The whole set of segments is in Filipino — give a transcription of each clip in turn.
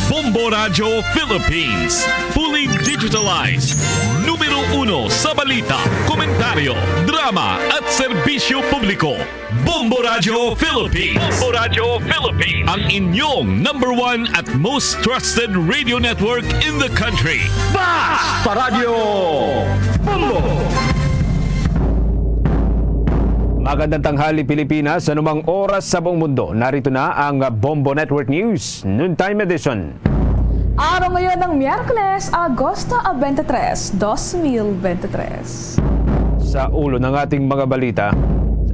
Bombo Radio Philippines. Fully digitalized. Numero 1 sa balita, komentaryo, drama at serbisyo publiko. Bombo Radio Philippines. Bombo Radio Philippines. Ang inyong number 1 at most trusted radio network in the country. Basta Radio Bombo! Magandang tanghali Pilipinas, anumang oras sa buong mundo. Narito na ang Bombo Network News, Noontime Edition. Araw ngayon ng Miyerkules, Agosto 23, 2023. Sa ulo ng ating mga balita,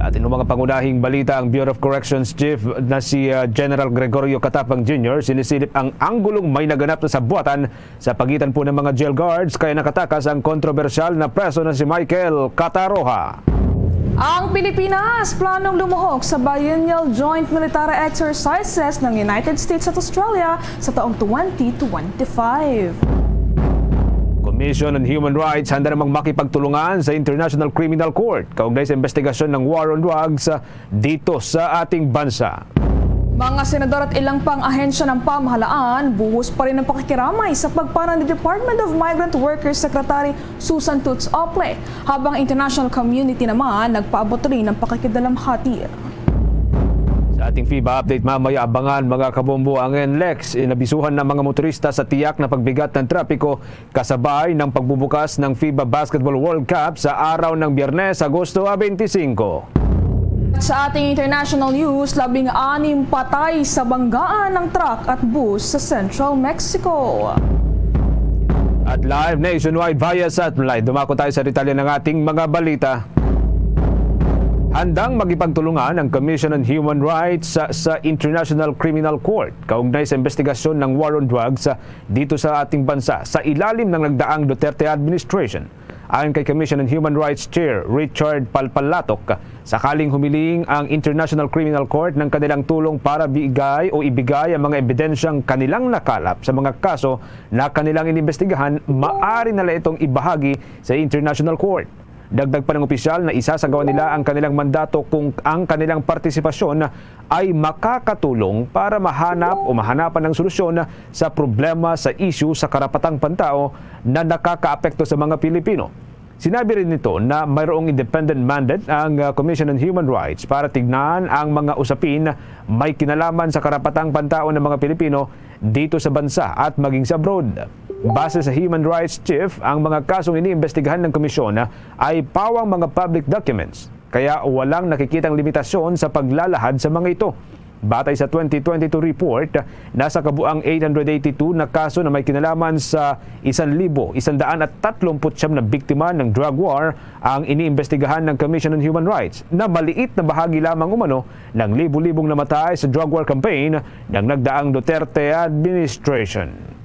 sa ating mga pangunahing balita, ang Bureau of Corrections Chief na si General Gregorio Catapang Jr. sinisilip ang anggulong may naganap na sabuatan sa pagitan po ng mga jail guards kaya nakatakas ang kontrobersyal na preso na si Michael Cataroha. Ang Pilipinas planong lumuhok sa biennial joint military exercises ng United States at Australia sa taong 2025. Commission on Human Rights handa namang makipagtulungan sa International Criminal Court kaugnay sa investigasyon ng war on drugs dito sa ating bansa. Mga senador at ilang pang ahensya ng pamahalaan, buhos pa rin ang pakikiramay sa pagpana ni Department of Migrant Workers Secretary Susan Toots Ople, habang international community naman nagpaabot rin ng pakikidalamhati. Sa ating FIBA update mamaya, abangan mga kabombo ang NLEX. Inabisuhan ng mga motorista sa tiyak na pagbigat ng trapiko kasabay ng pagbubukas ng FIBA Basketball World Cup sa araw ng Biyernes, Agosto 25. Sa ating international news, 16 patay sa banggaan ng truck at bus sa Central Mexico. At live nationwide via satellite, dumako tayo sa detalye ng ating mga balita. Handang magipagtulungan ang Commission on Human Rights sa International Criminal Court kaugnay sa investigasyon ng war on drugs dito sa ating bansa sa ilalim ng nagdaang Duterte administration. Ayon kay Commission on Human Rights Chair Richard Palpalatok, sakaling humiling ang International Criminal Court ng kanilang tulong para ibigay ang mga ebidensyang kanilang nakalap sa mga kaso na kanilang inimbestigahan, maaari nila itong ibahagi sa International Court. Dagdag pa ng opisyal na isasagawa nila ang kanilang mandato kung ang kanilang partisipasyon ay makakatulong para mahanapan ng solusyon sa problema sa issue sa karapatang pantao na nakakaapekto sa mga Pilipino. Sinabi rin nito na mayroong independent mandate ang Commission on Human Rights para tignan ang mga usapin may kinalaman sa karapatang pantao ng mga Pilipino dito sa bansa at maging sa abroad. Base sa Human Rights Chief, ang mga kasong iniimbestigahan ng komisyon ay pawang mga public documents, kaya walang nakikitang limitasyon sa paglalahad sa mga ito. Batay sa 2022 report, nasa kabuang 882 na kaso na may kinalaman sa 1,139 na biktima ng drug war ang iniimbestigahan ng Commission on Human Rights, na maliit na bahagi lamang umano ng libu-libong namatay sa drug war campaign ng nagdaang Duterte administration.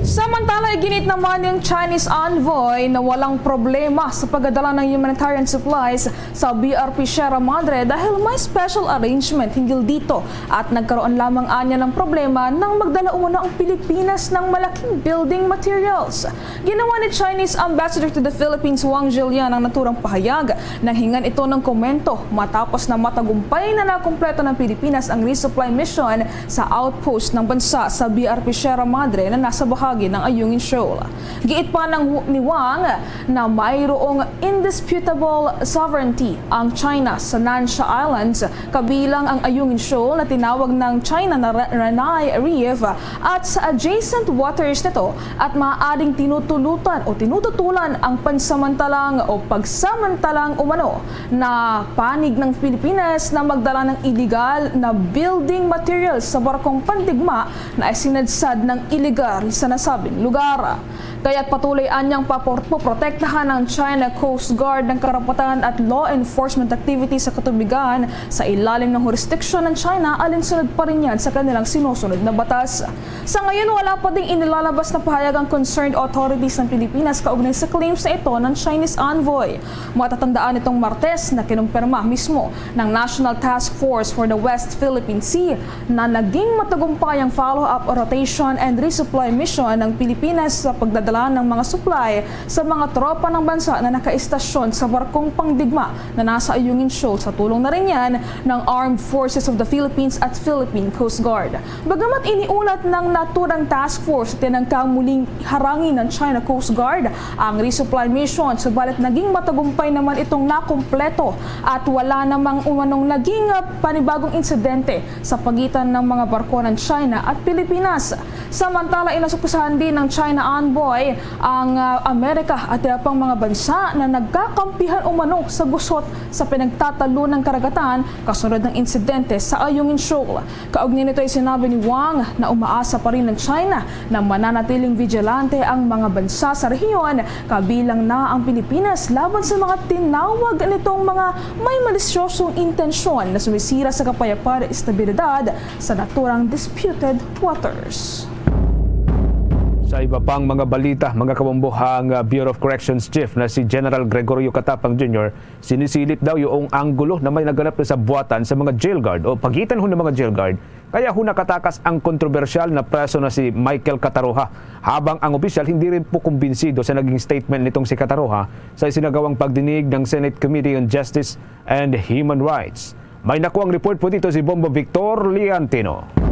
Samantala, iginit naman yung Chinese envoy na walang problema sa pagdadala ng humanitarian supplies sa BRP Sierra Madre dahil may special arrangement hinggil dito at nagkaroon lamang anya ng problema nang magdala umano ang Pilipinas ng malaking building materials. Ginawa ni Chinese Ambassador to the Philippines Wang Jilian ang naturang pahayag nang hingan ito ng komento matapos na matagumpay na nakumpleto ng Pilipinas ang resupply mission sa outpost ng bansa sa BRP Sierra Madre na nasa bahagi ng Ayungin Shoal. Giit pa ni Wang na mayroong indisputable sovereignty ang China sa Nansha Islands, kabilang ang Ayungin Shoal na tinawag ng China na Ranai Reef at sa adjacent waters nito, at maaaring tinututulan ang pagsamantalang umano na panig ng Pilipinas na magdala ng illegal na building materials sa barkong pandigma na isinadsad ng illegal sa nasabing lugar. Kaya't patuloy anyang poprotektahan ng China Coast Guard ng karapatan at law enforcement activities sa katubigan sa ilalim ng jurisdiction ng China, alinsunod pa rin yan sa kanilang sinusunod na batas. Sa ngayon, wala pa ding inilalabas na pahayag ang concerned authorities ng Pilipinas kaugnay sa claims na ito ng Chinese envoy. Matatandaan itong Martes na kinumpirma mismo ng National Task Force for the West Philippine Sea na naging matagumpay ang follow-up rotation and resupply mission ng Pilipinas sa pagdadala pagdala ng mga supply sa mga tropa ng bansa na nakaistasyon sa barkong pangdigma na nasa Ayungin Shoal. Sa tulong na rin yan ng Armed Forces of the Philippines at Philippine Coast Guard. Bagamat iniulat ng naturang task force, tinangkang muling harangin ng China Coast Guard ang resupply mission, subalit naging matagumpay naman itong nakumpleto at wala namang umanong naging panibagong insidente sa pagitan ng mga barko ng China at Pilipinas. Samantala, inasukusahan din ng China envoy ang Amerika at iba pang mga bansa na nagkakampihan umano sa gusot sa pinagtatalo ng karagatan kasunod ng insidente sa Ayungin Shoal. Kaugnay nito ay sinabi ni Wang na umaasa pa rin ng China na mananatiling vigilante ang mga bansa sa rehiyon, kabilang na ang Pilipinas, laban sa mga tinawag nitong mga may malisyosong intensyon na sumisira sa kapayapaan at estabilidad sa naturang disputed waters. Sa iba pang mga balita, mga kabombohang Bureau of Corrections Chief na si General Gregorio Catapang Jr. sinisilip daw yung anggulo na may naganap na sa buwatan sa mga jail guard o pagitan ho ng mga jail guard. Kaya ho nakatakas ang kontrobersyal na preso na si Michael Cataroha, habang ang opisyal hindi rin po kumbinsido sa naging statement nitong si Cataroha sa isinagawang pagdinig ng Senate Committee on Justice and Human Rights. May nakuang report po dito si Bombo Victor Liantino.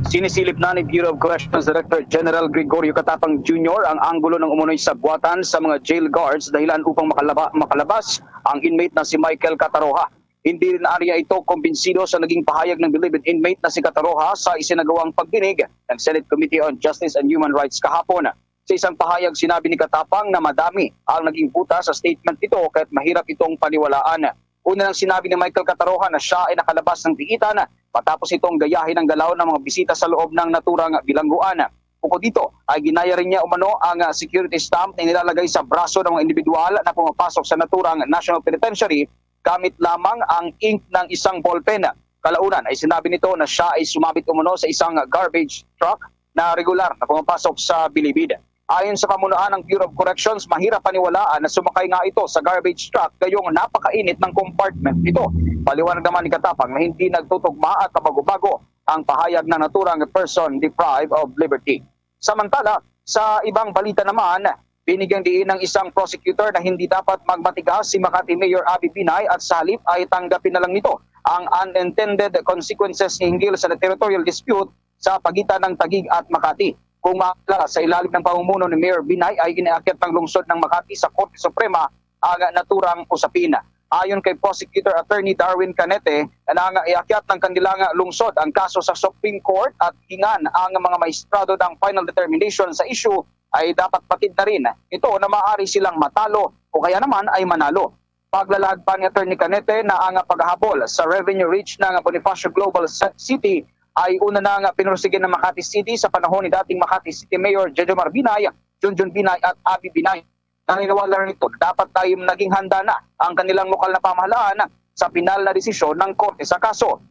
Sinisilip na ni Bureau of Corrections Director General Gregorio Catapang Jr. ang anggulo ng umunoy sa buwatan sa mga jail guards dahilan upang makalabas ang inmate na si Michael Cataroha. Hindi rin area ito kumbinsido sa naging pahayag ng believed inmate na si Cataroha sa isinagawang pagdinig ng Senate Committee on Justice and Human Rights kahapon. Sa isang pahayag, sinabi ni Catapang na madami ang naging butas sa statement ito kaya't mahirap itong paniwalaan. Una nang sinabi ni Michael Cataroha na siya ay nakalabas ng tiitan matapos itong gayahin ang galaw ng mga bisita sa loob ng naturang bilangguan. Bukod dito ay ginaya rin niya umano ang security stamp na nilalagay sa braso ng mga individual na pumapasok sa naturang National Penitentiary gamit lamang ang ink ng isang ballpen. Kalaunan ay sinabi nito na siya ay sumabit umano sa isang garbage truck na regular na pumapasok sa bilibid. Ayon sa pamunuan ng Bureau of Corrections, mahirap paniwalaan na sumakay nga ito sa garbage truck gayong napakainit ng compartment ito. Paliwanag naman ni Catapang na hindi nagtutugma at kabago-bago ang pahayag na naturang person deprived of liberty. Samantala, sa ibang balita naman, binigyang diin ng isang prosecutor na hindi dapat magmatigas si Makati Mayor Abby Binay at sa halip ay tanggapin na lang nito ang unintended consequences hinggil sa territorial dispute sa pagitan ng Taguig at Makati. Kung maalala, sa ilalim ng pamumuno ni Mayor Binay ay inaakyat ng lungsod ng Makati sa Korte Suprema ang naturang usapin. Ayon kay Prosecutor Attorney Darwin Canete, na iakyat ng kanilang lungsod ang kaso sa Supreme Court at hingan ang mga maestrado ng final determination sa issue ay dapat patid na rin ito na maaari silang matalo o kaya naman ay manalo. Paglalahad pa ni Attorney Canete na ang paghahabol sa revenue reach ng Bonifacio Global City ay una na nga pinursigin ng Makati City sa panahon ni dating Makati City Mayor Jejomar Binay, Junjun Binay at Abby Binay. Naniniwala nito, dapat tayo naging handa na ang kanilang lokal na pamahalaan sa pinal na desisyon ng korte sa kaso.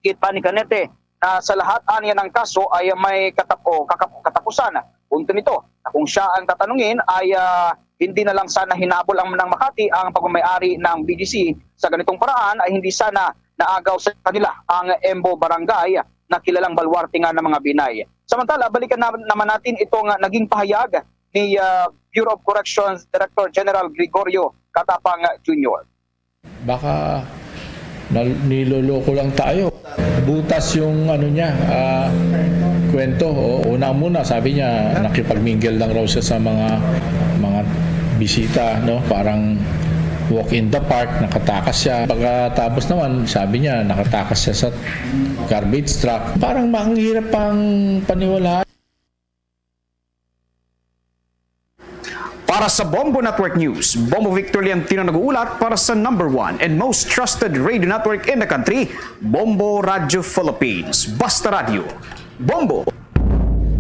Higit pa ni Canete na sa lahat aniya ng kaso ay may katapusan. Punto nito na kung siya ang tatanungin ay hindi na lang sana hinabol ang ng Makati ang pagmamayari ng BGC. Sa ganitong paraan ay hindi sana naagaw sa kanila ang Embo Barangay na kilalang baluarte nga ng mga Binay. Samantala, balikan naman natin itong naging pahayag ni Bureau of Corrections Director General Gregorio Catapang Jr. Baka niloloko lang tayo. Butas yung kwento. Una muna, sabi niya, nakipagmingle lang raw siya sa mga bisita, no? Parang walk in the park, nakatakas siya. Pagkatapos naman, sabi niya, nakatakas siya sa garbage truck. Parang mahirap pang paniwalaan. Para sa Bombo Network News, Bombo Victor Liantino nag-uulat para sa #1 and most trusted radio network in the country, Bombo Radio Philippines. Basta Radio. Bombo!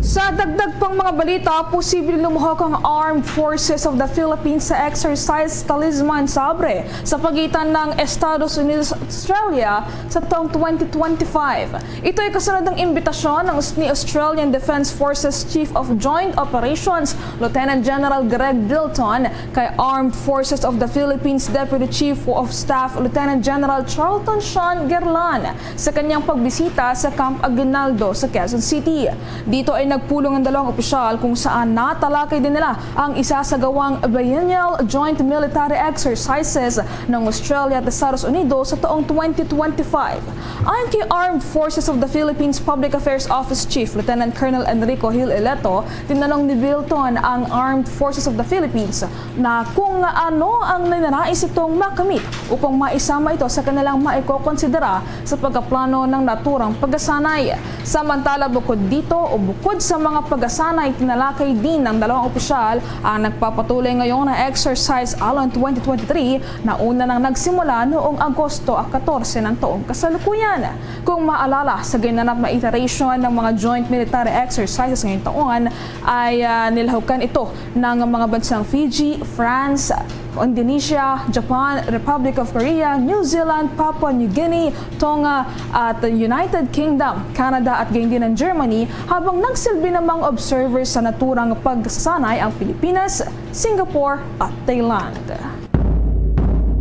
Sa dagdag pang mga balita, posibleng lumuhok ang Armed Forces of the Philippines sa exercise Talisman Sabre sa pagitan ng Estados Unidos at Australia sa taong 2025. Ito ay kasunod ng imbitasyon ni Australian Defence Forces Chief of Joint Operations, Lieutenant General Greg Dilton, kay Armed Forces of the Philippines Deputy Chief of Staff Lieutenant General Charlton Sean Gerlan sa kanyang pagbisita sa Camp Aguinaldo sa Quezon City. Dito ay nagpulong ang dalawang opisyal kung saan natalakay din nila ang isasagawang biennial joint military exercises ng Australia at Estados Unidos sa taong 2025. Ayon kay Armed Forces of the Philippines Public Affairs Office Chief Lieutenant Colonel Enrico Gil Eleto, tinanong ni Bilton ang Armed Forces of the Philippines na kung ano ang ninanais itong makamit upang maisama ito sa kanilang maikokonsidera sa pagkaplano ng naturang pagkasanay. Samantala, bukod dito o bukod sa mga pagkasanay, tinalakay din ng dalawang opisyal ang nagpapatuloy ngayon na exercise Alon 2023 na una nang nagsimula noong Agosto 14 ng taong kasalukuyan. Kung maalala, sa ginanap na iteration ng mga joint military exercises ngayong taon ay nilahukan ito ng mga bansang Fiji, France, Indonesia, Japan, Republic of Korea, New Zealand, Papua New Guinea, Tonga at United Kingdom, Canada at gayon din ng Germany, habang nagsilbi namang observers sa naturang pagsasanay ang Pilipinas, Singapore at Thailand.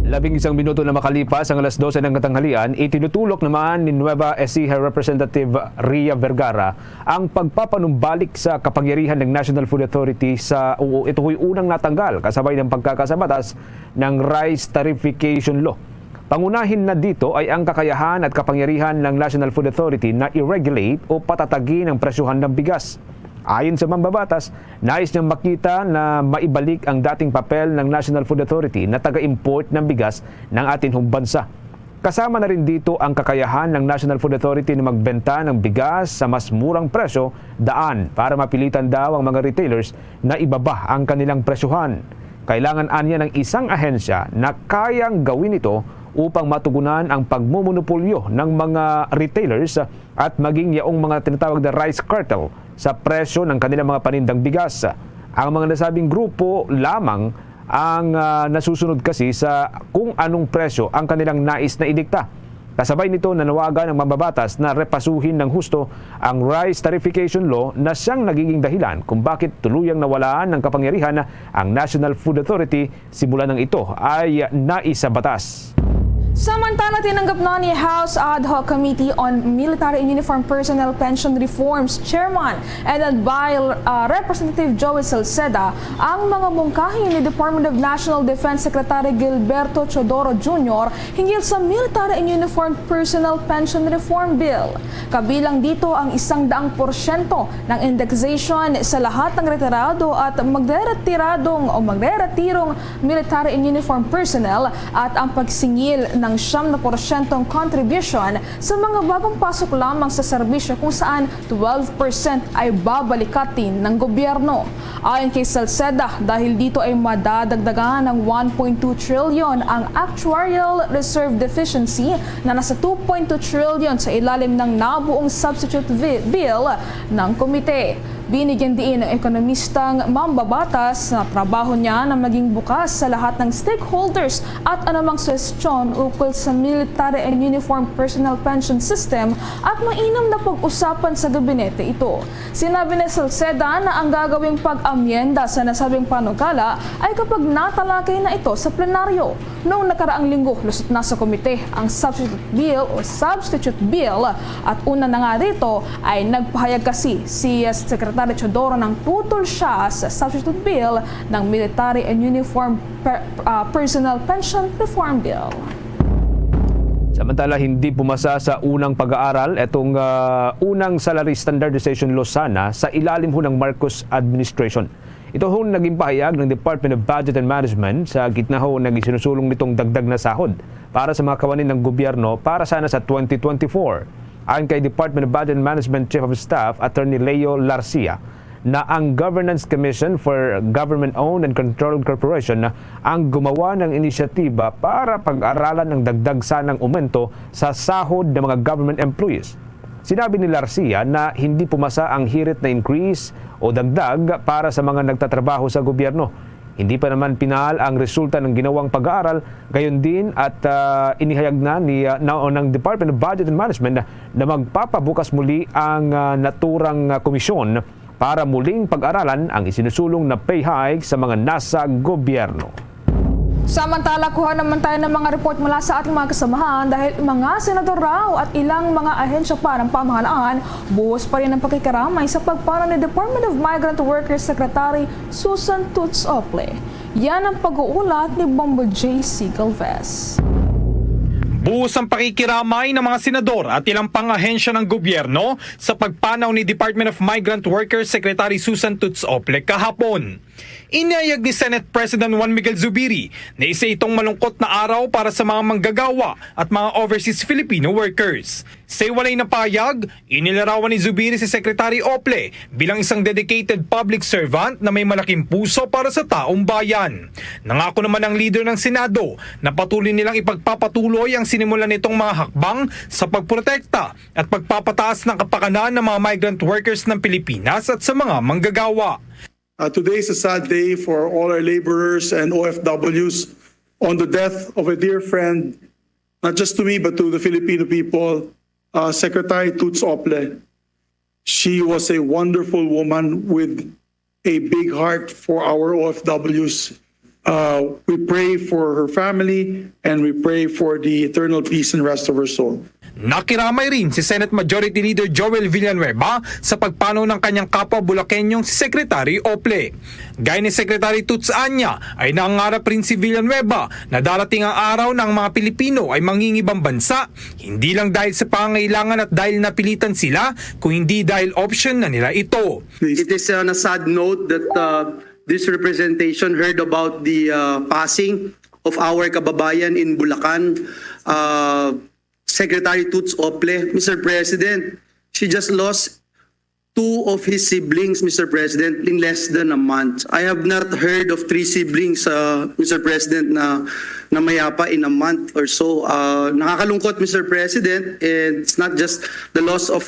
11 minuto na makalipas ang alas 12 ng katanghalian, itinutulok naman ni Nueva Ecija Representative Ria Vergara ang pagpapanumbalik sa kapangyarihan ng National Food Authority sa ito'y unang natanggal kasabay ng pagkakasabatas ng Rice Tarification Law. Pangunahin na dito ay ang kakayahan at kapangyarihan ng National Food Authority na i-regulate o patatagin ang presyohan ng bigas. Ayon sa mambabatas, nais niyang makita na maibalik ang dating papel ng National Food Authority na taga-import ng bigas ng ating bansa. Kasama na rin dito ang kakayahan ng National Food Authority na magbenta ng bigas sa mas murang presyo, daan para mapilitan daw ang mga retailers na ibaba ang kanilang presyohan. Kailangan anya ng isang ahensya na kayang gawin ito upang matugunan ang pagmumonopolyo ng mga retailers at maging yaong mga tinatawag na rice cartel sa presyo ng kanilang mga panindang bigas. Ang mga nasabing grupo lamang ang nasusunod kasi sa kung anong presyo ang kanilang nais na idikta. Kasabay nito, nanawagan ng mambabatas na repasuhin ng husto ang Rice Tarification Law na siyang nagiging dahilan kung bakit tuluyang nawalaan ng kapangyarihan ang National Food Authority simula ng ito ay naisabatas. Samantala, tinanggap na ni House Ad Hoc Committee on Military and Uniform Personnel Pension Reforms Chairman and by Representative Joey Salceda ang mga mungkahi ni Department of National Defense Secretary Gilberto Chodoro Jr. hinggil sa Military and Uniform Personnel Pension Reform Bill. Kabilang dito ang 100% ng indexation sa lahat ng retirado at magreretirong military and uniform personnel at ang pagsingil ng 7% contribution sa mga bagong pasok lamang sa serbisyo kung saan 12% ay babalikatin ng gobyerno. Ayon kay Salceda, dahil dito ay madadagdagan ng 1.2 trillion ang actuarial reserve deficiency na nasa 2.2 trillion sa ilalim ng nabuong substitute bill ng komite. Binigyan din ng ekonomistang mambabatas na trabaho niya na maging bukas sa lahat ng stakeholders at anumang suwestyon ukol sa Military and Uniform Personnel Pension System at mainam na pag-usapan sa gabinete ito. Sinabi ni Salceda na ang gagawing pag-amyenda sa nasabing panukala ay kapag natalakay na ito sa plenaryo. Noong nakaraang linggo, lusot na sa komite ang substitute bill at una na nga dito ay nagpahayag kasi si Secretary Chodoro ng tutol siya sa substitute bill ng Military and Uniform Personnel Pension Reform Bill. Samantala, hindi pumasa sa unang pag-aaral itong unang salary standardization law sana sa ilalim ho ng Marcos administration. Ito ho naging pahayag ng Department of Budget and Management sa gitna ho ng isinusulong nitong dagdag na sahod para sa mga kawanin ng gobyerno para sana sa 2024. Ayon kay Department of Budget and Management Chief of Staff Attorney Leo Larcia, na ang Governance Commission for Government-Owned and Controlled Corporation ang gumawa ng inisyatiba para pag-aralan ng dagdag sanang aumento sa sahod ng mga government employees. Sinabi ni Larcia na hindi pumasa ang hirit na increase o dagdag para sa mga nagtatrabaho sa gobyerno. Hindi pa naman pinal ang resulta ng ginawang pag-aaral, gayon din at inihayag na ng Department of Budget and Management na magpapabukas muli ang naturang komisyon para muling pag-aralan ang isinusulong na pay hike sa mga nasa gobyerno. Samantala, kuha naman tayo ng mga report mula sa ating mga kasamahan dahil mga senador raw at ilang mga ahensya pa ng pamahalaan buhos pa rin ang pakikiramay sa pagpano ni Department of Migrant Workers Secretary Susan Tutz Ople. Yan ang pag-uulat ni Bombo J.C. Galvez. Buhos ang pakikiramay ng mga senador at ilang pang-ahensya ng gobyerno sa pagpanaw ni Department of Migrant Workers Secretary Susan Tutz Ople kahapon. Inihayag ni Senate President Juan Miguel Zubiri na isa itong malungkot na araw para sa mga manggagawa at mga overseas Filipino workers. Sa iwalay na payag, inilarawan ni Zubiri si Secretary Ople bilang isang dedicated public servant na may malaking puso para sa taong bayan. Nangako naman ang leader ng Senado na patuloy nilang ipagpapatuloy ang sinimulan nitong mga hakbang sa pagprotekta at pagpapataas ng kapakanan ng mga migrant workers ng Pilipinas at sa mga manggagawa. Today is a sad day for all our laborers and OFWs on the death of a dear friend, not just to me but to the Filipino people, Secretary Tutz Ople. She was a wonderful woman with a big heart for our OFWs. We pray for her family and we pray for the eternal peace and rest of her soul. Nakiramay rin si Senate Majority Leader Joel Villanueva sa pagpanaw ng kanyang kapwa Bulakenyong si Secretary Ople. Gaya ni Secretary Tutz Anya ay nangangarap rin si Villanueva na darating ang araw ng mga Pilipino ay mangingibang bansa, hindi lang dahil sa pangangailangan at dahil napilitan sila, kung hindi dahil option na nila ito. It is on a sad note that this representation heard about the passing of our kababayan in Bulacan, Secretary Tutz Ople. Mr. President, she just lost two of his siblings, Mr. President, in less than a month. I have not heard of three siblings, Mr. President, na mayapa in a month or so. Nakakalungkot, Mr. President, and it's not just the loss of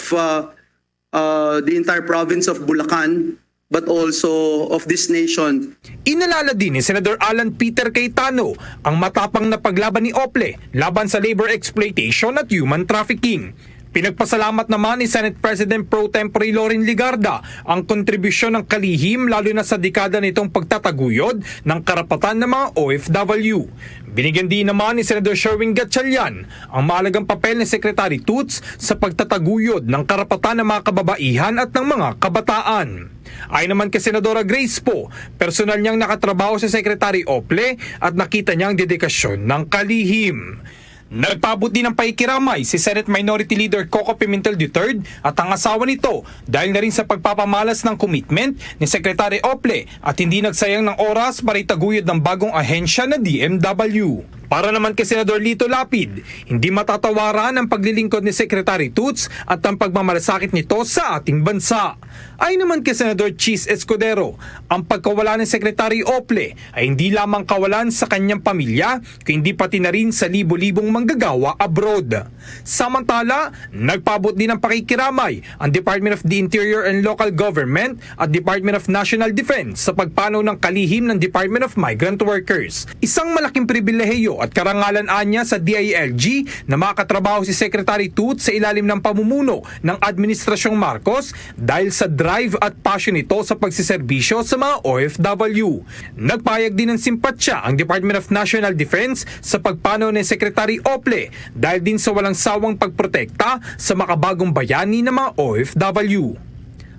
the entire province of Bulacan, but also of this nation. Inalala din ni Senator Alan Peter Cayetano ang matapang na paglaban ni Ople laban sa labor exploitation at human trafficking. Pinagpasalamat naman ni Senate President Pro Tempore Loren Ligarda ang kontribusyon ng kalihim lalo na sa dekada nitong pagtataguyod ng karapatan ng mga OFW. Binigyan din naman ni Senator Sherwin Gatchalian ang mahalagang papel ni Secretary Tutz sa pagtataguyod ng karapatan ng mga kababaihan at ng mga kabataan. Ay naman kay Senadora Grace Poe, personal niyang nakatrabaho sa Secretary Ople at nakita niyang dedikasyon ng kalihim. Nagpabot din ng pakikiramay si Senate Minority Leader Coco Pimentel III at ang asawa nito dahil na rin sa pagpapamalas ng commitment ni Secretary Ople at hindi nagsayang ng oras para itaguyod ng bagong ahensya na DMW. Para naman kay Senador Lito Lapid, hindi matatawaran ang paglilingkod ni Secretary Tutz at ang pagmamalasakit nito sa ating bansa. Ay naman kay Senador Chis Escudero, ang pagkawala ni Secretary Ople ay hindi lamang kawalan sa kanyang pamilya, kundi pati na rin sa libo-libong manggagawa abroad. Samantala, nagpabot din ng pakikiramay ang Department of the Interior and Local Government at Department of National Defense sa pagpanaw ng kalihim ng Department of Migrant Workers. Isang malaking pribilehiyo at karangalan anya sa DILG na makatrabaho si Secretary Tutz sa ilalim ng pamumuno ng Administrasyong Marcos dahil sa drive at passion nito sa pagsiserbisyo sa mga OFW. Nagpayag din ng simpatsya ang Department of National Defense sa pagpanaw ni Secretary Ople dahil din sa walang sawang pagprotekta sa makabagong bayani ng mga OFW.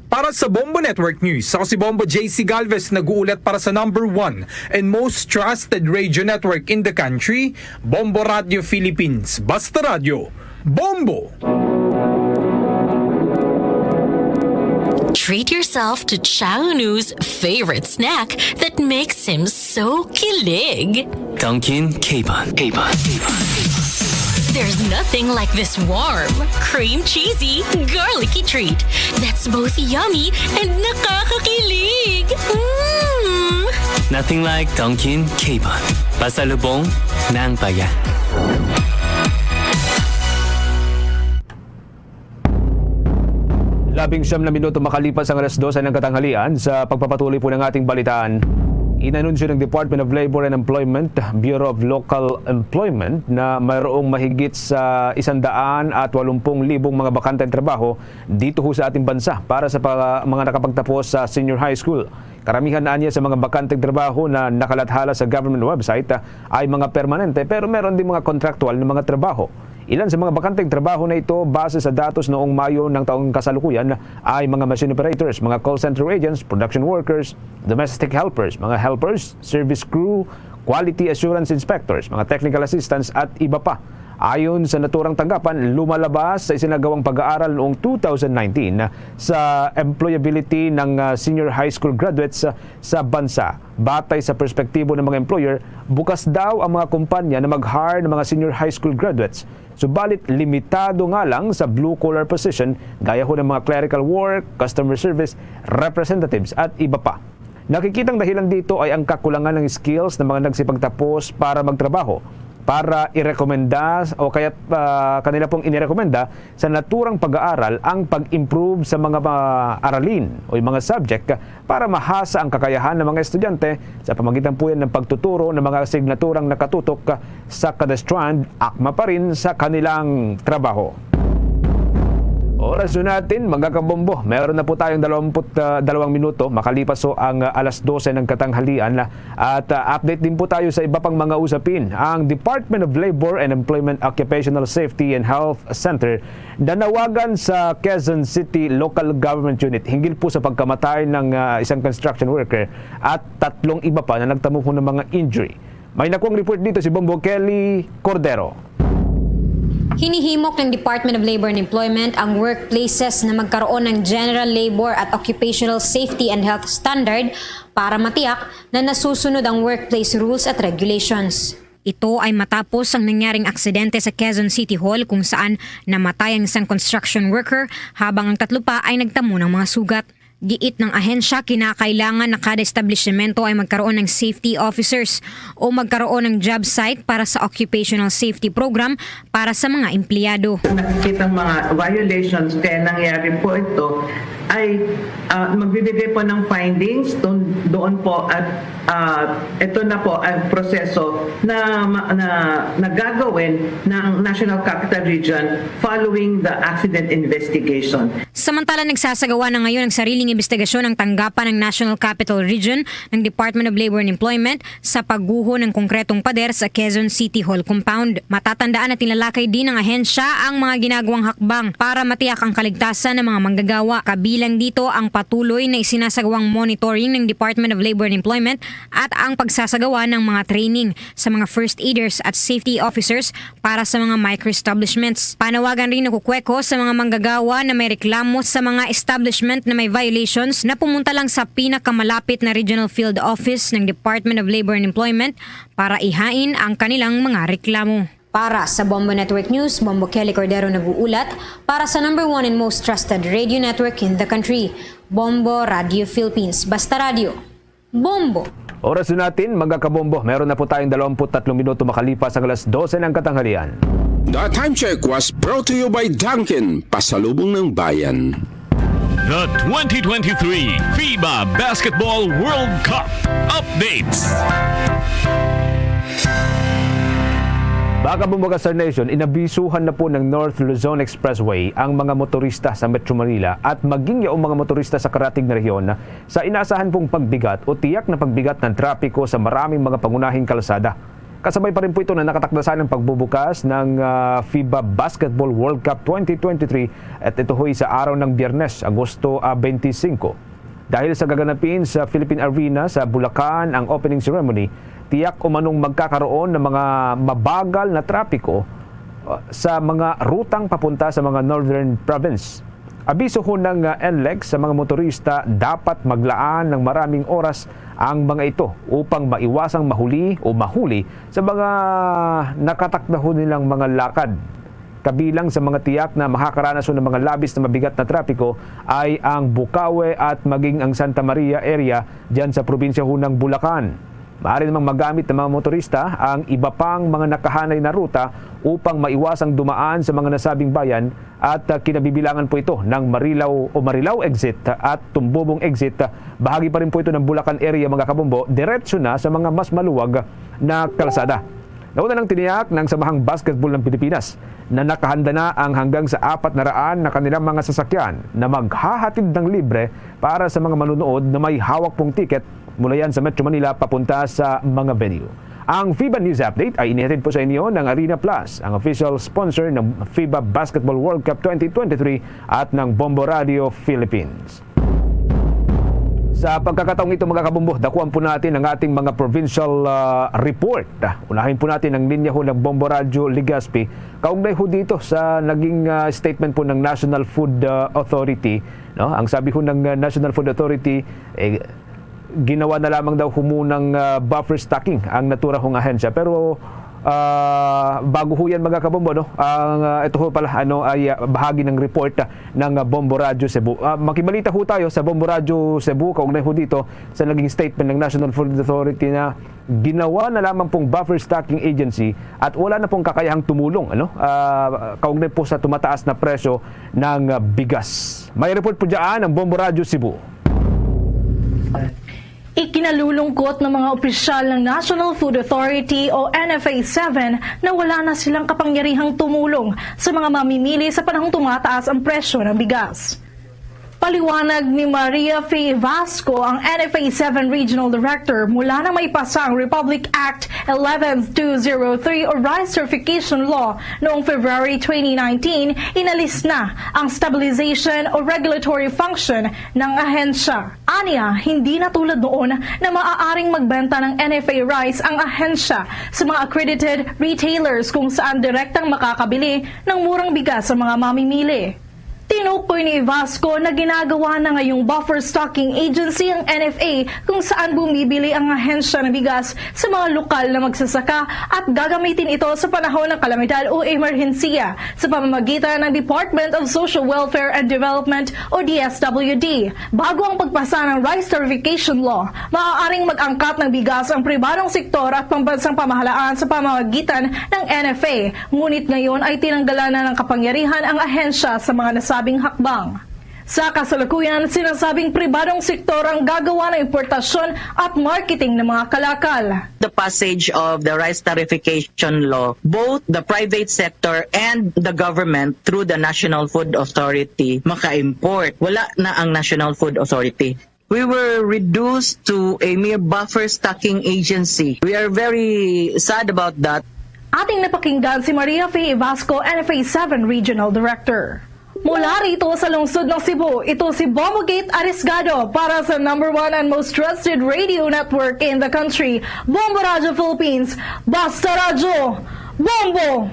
Para sa Bombo Network News, ako si Bombo J.C. Galvez nag-uulat para sa number 1 and most trusted radio network in the country, Bombo Radio Philippines. Basta Radio, Bombo! Treat yourself to Changnu's favorite snack that makes him so kilig. Dunkin' K-Bun. There's nothing like this warm, cream cheesy, garlicky treat that's both yummy and nakakakilig. Nothing like Dunkin' K-Bun. Pasalubong ng bayan. Labing 9 na minuto makalipas ang 2:00 ng katanghalian sa pagpapatuloy po ng ating balitaan. Inanunsyo ng Department of Labor and Employment, Bureau of Local Employment na mayroong mahigit sa 180,000 mga bakanteng trabaho dito ho sa ating bansa para sa mga nakapagtapos sa senior high school. Karamihan na niya sa mga bakanteng trabaho na nakalathala sa government website ay mga permanente pero meron din mga contractual na mga trabaho. Ilan sa mga bakanteng trabaho na ito base sa datos noong Mayo ng taong kasalukuyan ay mga machine operators, mga call center agents, production workers, domestic helpers, mga helpers, service crew, quality assurance inspectors, mga technical assistants at iba pa. Ayon sa naturang tanggapan, lumalabas sa isinagawang pag-aaral noong 2019 sa employability ng senior high school graduates sa bansa. Batay sa perspektibo ng mga employer, bukas daw ang mga kumpanya na mag-hire ng mga senior high school graduates. Subalit limitado nga lang sa blue-collar position gaya ho ng mga clerical work, customer service, representatives at iba pa. Nakikitang dahilan dito ay ang kakulangan ng skills ng mga nagsipagtapos para magtrabaho, para irekomenda o kaya kanila pong inirekomenda sa naturang pag-aaral ang pag-improve sa mga aralin o yung mga subject para mahasa ang kakayahan ng mga estudyante sa pamamagitan po yan ng pagtuturo ng mga asignaturang nakatutok sa kada strand, akma pa rin sa kanilang trabaho. Oras natin, mga kabombo. Meron na po tayong 22 minuto. Makalipas so ang alas 12 ng katanghalian. At update din po tayo sa iba pang mga usapin. Ang Department of Labor and Employment Occupational Safety and Health Center nanawagan sa Quezon City Local Government Unit hinggil po sa pagkamatay ng isang construction worker at 3 iba pa na nagtamo po ng mga injury. May nakuang report dito si Bombo Kelly Cordero. Hinihimok ng Department of Labor and Employment ang workplaces na magkaroon ng General Labor at Occupational Safety and Health Standard para matiyak na nasusunod ang workplace rules at regulations. Ito ay matapos ang nangyaring aksidente sa Quezon City Hall kung saan namatay ang isang construction worker habang ang 3 pa ay nagtamo ng mga sugat. Giit ng ahensya, kinakailangan na kada establishmento ay magkaroon ng safety officers o magkaroon ng job site para sa occupational safety program para sa mga empleyado. Nakikita mga violations kaya nangyari po ito ay magbibigay po ng findings doon po at ito na po ang proseso na gagawin ng National Capital Region following the accident investigation. Samantala, nagsasagawa na ngayon ang sariling investigasyon ng tanggapan ng National Capital Region ng Department of Labor and Employment sa pagguho ng konkretong pader sa Quezon City Hall compound. Matatandaan at nilalakay din ng ahensya ang mga ginagawang hakbang para matiyak ang kaligtasan ng mga manggagawa. Kabilang dito ang patuloy na isinasagawang monitoring ng Department of Labor and Employment at ang pagsasagawa ng mga training sa mga first aiders at safety officers para sa mga micro-establishments. Panawagan rin ng kukweko sa mga manggagawa na may reklamo sa mga establishment na may violations na pumunta lang sa pinakamalapit na Regional Field Office ng Department of Labor and Employment para ihain ang kanilang mga reklamo. Para sa Bombo Network News, Bombo Kelly Cordero nag-uulat para sa #1 and most trusted radio network in the country, Bombo Radio Philippines. Basta Radio, Bombo! Oras natin, mga kabombo. Meron na po tayong 23 minuto makalipas ang alas 12 ng katanghalian. The time check was brought to you by Dunkin', pasalubong ng bayan. The 2023 FIBA Basketball World Cup updates. Mga kabombo Star Nation, inabisuhan na po ng North Luzon Expressway ang mga motorista sa Metro Manila at maging yaong mga motorista sa karatig na rehiyon sa inaasahan pong pagbigat o tiyak na pagbigat ng trapiko sa maraming mga pangunahing kalsada. Kasabay pa rin po ito na nakatakdasan ng pagbubukas ng FIBA Basketball World Cup 2023 at ito ho'y sa araw ng Biyernes, Agosto 25. Dahil sa gaganapin sa Philippine Arena sa Bulacan ang opening ceremony, tiyak umanong magkakaroon ng mga mabagal na trapiko sa mga rutang papunta sa mga northern province. Abiso ho ng NLEX sa mga motorista, dapat maglaan ng maraming oras ang mga ito upang maiwasang mahuli sa mga nakatakda ho nilang mga lakad. Kabilang sa mga tiyak na makakaranas ng mga labis na mabigat na trapiko ay ang Bukawe at maging ang Santa Maria area dyan sa probinsya ho ng Bulacan. Maaari namang magamit ng mga motorista ang iba pang mga nakahanay na ruta upang maiwasang dumaan sa mga nasabing bayan at kinabibilangan po ito ng Marilao exit at Tumbobong exit. Bahagi pa rin po ito ng Bulacan area, mga kabombo, diretso na sa mga mas maluwag na kalsada. Nauna nang tiniyak ng Samahang Basketball ng Pilipinas na nakahanda na ang hanggang sa 400 na kanilang mga sasakyan na maghahatid ng libre para sa mga manunood na may hawak pong tiket mula yan sa Metro Manila papunta sa mga venue. Ang FIBA News Update ay inihatid po sa inyo ng Arena Plus, ang official sponsor ng FIBA Basketball World Cup 2023 at ng Bombo Radio Philippines. Sa pagkakataong ito mga kabumbo, dakuan po natin ang ating mga provincial report. Unahin po natin ang linya ho ng Bombo Radio Legazpi. Kaugnay ho dito sa naging statement po ng National Food Authority. No? Ang sabi ho ng National Food Authority, ginawa na lamang daw humunang buffer stocking ang natura hong ahensya. Pero bago ho yan mga kabombo, no? Ito ho pala ay bahagi ng report ng Bombo Radio Cebu. Makibalita ho tayo sa Bombo Radio Cebu, kaugnay ho dito sa naging statement ng National Food Authority na ginawa na lamang pong buffer stocking agency at wala na pong kakayahang tumulong kaugnay po sa tumataas na presyo ng bigas. May report po dyan ng Bombo Radio Cebu. Ikinalulungkot ng mga opisyal ng National Food Authority o NFA-7 na wala na silang kapangyarihang tumulong sa mga mamimili sa panahong tumataas ang presyo ng bigas. Paliwanag ni Maria Faye Vasco, ang NFA-7 Regional Director, mula na may pasa ang Republic Act 11203 o Rice Certification Law noong February 2019, inalis na ang stabilization o regulatory function ng ahensya. Aniya, hindi na tulad noon na maaaring magbenta ng NFA rice ang ahensya sa mga accredited retailers kung saan direktang makakabili ng murang bigas sa mga mamimili. Tinukoy ni Vasco na ginagawa na ngayong buffer stocking agency ang NFA kung saan bumibili ang ahensya ng bigas sa mga lokal na magsasaka at gagamitin ito sa panahon ng kalamidad o emerhensiya sa pamamagitan ng Department of Social Welfare and Development o DSWD. Bago ang pagpasa ng Rice Certification Law, maaaring mag-angkat ng bigas ang pribadong sektor at pambansang pamahalaan sa pamamagitan ng NFA. Ngunit ngayon ay tinanggalan na ng kapangyarihan ang ahensya sa mga nasabing hakbang. Sa kasalukuyan, sinasabing pribadong sektor ang gagawa ng importasyon at marketing ng mga kalakal. The passage of the rice tarification law, both the private sector and the government through the National Food Authority maka-import. Wala na ang National Food Authority. We were reduced to a mere buffer stocking agency. We are very sad about that. Ating napakinggan si Maria Faye Vasco, NFA-7 Regional Director. Mula rito sa lungsod ng Cebu, ito si Bombo Gate Arisgado para sa #1 and most trusted radio network in the country, Bombo Radio Philippines. Basta Radyo, Bombo!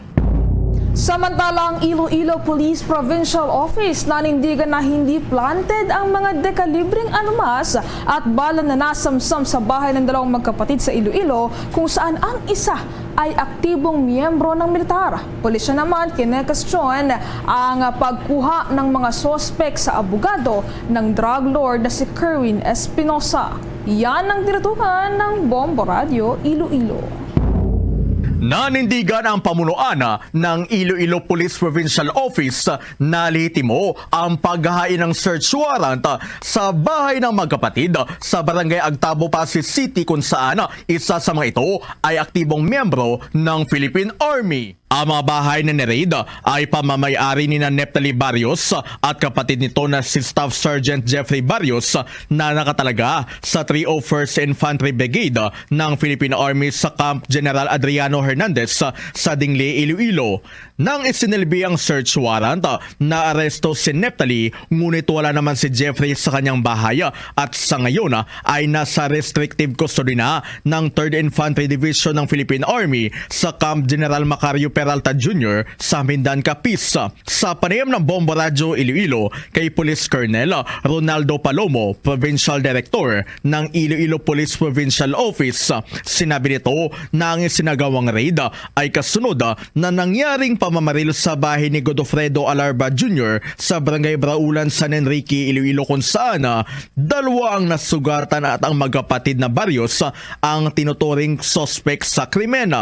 Samantalang Iloilo Police Provincial Office nanindigan na hindi planted ang mga dekalibreng armas at bala na nasamsam sa bahay ng dalawang magkapatid sa Iloilo kung saan ang isa ay aktibong miyembro ng militar. Pulisya naman kinekestyon ang pagkuha ng mga sospek sa abogado ng drug lord na si Kerwin Espinosa. Yan ang tinutukan ng Bombo Radio Iloilo. Nanindigan ang pamunuan ng Iloilo Police Provincial Office na lihitimo ang paghahain ng search warrant sa bahay ng magkapatid sa Barangay Agtabo, Pasig City kung saan isa sa mga ito ay aktibong miyembro ng Philippine Army. Ang mga bahay na ni-raid ay pamamayari ni Neptali Barrios at kapatid nito na si Staff Sergeant Jeffrey Barrios na nakatalaga sa 301st Infantry Brigade ng Philippine Army sa Camp General Adriano Hernandez sa Dingle, Iloilo. Nang isinilbi ang search warrant, naaresto si Neptali ngunit wala naman si Jeffrey sa kanyang bahay at sa ngayon ay nasa restrictive custody na ng 3rd Infantry Division ng Philippine Army sa Camp General Macario Peralta Jr. sa Mindan, Capiz. Sa panayam ng Bombo Radio Iloilo kay Police Colonel Ronaldo Palomo, Provincial Director ng Iloilo Police Provincial Office, sinabi nito na ang isinagawang raid ay kasunod na nangyaring pamamaril sa bahay ni Godofredo Alarba Jr. sa Barangay Braulan, San Enrique, Iloilo kung saan dalawa ang nasugatan at ang magkapatid na Barrios ang tinuturing suspect sa krimen.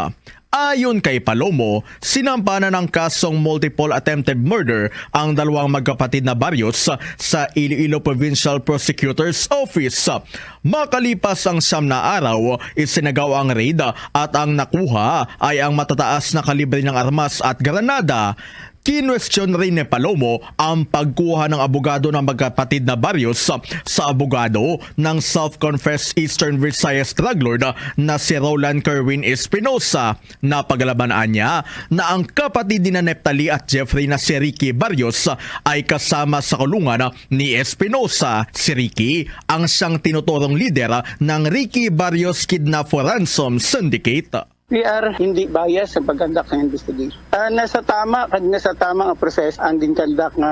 Ayon kay Palomo, sinampa na ng kasong multiple attempted murder ang dalawang magkapatid na Barrios sa Iloilo Provincial Prosecutor's Office. Makalipas ang 9 na araw, isinagawa ang raid at ang nakuha ay ang matataas na kalibre ng armas at granada. Kinwestiyon rin ni Palomo ang pagkuha ng abogado ng magkapatid na Barrios sa abogado ng self-confessed Eastern Visayas drug lord na si Roland Kerwin Espinosa. Napaglabanaan niya na ang kapatid ni Neptali at Jeffrey na si Ricky Barrios ay kasama sa kulungan ni Espinosa. Si Ricky ang siyang tinuturong lider ng Ricky Barrios Kidnap for Ransom Syndicate. We are hindi biased sa pagkandak ng investigation. Nasa tama ang process ang din kandak na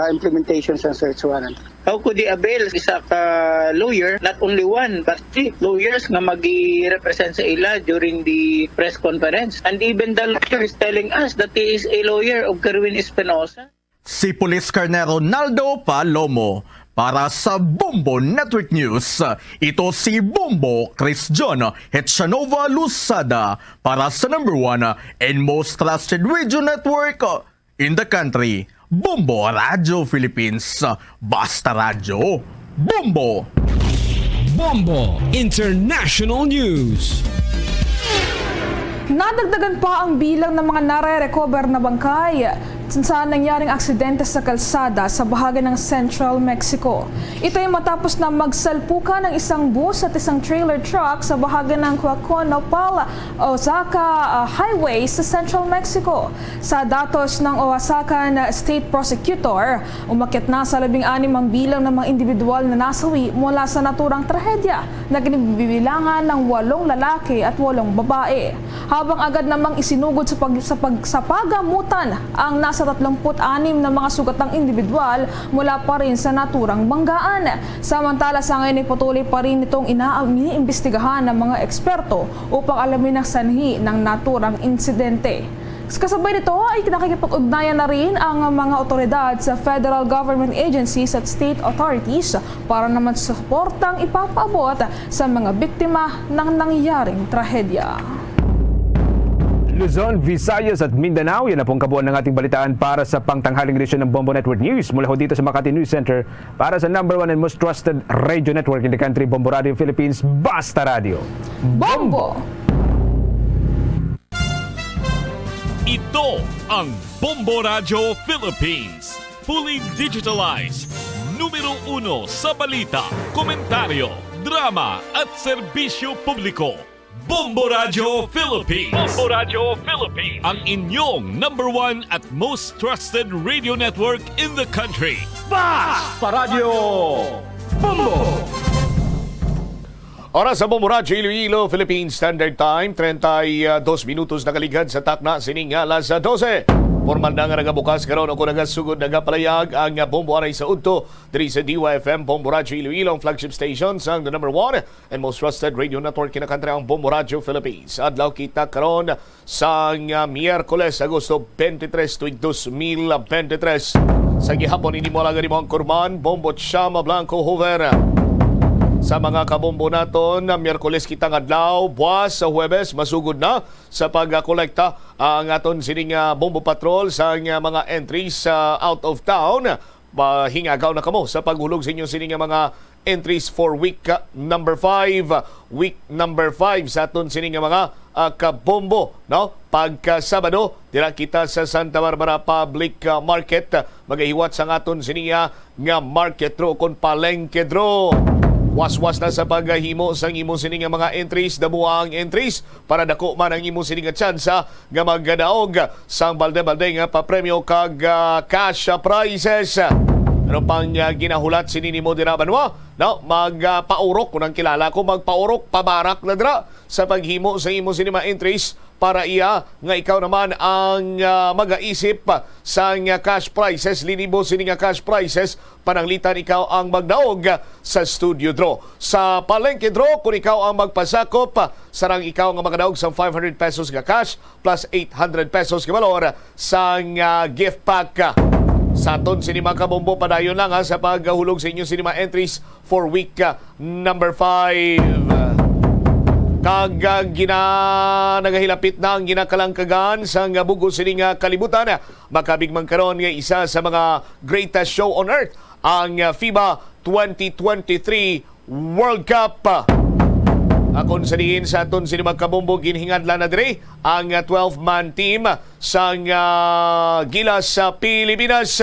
implementation sa search warrant. How could they avail isa ka lawyer, not only one but 3 lawyers nga magi-represent sa ila during the press conference, and even the lawyer is telling us that he is a lawyer of Kerwin Espinosa. Si Police Colonel Ronaldo Palomo. Para sa Bombo Network News, ito si Bombo Chris John Hetchanova Lusada para sa number 1 and most trusted radio network in the country, Bombo Radio Philippines. Basta Radio, Bombo! Bombo International News. Nadagdagan pa ang bilang ng mga nare-recover na bangkay sa nangyaring aksidente sa kalsada sa bahagi ng Central Mexico. Ito ay matapos na magsalpukan ng isang bus at isang trailer truck sa bahagi ng Cuaconopal-Osaka Highway sa Central Mexico. Sa datos ng Oaxacan State Prosecutor, umakyat na sa 16 ang bilang ng mga individual na nasawi mula sa naturang trahedya na kinibibilangan ng 8 lalaki at 8 babae. Habang agad namang isinugod sa pagamutan ang nasa 36 na mga sugatang individual mula pa rin sa naturang banggaan. Samantala sa ngayon ay patuloy pa rin itong iniimbestigahan ng mga eksperto upang alamin ang sanhi ng naturang insidente. Kasabay nito ay nakikipag-ugnayan na rin ang mga otoridad sa federal government agencies at state authorities para naman sa suportang ipapaabot sa mga biktima ng nangyaring trahedya. Luzon, Visayas at Mindanao, yan na pong kabuuan ng ating balitaan para sa pangtanghaling edisyon ng Bombo Network News. Mula ho dito sa Makati News Center para sa number 1 and most trusted radio network in the country, Bombo Radio Philippines, Basta Radio. Bombo! Ito ang Bombo Radio Philippines. Fully digitalized. Numero 1 sa balita, komentaryo, drama at serbisyo publiko. Bombo Radio Philippines. Bombo Radio Philippines. Ang inyong number 1 at most trusted radio network in the country. Basta Radio Bombo! Oras sa Bombo Radio Iloilo, Philippine Standard Time, 32 minutos nakaligad sa takna sining alas 12. Formal na nga nagabukas karon ako nagasugod nagapalayag ang Bombo Aray sa Udto diri sa DYFM Bombo Radio Iloilo, ang flagship station sang the number 1 and most trusted radio network in the country, ang Bombo Radio Philippines. Adlaw kita karon sang Miyerkules, Agosto 23, 2023. Sa gihapon ini mo lang ang kurman Bombo Chama Blanco Hover. Sa mga kabombo naton, Miyerkules kitang adlaw, buwas sa Huwebes, masugod na sa pagkolekta ang aton sining bombo patrol sa mga entries out of town. Hingagaw na kamo sa paghulog sa inyo sining mga entries for week number 5. Week number 5 sa aton sining mga kabombo, no? Pagka Sabado, dira kita sa Santa Barbara Public Market, magahiwat sa aton sining nga market draw kon palengke draw. Was-was na sa paghahimo sang imo sining mga entries, damuha ang entries para dako man ang imo sining tsansa nga magdaog sang balde-balde nga papremyo kag cash prizes. Ano pang ginahulat sinini mo dira banwa? No, magpaurok kung ang kilala ko, magpaurok pabarak na dira sa paghimo sa imo sining mga entries para iya nga ikaw naman ang mag-aisip sa cash prizes, linibo sining cash prizes, pananglitan ikaw ang magdaog sa studio draw. Sa palengke draw, kung ikaw ang magpasakop, sarang ikaw nga magdaog sa 500 pesos nga cash plus 800 pesos nga valor sa gift pack. Sa aton sinima kabombo, padayon lang sa paghulog sa inyo sinima entries for week number 5. kag nagahilapit na ang ginakalangkagan sa nga bugos sining kalibutan. Makabigmang karon nga isa sa mga greatest show on earth, ang FIBA 2023 World Cup. Akon sa diin sa aton sini magkabombo ginhingadla na dire ang 12-man team sa Gilas sa Pilipinas.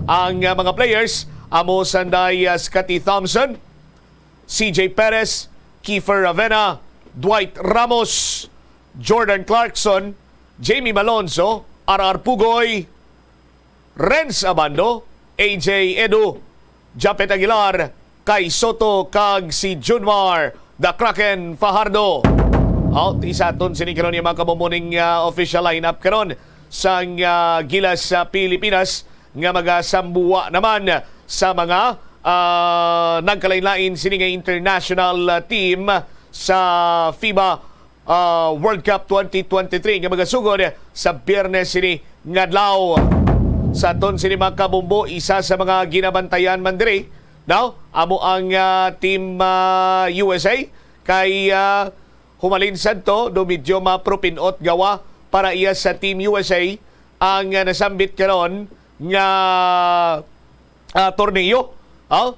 Ang mga players amo sanday Scotty Thompson, CJ Perez, Kiefer Ravena, Dwight Ramos, Jordan Clarkson, Jamie Malonzo, RR Pugoy, Renz Abando, AJ Edu, Japet Aguilar, Kai Soto, kag si Junmar The Kraken Fajardo. Isa ton sinikaron yung mga kamumuning official lineup karon sa Gilas sa Pilipinas nga magasambuwa naman sa mga nagkalain-lain sining international team sa FIBA World Cup 2023 nga magasugod sa Biyernes sini ngadlaw. Sa ton sini mga kabumbo, isa sa mga ginabantayan man diri amo ang team USA kay humalinsad to do medyo mapropinot gawa para iya sa team USA ang nasambit karon nga torneo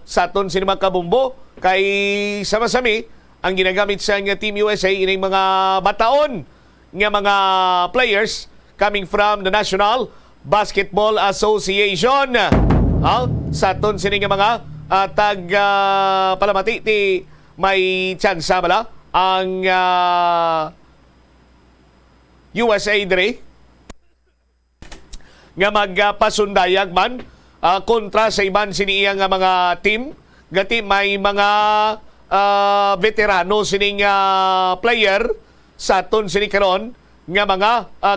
sa aton sini mga kabumbo kay sama-sami ang ginagamit sa nga team USA ining mga bataon nga mga players coming from the National Basketball Association. Sa aton sini nga mga palamati ti may tsansa bala ang USA dire nga magpasundayag man kontra sa iban siniya nga mga team gati may mga veterano sining player sa aton sini karon nga mga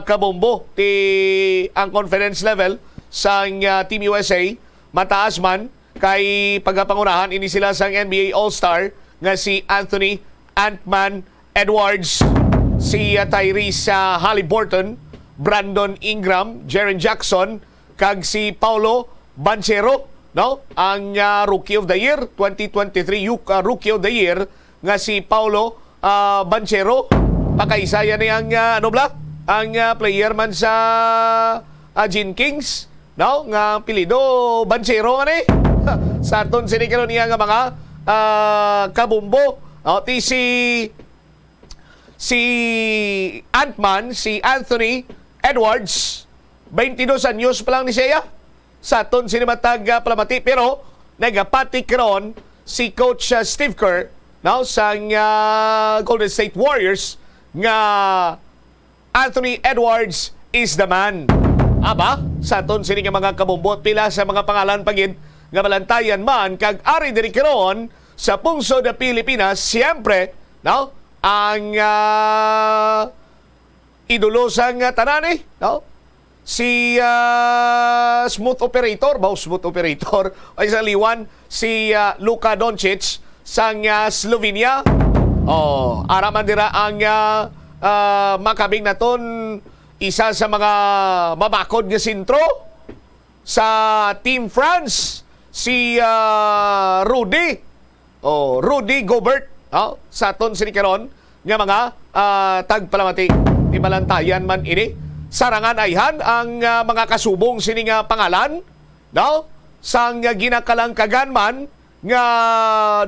kabombo ti ang confidence level sa Team USA mataas man kay pagpangurahan ini sila sang NBA All-Star nga si Anthony Ant-Man Edwards, si Tyrese Haliburton, Brandon Ingram, Jaren Jackson, kag si Paulo Banchero, ang Rookie of the Year 2023 Rookie of the Year nga si Paulo Banchero. Pakaisaya ni ang ang player man sa Gin Kings, nga pilido Banchero ani. Sa aton sinikaron niya nga mga kabumbo si Ant-Man, si Anthony Edwards 22 anyos pa lang ni siya sa aton sinimatag palamati, pero nagapati karon si Coach Steve Kerr sa Golden State Warriors nga Anthony Edwards is the man. Sa aton sini nga mga kabumbo pila sa mga pangalan pagid nga malantayan man kag ari diri karon sa pungsod ng Pilipinas, siyempre ang idolo sang tanan si smooth operator ay sa liwan si Luka Doncic sang Slovenia. Araman dira ang makabing naton isa sa mga mabakod nga sentro sa Team France, si Rudy Gobert sa aton sinikaron nga mga tagpalamati di balantayan man ini sarangan ayhan ang mga kasubong sini nga pangalan sang ginakalangkagan man nga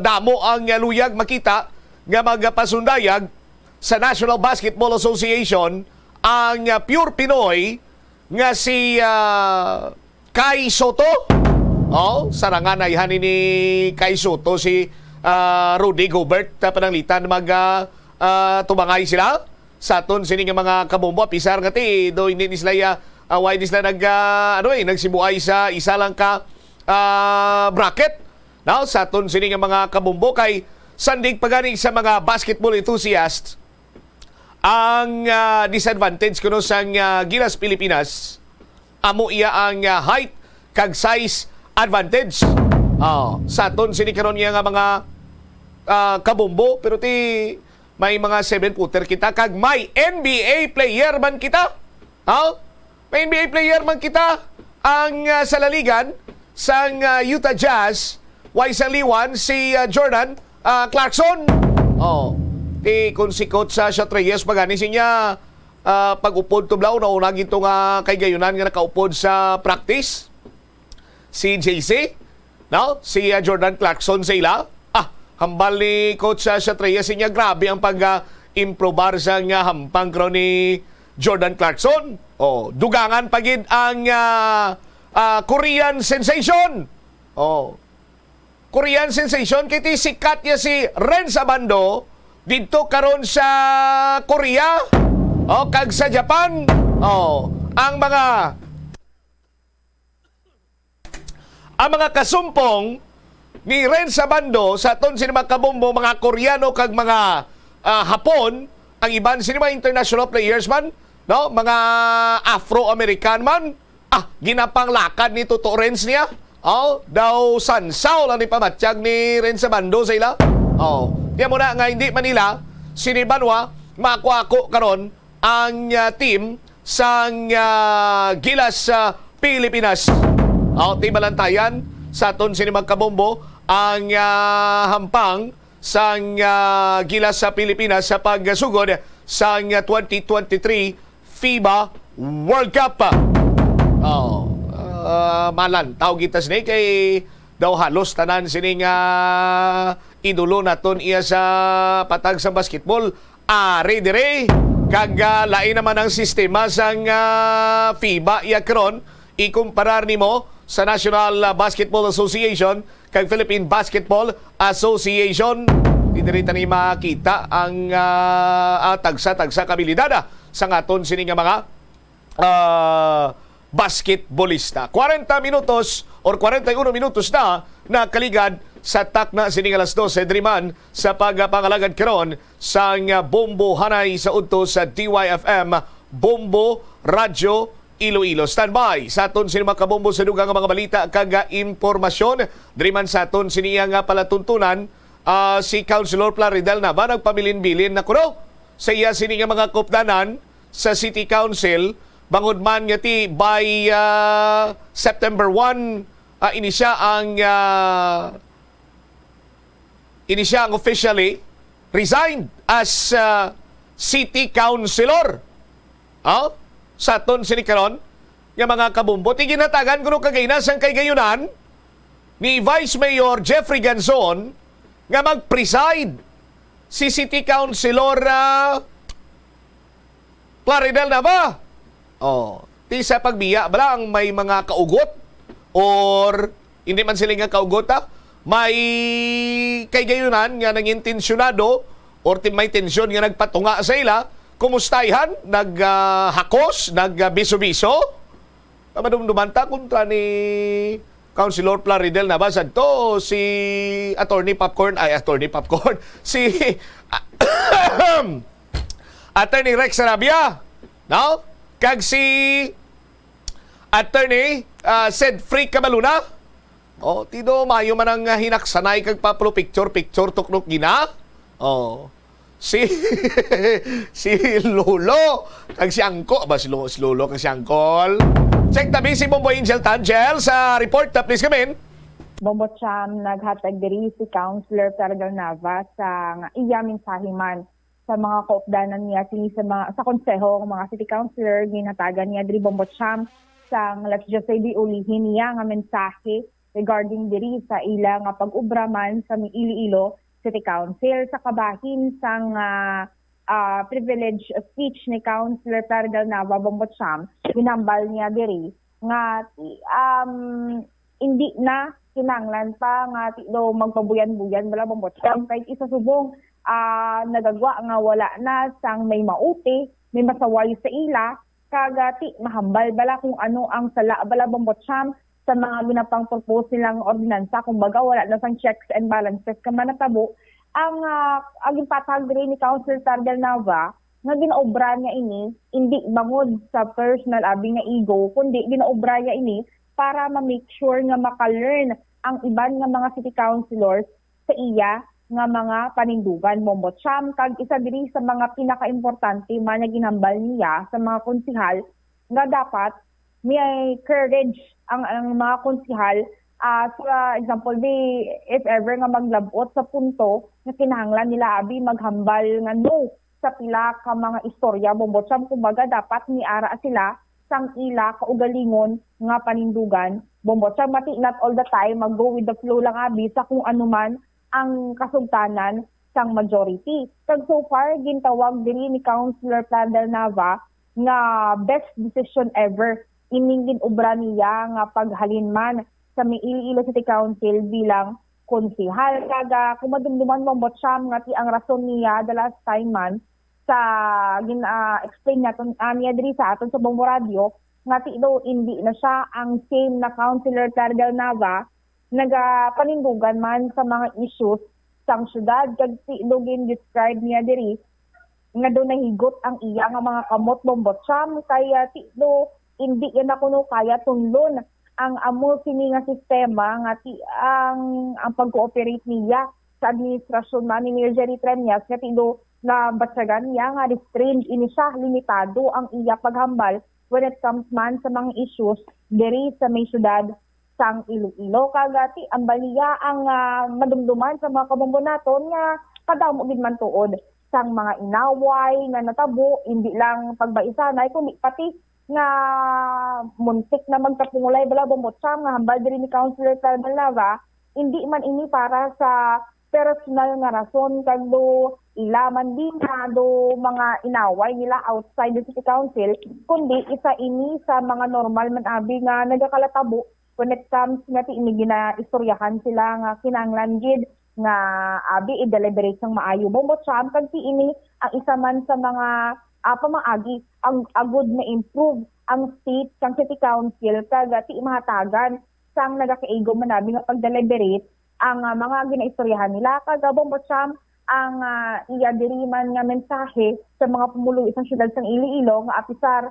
damo ang luyag makita nga magpasundayag sa National Basketball Association ang pure Pinoy nga si Kai Soto. Sarangan ayhan ni Kai Soto si Rudy Gobert pananglitan tumangay sila sa aton sini nga mga kabombo pisar nga ti do hindi sila why di sila nagsibuay sa isa lang ka bracket sa aton sini nga mga kabombo kay sandig pagani sa mga basketball enthusiasts ang disadvantage kuno sang Gilas Pilipinas amo iya ang height kag size advantage sa aton sini karon nga mga kabombo, pero may mga 7-footer kita kag may NBA player man kita. May NBA player man kita ang sa laligan sang Utah Jazz, why sa liwan si Jordan Clarkson. ti kung si Coach Sasha Reyes pagani siya pag-upod to blaw na unag ito nga kay gayunan nga nakaupod sa practice si JC, no? Si Jordan Clarkson sa ila. Hambal ni Coach Sasha Reyes niya, grabe ang pag-improbar sa nga hampang kro ni Jordan Clarkson. Dugangan pagid ang Korean sensation. Korean sensation kay ti sikat niya si Ren Sabando dito karon sa Korea kag sa Japan. Ang mga kasumpong ni Ren Sabando sa aton sinima kabombo, mga Koreano kag mga Hapon, ang iban sinima international players man, no, mga Afro-American man, ginapang lakad ni Toto Renz niya. Daw sansaw lang ni pamatsyag ni Ren Sabando sa ila. Diyan mo na nga hindi Manila sinibanwa makuako karon ang team sang Gilas Pilipinas. Tibalantayan sa aton sinimag kabombo ang hampang sang Gilas sa Pilipinas sa pagsugod sang 2023 FIBA World Cup. Malan tawag kita sini kay daw halos tanan sining idolo naton iya sa patag sa basketball ari dire kag lain naman ang sistema sang FIBA iya karon ikumparar nimo sa National Basketball Association kag Philippine Basketball Association. Didirita ni makita ang tagsa-tagsa kabilidad sa aton sini nga mga basketballista. 40 minutos or 41 minutos na nakaligad sa takna sining alas 12 driman sa pagpangalagad karon sa Bombo Hanay sa udto sa DYFM Bombo Radyo Iloilo. Standby sa aton sini makabombo sa dugang mga balita kag impormasyon driman sa aton siniya nga palatuntunan si Councilor Plaridel Nava nagpabilin-bilin na kuno sa iya sini nga mga kopdanan sa City Council bangod man nga ti by September 1 ini siya ang officially resigned as City Councilor. Sa aton sinikaron nga mga kabumbo, ginatagan kuno kagaynas ang kay gayunan ni Vice Mayor Jeffrey Ganzon nga mag-preside si City Councilor Plaridel Nava. Ti sa pagbiya bala ang may mga kaugot or hindi man sila nga kaugot may kay gayunan nga nangintensyonado or may tensyon nga nagpatunga sa ila. Kumustayhan, naghakos, nagbiso-biso. Madumdumanta kontra ni Councilor Plaridel Nava to si Attorney Popcorn, si Attorney Rex Sarabia, no? Kag si Attorney Cedfric Cabaluna. Tido mayo man ang hinaksanay kag paplo picture tuknok gina. Si Lolo kag si Angko ba si Lolo kag si Angkol. Check tabi si Bombo Angel Tangel sa report please come in. Bombo Cham naghatag diri si Councilor Plaridel Nava sa iya mensahiman sa mga kaupdanan niya sa konseho ng mga city councilor ginhatagan niya diri Bombo Cham sang let's just say di ulihin niya nga mensahe regarding diri sa ila nga pag-ubraman sa Iloilo City Council sa kabahin sang privilege speech ni Councilor Plaridel Nava Bombo Cham, ginambal niya diri nga hindi na kinanglan pa nga daw magpabuyan-buyan bala Bombo Cham kahit isa subong nagagwa nga wala na sang may mauti, may masaway sa ila kagati mahambal bala kung ano ang sala bala Bombo Cham sa mga ginapang propose nilang ordinansa, kumbaga wala na sang checks and balances ka man natabo. Ang patag rin ni Councilor Plaridel Nava, nga ginaobra niya ini, hindi bangod sa personal abi nga ego, kundi ginaobra niya ini para ma-make sure nga maka-learn ang iban nga mga city councilors sa iya nga mga panindugan. Bombo Cham, kag isa diri sa mga pinaka-importante man nga ginambal niya sa mga konsihal nga dapat may courage ang mga konsihal For example, if ever nga maglabot sa punto na kinahanglan nila abi maghambal nga no sa pila ka mga istorya bombotsam, kumbaga dapat niara sila sang ila kaugalingon nga panindugan bombotsam, mati not all the time mag-go with the flow lang abi sa kung ano man ang kasugtanan sang majority. Kag so far gintawag diri ni Councilor Pladel Nava nga best decision ever iningin obra niya nga paghalin man sa may Iloilo City Council bilang konsihal. Kaga kumadumduman mo botsyam nga ti ang rason niya the last time man sa explain niya diri sa aton sa Bombo Radio nga ti daw hindi na siya ang same na Councilor Pladel Nava nagapanindugan man sa mga issues sang syudad. Kag ti daw describe niya diri nga daw nahigot ang iya nga mga kamot bombotsam kaya ti daw hindi yan kuno kaya tunlon ang amo sini nga sistema nga ti ang pag-cooperate niya sa administrasyon man ni Mayor Jerry Treñas nga ti daw na batsagan niya nga restrained ini siya, limitado ang iya paghambal when it comes man sa mga issues diri sa may syudad sang Iloilo. Kagati ang baliya ang madumduman sa mga kabombonaton nga kadamo gid man tuod sang mga inaway nga natabo, hindi lang pagbaisanay kundi pati nga muntik na magkapungulay bala bombotsam nga hambal diri ni Councilor Pladel Nava, hindi man ini para sa personal nga rason kag do ilaman din na do mga inaway nila outside the city council, kundi isa ini sa mga normal man abi nga nagakalatabo when it comes nga ti ini ginaistoryahan sila nga kinahanglan gid nga abi i-deliberate sang maayo bombotsam kag ti ini ang isa man sa mga pamaagi ang agud na improve ang state sang city council kag ti mahatagan sang nagakaigo man abi nga pag-deliberate ang mga ginaistoryahan nila. Kag bombotsam ang iya diri man nga mensahe sa mga pumulo isang syudad sang Iloilo nga apisar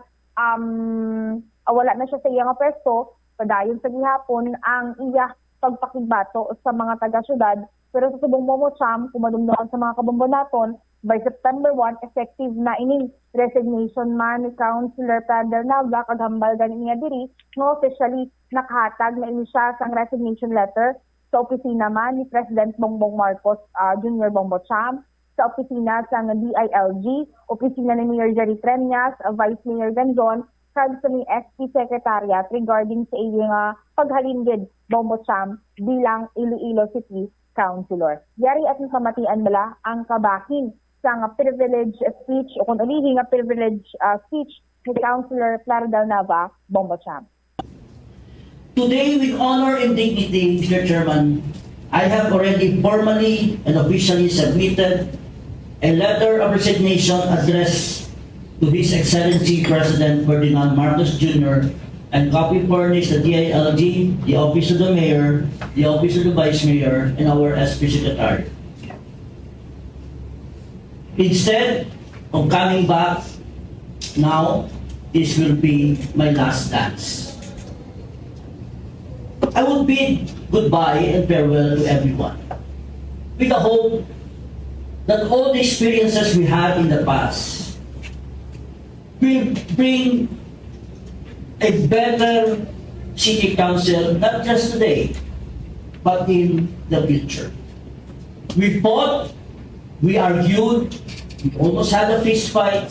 wala na siya sa iya nga pwesto padayon sa gihapon ang iya pagpakigbato sa mga taga-syudad. Pero sa subong bombotsam kumadumduman sa mga kabombonaton by September 1 effective na ining resignation man ni Councilor Pladel Nava kag hambal gani niya diri no officially nakahatag na ini siya sang resignation letter sa opisina man ni President Bongbong Marcos Jr. Bombotsam, sa opisina sa DILG, opisina ni Mayor Jerry Treñas, Vice Mayor Ganjon, kag sa ni SP Secretariat regarding sa iyong paghalingid Bombotsam bilang Iloilo City Councilor. Yari at pamatian bala ang kabahin sa nga privilege speech o kung ulihin nga privilege speech ni Councilor Pladel Nava Bombotsam. Today, with honor and dignity, Mr. Chairman, I have already formally and officially submitted a letter of resignation addressed to His Excellency President Ferdinand Marcos Jr. and copy furnished the DILG, the Office of the Mayor, the Office of the Vice Mayor, and our SP Secretary. Instead of coming back now, this will be my last dance. I will bid goodbye and farewell to everyone, with the hope that all the experiences we had in the past will bring a better city council, not just today, but in the future. We fought, we argued, we almost had a fist fight,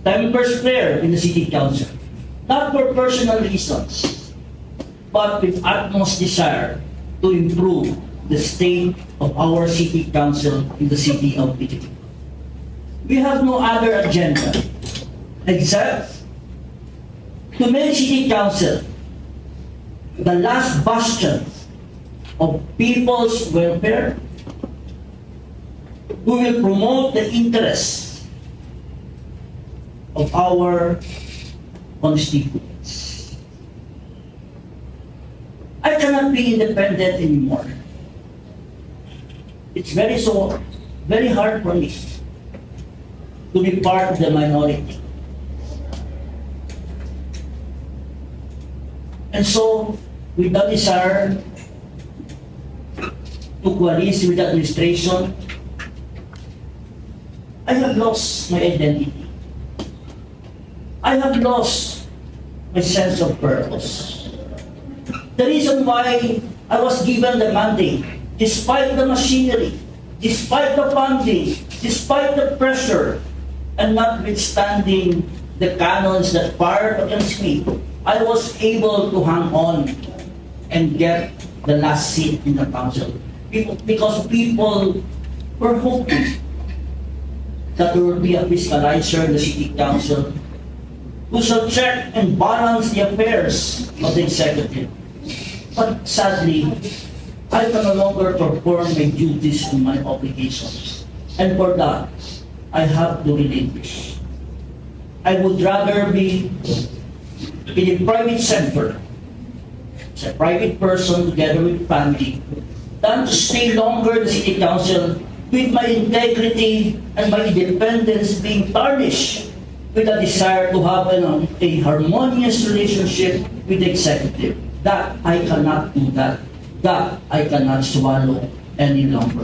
tempers flare in the city council, not for personal reasons, but with utmost desire to improve the state of our city council in the city of Iloilo. We have no other agenda except to make city council the last bastion of people's welfare, who will promote the interests of our constituents. I cannot be independent anymore. It's very hard for me to be part of the minority. And so, with the desire to coalesce with the administration, I have lost my identity. I have lost my sense of purpose. The reason why I was given the mandate, despite the machinery, despite the funding, despite the pressure, and notwithstanding the cannons that fired against me, I was able to hang on and get the last seat in the council. Because people were hoping that there will be a fiscalizer in the city council who shall check and balance the affairs of the executive. But sadly, I can no longer perform my duties and my obligations. And for that, I have to relinquish. I would rather be in a private sector, as a private person together with family, than to stay longer in the city council with my integrity and my independence being tarnished with a desire to have a harmonious relationship with the executive. That I cannot do that. That I cannot swallow any longer.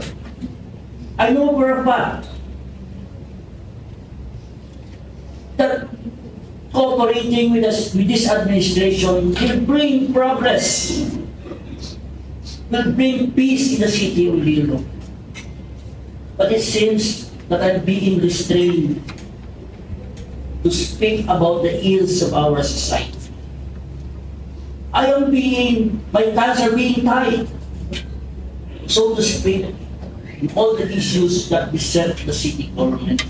I know for a fact that cooperating with this administration will bring progress, will bring peace in the city of Iloilo. But it seems that I'm being restrained to speak about the ills of our society. My hands are being tied, so to speak, in all the issues that beset the city government,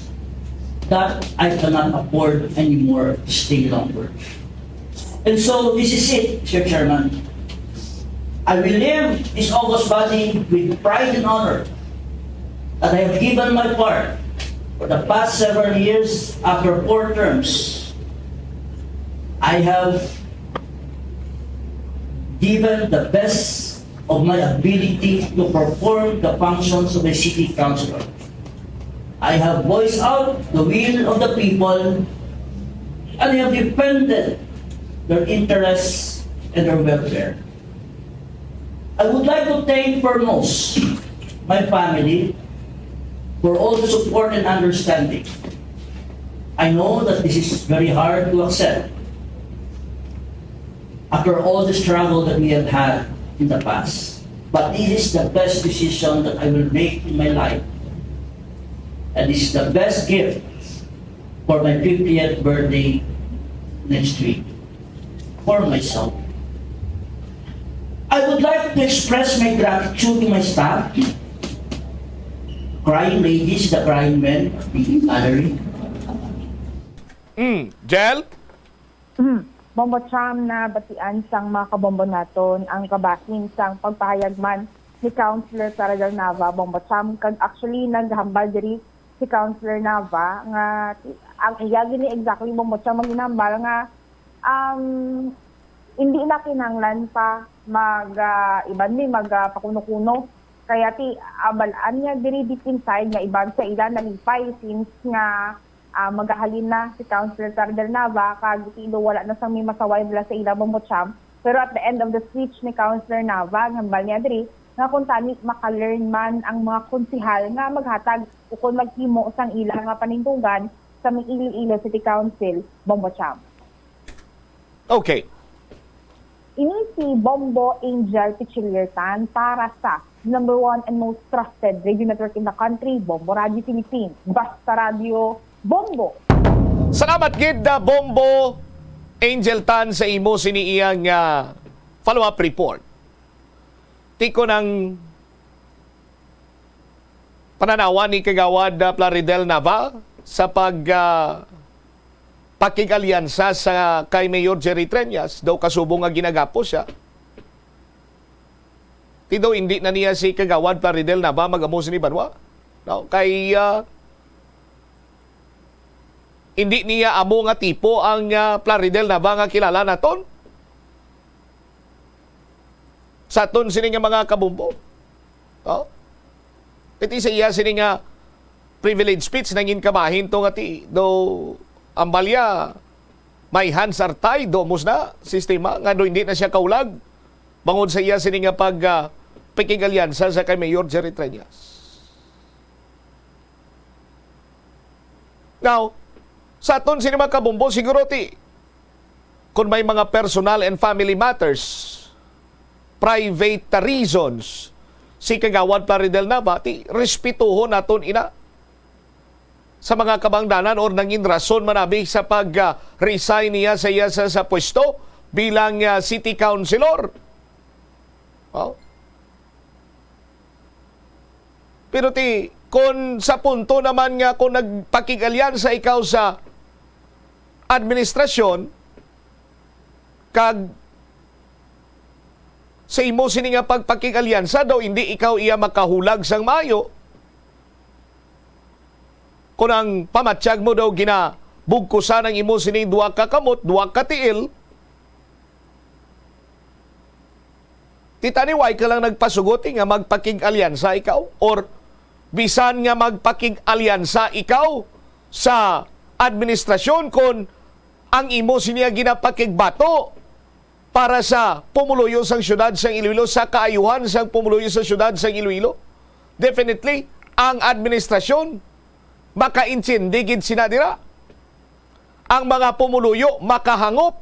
that I cannot afford anymore to stay longer. And so this is it, Mr. Chairman. I will leave this august body with pride and honor that I have given my part for the past several years. After 4 terms, I have given the best of my ability to perform the functions of a city councilor. I have voiced out the will of the people and I have defended their interests and their welfare. I would like to thank foremost my family for all the support and understanding. I know that this is very hard to accept after all the struggle that we have had in the past. But this is the best decision that I will make in my life. And this is the best gift for my 50th birthday next week for myself. I would like to express my gratitude to my staff, crying ladies, the crying men, the gallery. Jel? Bombo Cham na batian sang mga kabombo naton ang kabahin sang pagpahayagman ni Councilor Saragal Nava. Bombo Cham kag actually naghambal diri si Councilor Nava nga ang iya gini exactly Bombo Cham maginambal nga hindi na kinanglan pa iban ni pakuno-kuno kaya ti abalaan niya diri deep inside nga iban sa ilan nalipay since nga magahalin na si Councilor Saragal Nava kag tilo wala na sang may masaway bala sa ila Bombo Cham. Pero at the end of the speech ni Councilor Nava ngambal niya diri nga kung tani maka-learn man ang mga konsihal nga maghatag ukon maghimo sang ila nga panintugan sa may Iloilo City Council Bombo Cham. Okay. Ini si Bombo Angel Pichiliertan para sa number 1 and most trusted radio network in the country, Bombo Radio Philippines. Basta Radio Bombo. Salamat gid Bombo Angel Tan sa imo sini iyang follow-up report. Tiko ng pananawan ni Kagawad Plaridel Nava sa pakigalyansa sa kay Mayor Jerry Treñas, daw kasubong nga ginagapo siya. Tido hindi na niya si Kagawad Plaridel Nava magamo ni Banwa. No, kay hindi niya amo nga tipo ang Plaridel Nava nga kilala naton. Sa aton sini nga mga kabumbo. No? Iti sa iya sini nga privilege speech nangin kamahin to nga ti do ambalya may hansartay do musna sistema nga do hindi na siya kaulag bangod sa iya sini nga pakigalyansa sa kay Mayor Jerry Treñas. Now, sa aton sini mga kabumbo siguro ti kung may mga personal and family matters private reasons si Kagawad Plaridel Nava, ti respetuho naton ina sa mga kabangdanan or nangin rason manabi sa pag-resign niya sa iya sa pwesto bilang city councilor. Oh. Pero kung sa punto naman nga kung nagpakigalyansa ikaw sa administrasyon, kag sa imo sini nga pagpakigalyansa daw hindi ikaw iya makahulag sang maayo, kung ang pamatsyag mo daw ginabugkusan ang imo sini duwa ka kamot, duwa ka tiil, titaniway ka lang nagpasugot nga magpakig-alyansa ikaw or bisan nga magpakig-alyansa ikaw sa administrasyon kung ang imo siniya ginapakigbato para sa pumuluyo sang syudad sang Iloilo, sa kaayuhan sang pumuluyo sa syudad sang Iloilo. Definitely, ang administrasyon makaintindigid sinadira. Ang mga pumuluyo makahangop.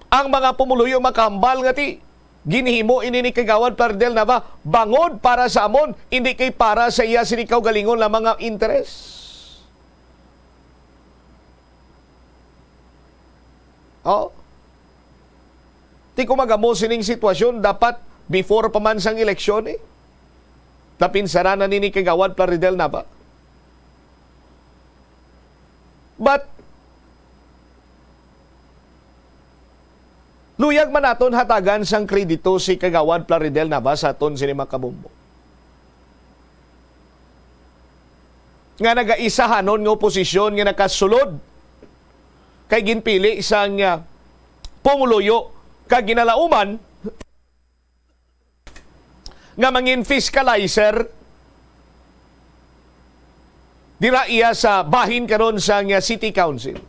Ang mga pumuluyo makahambal nga ti ginihimo ini ni Kagawad Plaridel Nava bangod para sa amon, hindi kay para sa iya sinikaw galingon na mga interes. Oh. Ti kumagamo sining sitwasyon dapat before pa man sang eleksyon napinsaranan ni Kagawad Plaridel Nava. But luyag man naton hatagan sang kredito si Kagawad Plaridel Nava sa aton sini makabombo. Nga nagaisahanon nga oposisyon nga nakasulod kay ginpili isang pumuluyo kag ginalauman nga mangin fiscalizer dira iya sa bahin karon sa City Council.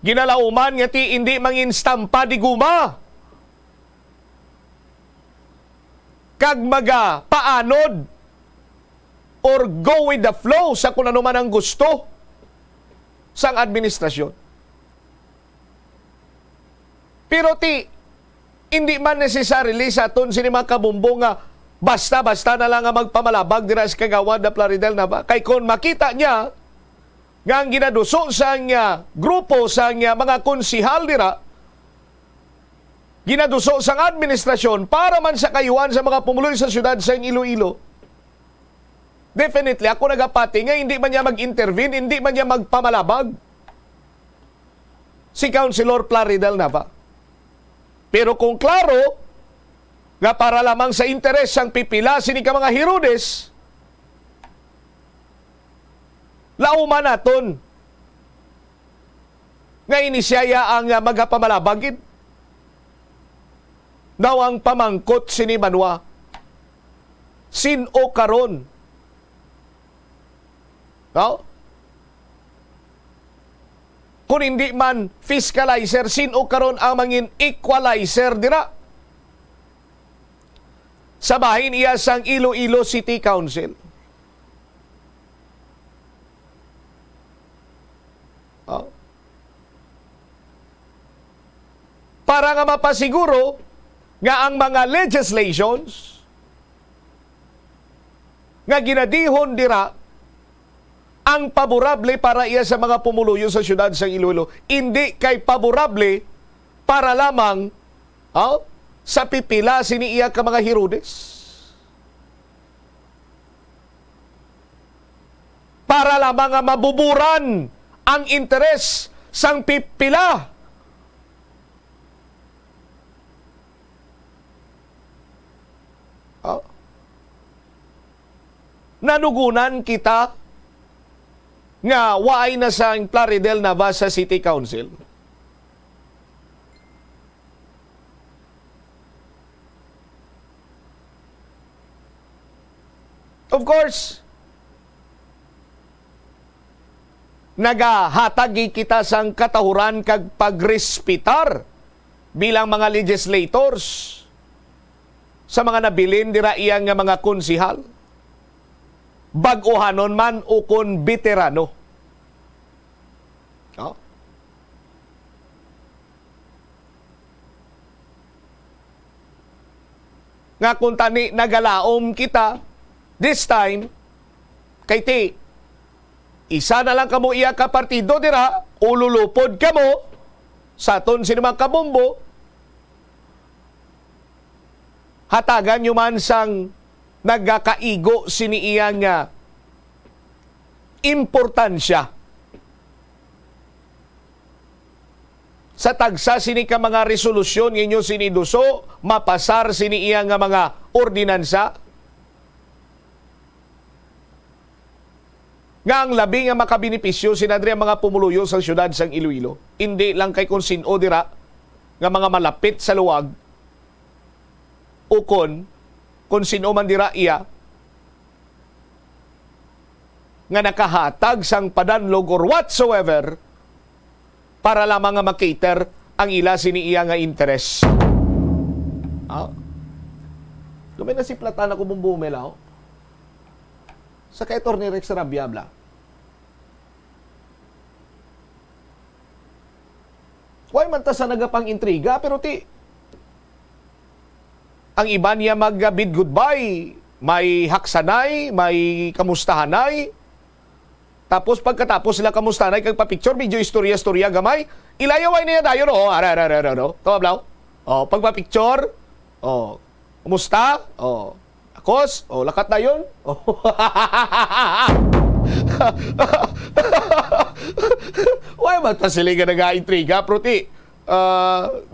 Ginalauman nga ti hindi mangin stampa di guma kag maga paanod or go with the flow sa kung ano man ang gusto sang administrasyon. Pero hindi man necessarily sa aton sini mga kabumbo nga basta-basta na lang nga magpamalabag dira sa Kagawad na Plaridel Nava. Kay kung makita niya nga ang ginaduso sa grupo sa mga konsihal dira, ginaduso sa administrasyon para man sa kayuhan sa mga pumuloy sa syudad sa Iloilo, definitely, ako nagapati nga hindi man niya mag-intervene, hindi man niya magpamalabag si Councilor Plaridel Nava. Pero kung klaro, nga para lamang sa interes sang pipila sini ka mga Herodes, lauman naton nga inisyaya ang magapamalabagid daw ang pamangkot sini Manwa sino karon. No? Kung hindi man fiscalizer, sino karon ang mangin equalizer dira sa bahin iya sang Iloilo City Council. Oh. Para nga mapasiguro nga ang mga legislations nga ginadihon dira ang paborable para iya sa mga pumuluyo sa syudad sa Iloilo, hindi kay paborable para lamang sa pipila sini iya ka mga Herodes. Para lamang nga mabuburan ang interes sang pipila. Nanugunan kita nga waay na sang Plaridel Nava sa City Council. Of course, nagahatag kita sang katahuran kag pagrespitar bilang mga legislators sa mga nabilin dira iyang nga mga konsihal. Bag-ohanon man o kon veterano. nga kung tani nagalaom kita this time kay ti isa na lang kamo iya ka partido dira ululupod kamo sa aton sinimang kabombo hatagan nyo man sang nagkakaigo sini iya nga importansya sa tagsa sini ka mga resolusyon ninyo siniduso, mapasar sini iya nga mga ordinansa, nga ang labi nga makabinipisyo sinadri ang mga pumuluyo sa syudad sang Iloilo. Hindi lang kay kung sino dira nga mga malapit sa luwag o kung sino man dira iya nga nakahatag sang padanlog or whatsoever para lamang nga makater ang ila siniiya nga interes. Lumay na si Platan ako bumbumelaw. Sa kay Atty. Rex Rabiabla. Huwag man ta sa nagapang intriga, pero ang iba niya mag-bid goodbye. May haksanay, may kamustahanay. Tapos pagkatapos sila kamustanay kag pa-picture, video istorya gamay, ilayaway niya dayon Tawablaw. Pagpa-picture, kumusta? Akos? Lakat dayon. Why ba ta sila nga nag-intriga, proti?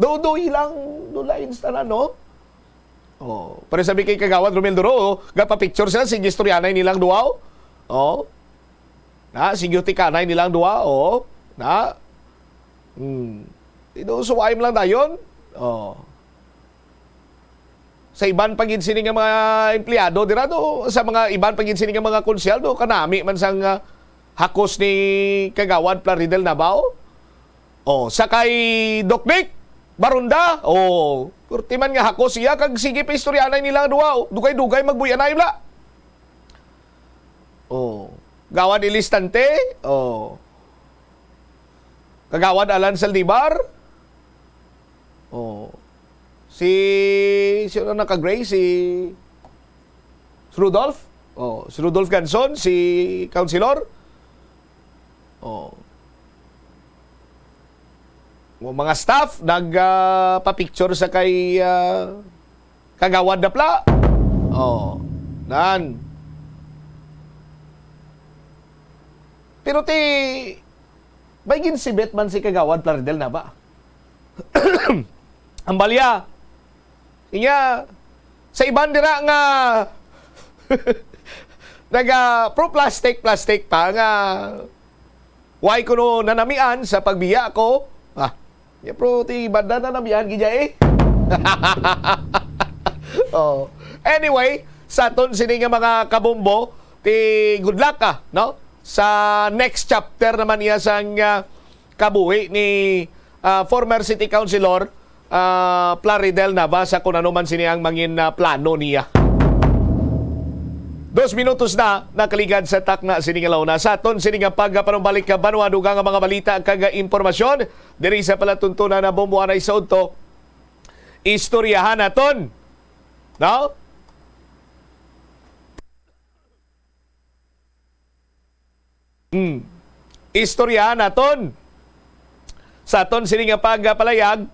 Do ilang lines na no? Para sabi kay Kagawad Romel Duro, gapa-picture sila, sige istoryanay nilang duwaw. Sige tikanay nilang duwa, suwaim lang dayon. Sa iban pagin sini nga mga empleyado dira sa mga iban pagin sini nga mga konsyeldo kanami man sang hakos ni Kagawad Plaridel Nabao. Sa kay Doknik Barunda, kurti man nga hakos siya kag sige pa istoryanay nilang duwa. Dugay-dugay magbuyanay bla. Gawad Ilistante, Kagawad Alan Saldivar, si naka-gray, si Rudolph, si Rudolph Ganson, si Councilor, mga staff, nagpa-picture sa kay Kagawad Dapla, pero may ginsibit man si Kagawad Plaridel na ba? Ang balya, sa iban dira nga pro plastic pa nga why ko no nanamian sa pagbiya ko. Pro ti banda nanamian gidya Anyway, sa ton sini nga mga kabombo, good luck no? Sa next chapter naman niya sang kabuhi ni former City Councilor Plaridel Nava sa kung ano man siniyang mangin plano niya. 2 minutos na nakaligad sa takna siningalaw na sa aton sininga pagpanumbalik ka banwa dugang nga mga balita kag impormasyon diri sa palatuntunan na bombuan ay sa udto istoryahan naton. No? Istoryahan naton sa aton sini nga pagpalayag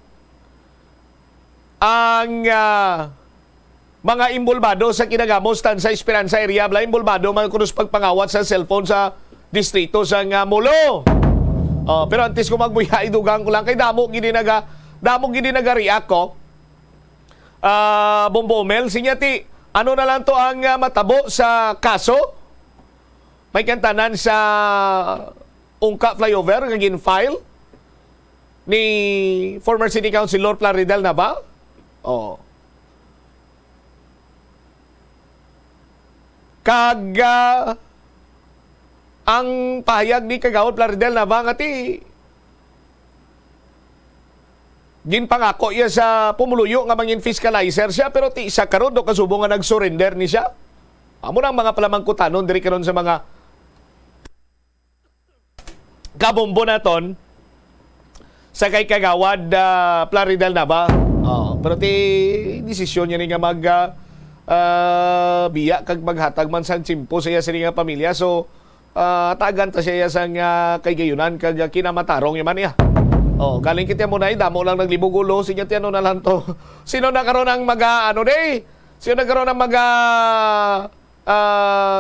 ang mga imbulbado sa kinagamos tan sa Esperanza area bla imbulbado man kunos pagpangawat sa cellphone sa distrito sa Molo. Pero antes ko magbuya idugang ko lang kay damo gini naga-react ko. Bombomel sinyati ano na lang to ang matabo sa kaso. May kantanan sa Ungka Flyover nga gin-file ni former City Councilor Plaridel Nava. Kag ang pahayag ni Kagawad Plaridel Nava nga ti ginpangako iya sa pumuluyo nga mangin fiscalizer siya pero ti isa karon do kasubo nga nag-surrender ni siya. Amo nang mga palamangkutanon diri karon sa mga kabombo naton sa kay Kagawad Plaridel Nava. Pero desisyon niya nga biya kag maghatag man sa tsimpo sa iya sa nga pamilya. So, tagan ta siya sang kay gayunan kag kinamatarong yaman niya. Galing kita mo na damo lang naglibog ulo. Sinya tiyan na lang to. Sino nagkaroon ng Sino nagkaroon ng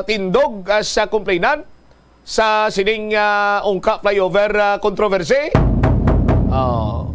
tindog sa complainant sa sining ungka flyover controversy? 4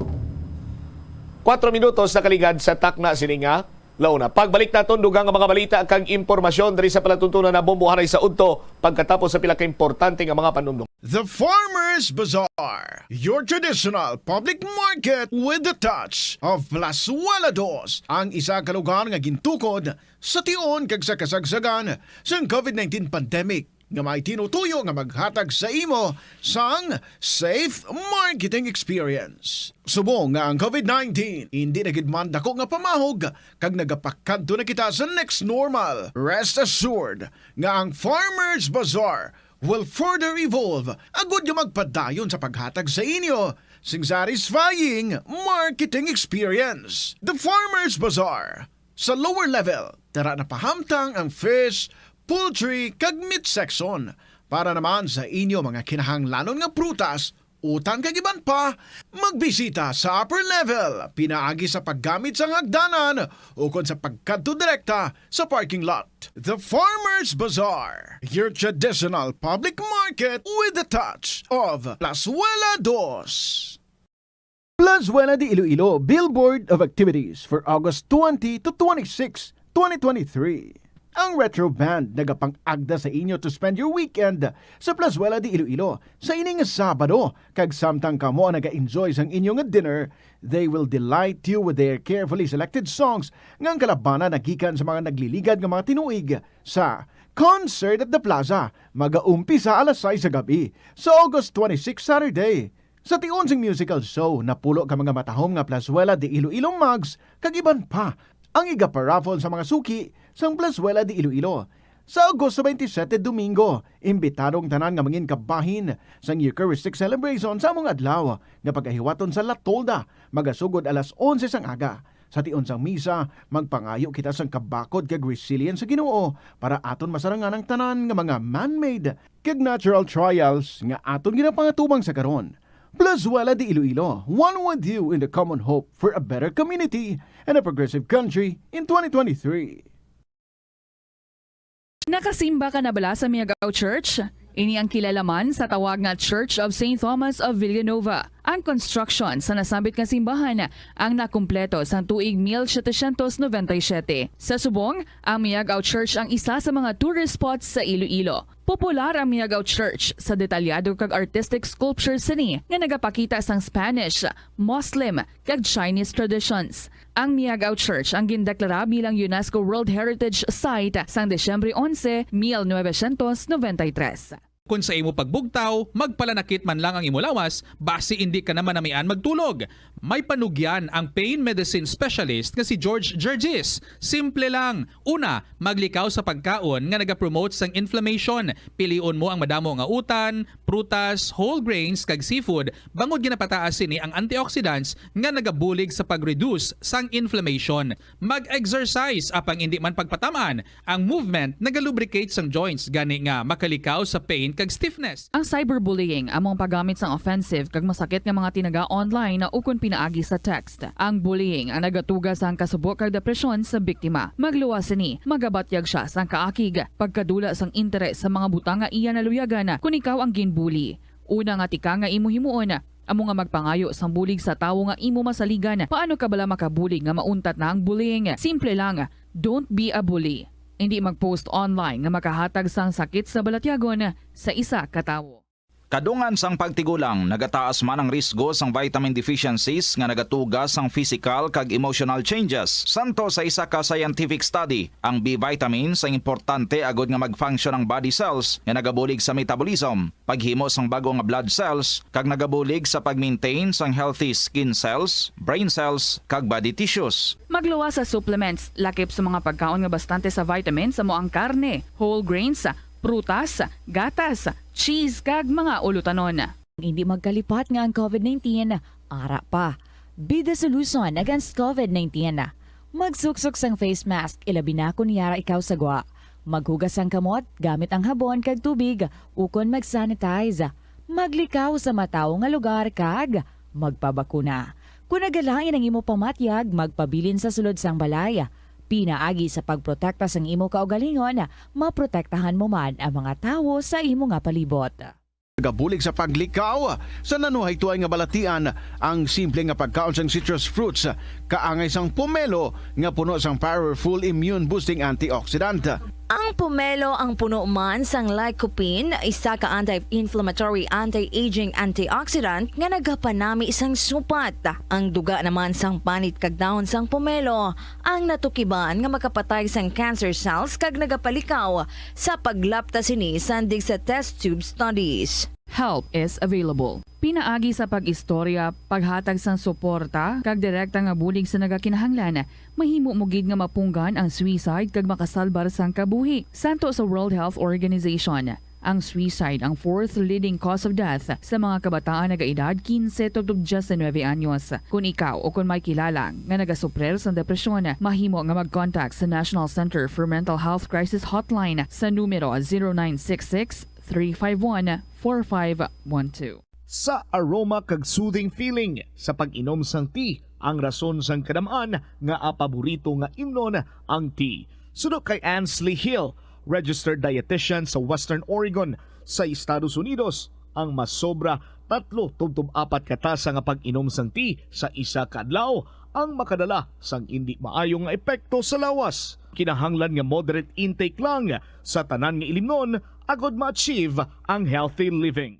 minutos na kaligad sa takna sininga launa. Pagbalik naton dugang ang mga balita kang impormasyon diri sa palatuntunan na bombohanay sa udto pagkatapos sa pila ka importante nga mga panumdum. The Farmers Bazaar, your traditional public market with the touch of Plazuela Dos, ang isa ka lugar nga gintukod sa tion kag sa kasagsagan sa COVID-19 pandemic nga may tinutuyo nga maghatag sa imo sang safe marketing experience. Subong nga ang COVID-19 hindi na gid man dako nga pamahog kag nagapakadto na kita sa next normal. Rest assured nga ang Farmers Bazaar will further evolve agud nga magpadayon sa paghatag sa inyo sing satisfying marketing experience. The Farmers Bazaar sa lower level tara na pahamtang ang fish, poultry kag meat section para naman sa inyo mga kinahanglanon nga prutas, utang kag iban pa, magbisita sa upper level pinaagi sa paggamit sa hagdanan o kon sa pagkadto direkta sa parking lot. The Farmers Bazaar, your traditional public market with the touch of Plazuela Dos. Plazuela de Iloilo Billboard of Activities for August 20 to 26, 2023. Ang Retro Band nagapang-agda sa inyo to spend your weekend sa Plazuela de Iloilo sa ining Sabado. Kag samtang kamo naga-enjoy sang inyong dinner, they will delight you with their carefully selected songs ngang kalabana nagikan sa mga nagliligad ng mga tinuig sa Concert at the Plaza. Mag-aumpisa alas 6 sa gabi sa August 26 Saturday. Sa tion sing musical show, napulo ka mga matahom nga Plazuela de Iloilo mugs kag iban pa ang iga-paraffle sa mga suki sang Plazuela de Iloilo. Sa Agosto 27 Domingo, imbitadong tanan nga mangin kabahin sang Eucharistic celebration sa among adlaw nga pagahiwaton sa La Tolda, magasugod alas 11 sang aga. Sa tion sang misa, magpangayo kita sang kabakod kag resilience sa Ginoo para aton masarangan ang tanan nga mga man-made kag natural trials nga aton ginapangatubang sa karon. Plazuela de Iloilo, one with you in the common hope for a better community and a progressive country in 2023. Nakasimba ka na bala sa Miagao Church? Ini ang kilalaman sa tawag nga Church of St. Thomas of Villanova. Ang construction sa nasambit nga simbahan ang nakumpleto sa tuig 1797. Sa subong, ang Miagao Church ang isa sa mga tourist spots sa Iloilo. Popular ang Miagao Church sa detalyado kag artistic sculptures sini nga nagapakita sang Spanish, Muslim kag Chinese traditions. Ang Miagao Church ang gindeklara bilang UNESCO World Heritage Site sang Desyembre 11, 1993. Kung sa imo pagbugtaw, magpalanakit man lang ang imo lawas, base hindi ka naman namian magtulog. May panugyan ang pain medicine specialist nga si George Gergis. Simple lang. Una, maglikaw sa pagkaon nga nagapromote sang inflammation. Pilion mo ang madamo nga utan, prutas, whole grains kag seafood. Bangod ginapataas sini ang antioxidants nga nagabulig sa pag-reduce sang inflammation. Mag-exercise apang hindi man pagpatamaan. Ang movement nagalubricate sang joints gani nga makalikaw sa pain kag stiffness. Ang cyberbullying among paggamit sang offensive kag masakit nga mga tinaga online na ukon pinaagi sa text. Ang bullying ang nagatuga sang kasubok kag depresyon sa biktima. Magluwas ni, magabatyag siya sang kaakig, pagkadula sang interes sa mga butang nga iya naluyagan kung ikaw ang ginbully. Una nga tika nga imo himuon, amo nga magpangayo sang bulig sa tawo nga imo masaligan. Paano ka bala makabulig nga mauntat na ang bullying? Simple lang, don't be a bully. Hindi mag-post online nga makahatag sang sakit sa balatyagon sa isa ka tawo. Kadungan sang pagtigulang, nagataas man ang risgo sang vitamin deficiencies nga nagatuga sang physical kag emotional changes. Santo sa isa ka scientific study, ang B vitamins ang importante agod nga mag-function ang body cells nga nagabulig sa metabolism, paghimo sang bago nga blood cells, kag nagabulig sa pag-maintain sang healthy skin cells, brain cells, kag body tissues. Magluwas sa supplements, lakip sa mga pagkaon nga bastante sa vitamins sa ang karne, whole grains, prutas, gatas, cheese kag mga ulutanon. Hindi magkalipat nga ang COVID-19, ara pa. Be the solution against COVID-19. Magsuksok sang face mask, ilabi na kunyara ikaw sagwa. Maghugas ang kamot gamit ang habon kag tubig ukon mag-sanitize. Maglikaw sa mataw nga lugar kag magpabakuna. Kung nagalain ang imo pamatyag, magpabilin sa sulod sang balay. Pinaagi sa pagprotekta sang imo kaugalingon, maprotektahan mo man ang mga tawo sa imo nga palibot. Gabulig sa paglikaw sa nanuhay tuay nga balatian ang simple nga pagkaon sang citrus fruits kaangay sang pomelo nga puno sang powerful immune boosting antioxidant. Ang pomelo ang puno man sang lycopene, isa ka anti-inflammatory, anti-aging antioxidant nga nagapanami isang supat. Ang duga naman sang panit kag dahon sang pomelo ang natukiban nga makapatay sang cancer cells kag nagapalikaw sa paglapta sini sandig sa test tube studies. Help is available. Pinaagi sa pag-istorya, paghatag sang suporta, kag direkta nga bulig sa nagakinahanglan, mahimo mugid nga mapunggan ang suicide kag makasalbar sang kabuhi. Santo sa World Health Organization, ang suicide ang fourth leading cause of death sa mga kabataan nagaedad 15 to 19 anyos. Kung ikaw o kung may kilala nga nagasuprer sa depresyon, mahimo nga mag-contact sa National Center for Mental Health Crisis Hotline sa numero 0966-351-4512. Sa aroma kag soothing feeling sa pag-inom sang tea, ang rason sang kadamaan nga paborito nga imnon ang tea. Sunod kay Ansley Hill, registered dietitian sa Western Oregon sa Estados Unidos, ang mas sobra 3-4 katasa nga pag-inom sang tea sa isa ka adlaw ang makadala sang hindi maayong nga epekto sa lawas. Kinahanglan nga moderate intake lang sa tanan nga ilimnon agod ma-achieve ang healthy living.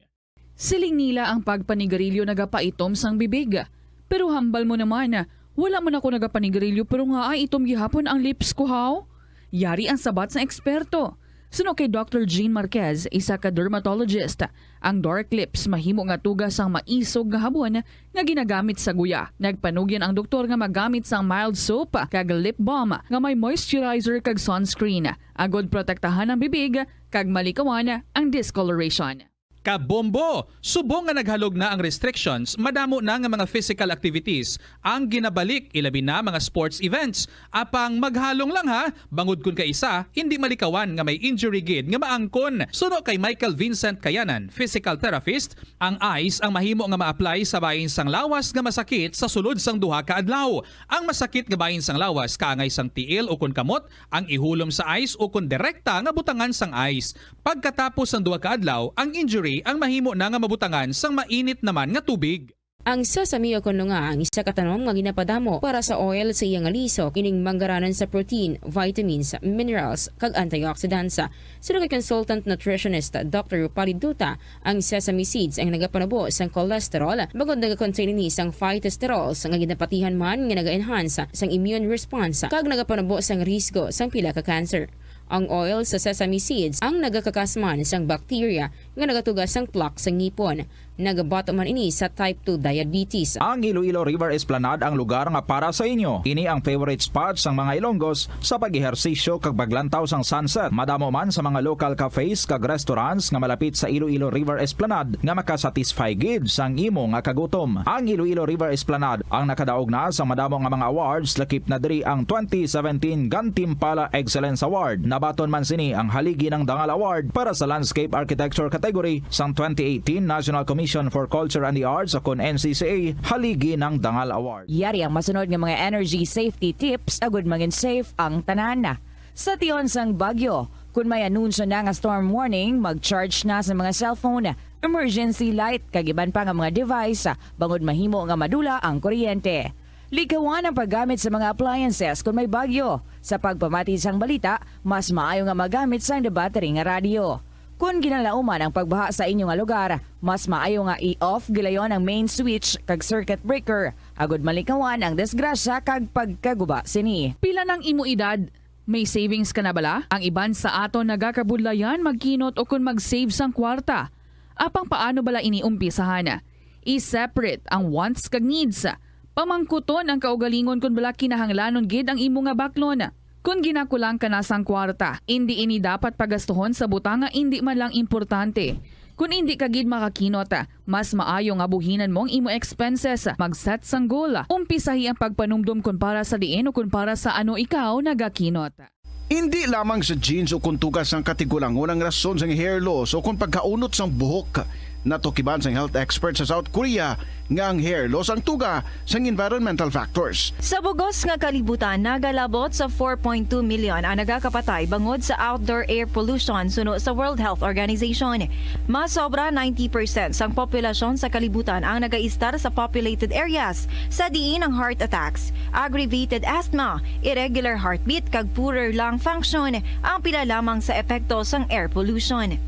Siling nila ang pagpanigarilyo nagapaitom sang bibig. Pero hambal mo naman, wala mo na ako nagapanigarilyo pero nga ay itom gihapon ang lips ko haw. Yari ang sabat sa eksperto. Suno kay Dr. Jean Marquez, isa ka dermatologist, ang dark lips mahimo nga tugas sang maisog nga habon nga ginagamit sa guya. Nagpanugyan ang doktor nga magamit sang mild soap kag lip balm nga may moisturizer kag sunscreen. Agod protektahan ang bibig kag malikawan ang discoloration. Kabombo! Subong nga naghalog na ang restrictions, madamo na nga mga physical activities ang ginabalik, ilabi na mga sports events. Apang maghalong lang ha, bangod kun ka isa, hindi malikawan nga may injury gid nga maangkon. Suno kay Michael Vincent Kayanan, physical therapist, ang ice ang mahimo nga ma-apply sa bahin sang lawas nga masakit sa sulod sang duha ka adlaw. Ang masakit nga bahin sang lawas kaangay sang tiil o kun kamot, ang ihulom sa ice o kun direkta nga butangan sang ice. Pagkatapos sang duha ka adlaw, ang injury ang mahimo na nga mabutangan sang mainit naman nga tubig. Ang sesame o kuno nga ang isa katanom nga ginapadamo para sa oil sa iyang aliso kining manggaranan sa protein, vitamins, minerals kag antioxidants. Sino kay consultant nutritionist Dr. Rupali Duta, ang sesame seeds ang nagapanabo sang cholesterol bagod nagakontain ni sang phytosterols nga ginapatihan man nga naga-enhance sang immune response kag nagapanabo sang risgo sang pila ka cancer. Ang oil sa sesame seeds ang nagakakasman sang bacteria nga nagatugas sang plaque sa ngipon. Nagabato man ini sa type 2 diabetes. Ang Iloilo River Esplanade ang lugar nga para sa inyo. Ini ang favorite spot sang mga Ilonggos sa pag-ehersisyo kag paglantaw sang sunset. Madamo man sa mga local cafes kag restaurants nga malapit sa Iloilo River Esplanade nga makasatisfy gid sang imo nga kagutom. Ang Iloilo River Esplanade ang nakadaog na sa madamo nga mga awards, lakip na diri ang 2017 Gantimpala Excellence Award. Nabaton man sini ang haligi ng Dangal Award para sa Landscape Architecture category sang 2018 National Commission for Culture and the Arts o kon NCCA haligi ng Dangal Award. Yari ang masunod nga mga energy safety tips agud maging safe ang tanan. Sa tion sang bagyo, kung may anunsyo na nga storm warning, mag-charge na sa mga cellphone, emergency light kag iban pa nga mga device bangod mahimo nga madula ang kuryente. Likawan ang paggamit sa mga appliances kung may bagyo. Sa pagpamati sang balita, mas maayo nga magamit sang battery nga radio. Kung ginalauman ang pagbaha sa inyong lugar, mas maayo nga i-off gilayon ang main switch kag circuit breaker. Agud malikawan ang disgrasya kag pagkaguba sini. Pila ng imo edad? May savings ka na bala? Ang iban sa aton nagakabudlayan magkinot o kung mag-save sang kwarta. Apang paano bala iniumpisahan? I-separate ang wants kag needs. Pamangkuton ang kaugalingon kung bala kinahanglanon gid ang imo nga baklon. Kung ginakulang ka na sang kwarta, hindi ini dapat pagastuhon sa butanga hindi man lang importante. Kung hindi ka gid makakinot, mas maayo nga buhinan mong imo expenses. Mag-set sang goal. Umpisahi ang pagpanumdum kung para sa diin o kung para sa ano ikaw nagakinot. Hindi lamang sa jeans o kung tugas ang katigulangon ang rason sa hair loss o kung pagkaunot sang buhok. Natukiban sang health expert sa South Korea nga ang hair loss ang tuga sang environmental factors. Sa bugos nga kalibutan, nagalabot sa 4.2 million ang nagakapatay bangod sa outdoor air pollution suno sa World Health Organization. Mas sobra 90% sang populasyon sa kalibutan ang nagaistar sa populated areas sa diin ang heart attacks, aggravated asthma, irregular heartbeat kag poorer lung function ang pila lamang sa epekto sang air pollution.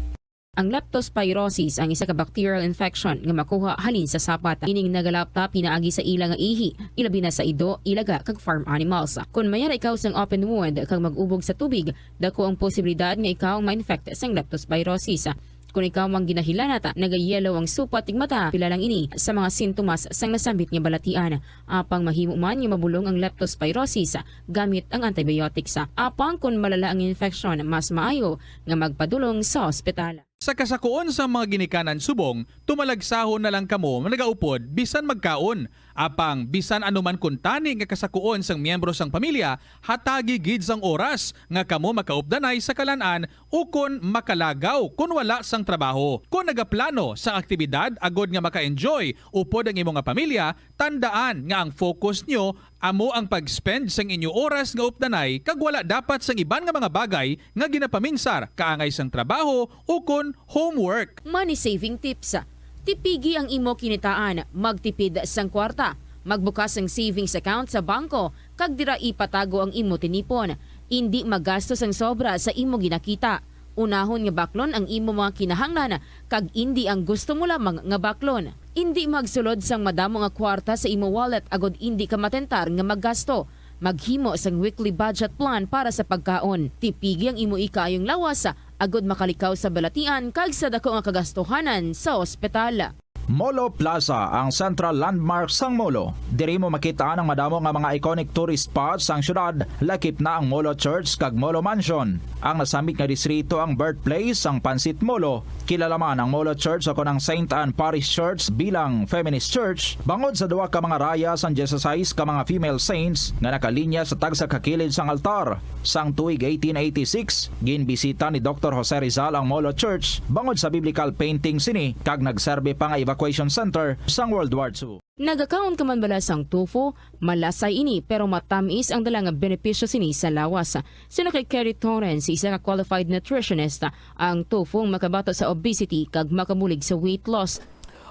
Ang leptospirosis ang isa ka bacterial infection nga makuha halin sa sapat. Ining nagalapta pinaagi sa ila nga ihi, ilabi na sa ido, ilaga kag farm animals. Kung mayara ikaw sang open wound kag mag-ubog sa tubig, dako ang posibilidad nga ikaw ma-infect sang leptospirosis. Kung ikaw mang ginahilanata, nagayelo ang supa tig mata, pila lang ini sa mga sintomas sang nasambit nga balatian. Apang mahimo man nga mabulong ang leptospirosis gamit ang antibiotics. Apang kung malala ang infection, mas maayo nga magpadulong sa ospital. Sa kasakuon sa mga ginikanan subong, tumalagsahon na lang kamo nagaupod bisan magkaon. Apang bisan anuman kuntani nga kasakuon sang miyembro sang pamilya, hatagi gid sang oras nga kamo makaupdanay sa kalan-an o kon makalagaw kung wala sang trabaho. Kung nagaplano sa aktibidad agod nga maka-enjoy upod ang imong nga pamilya, tandaan nga ang focus nyo amo ang pag-spend sang inyo oras nga updanay kag wala dapat sang iban nga mga bagay nga ginapaminsar kaangay sang trabaho o kon homework. Money saving tips. Tipigi ang imo kinitaan, magtipid sang kwarta, magbukas ng savings account sa bangko, kag dira ipatago ang imo tinipon. Hindi magastos ang sobra sa imo ginakita. Unahon nga baklon ang imo mga kinahanglan, kag hindi ang gusto mo lamang nga baklon. Hindi magsulod sang madamo nga kwarta sa imo wallet agod hindi ka matentar nga maggasto. Maghimo sang weekly budget plan para sa pagkaon. Tipigi ang imo ikayong lawas agod makalikaw sa balatian kag sa dako nga kagastuhanan sa ospital. Molo Plaza ang central landmark sang Molo. Diri mo makita ang madamo nga mga iconic tourist spots sang syudad. Lakip na ang Molo Church kag Molo Mansion. Ang nasambit nga distrito ang birthplace sang Pansit Molo. Kilala man ang Molo Church ako ng St. Anne Parish Church bilang feminist church. Bangod sa duwa ka mga raya sang 16 ka mga female saints nga nakalinya sa tagsa kakilid sang altar. Sang tuig 1886, ginbisita ni Dr. Jose Rizal ang Molo Church bangod sa biblical painting sini kag nagserbe pa nga evacuation center sang World War II. Nagakaon ka man bala sang tofu, malasay ini pero matamis ang dalang benepisyo sini sa lawas. Sino kay Kerry Torrens, isa ka qualified nutritionist, ang tofu makabato sa obesity kag makabulig sa weight loss.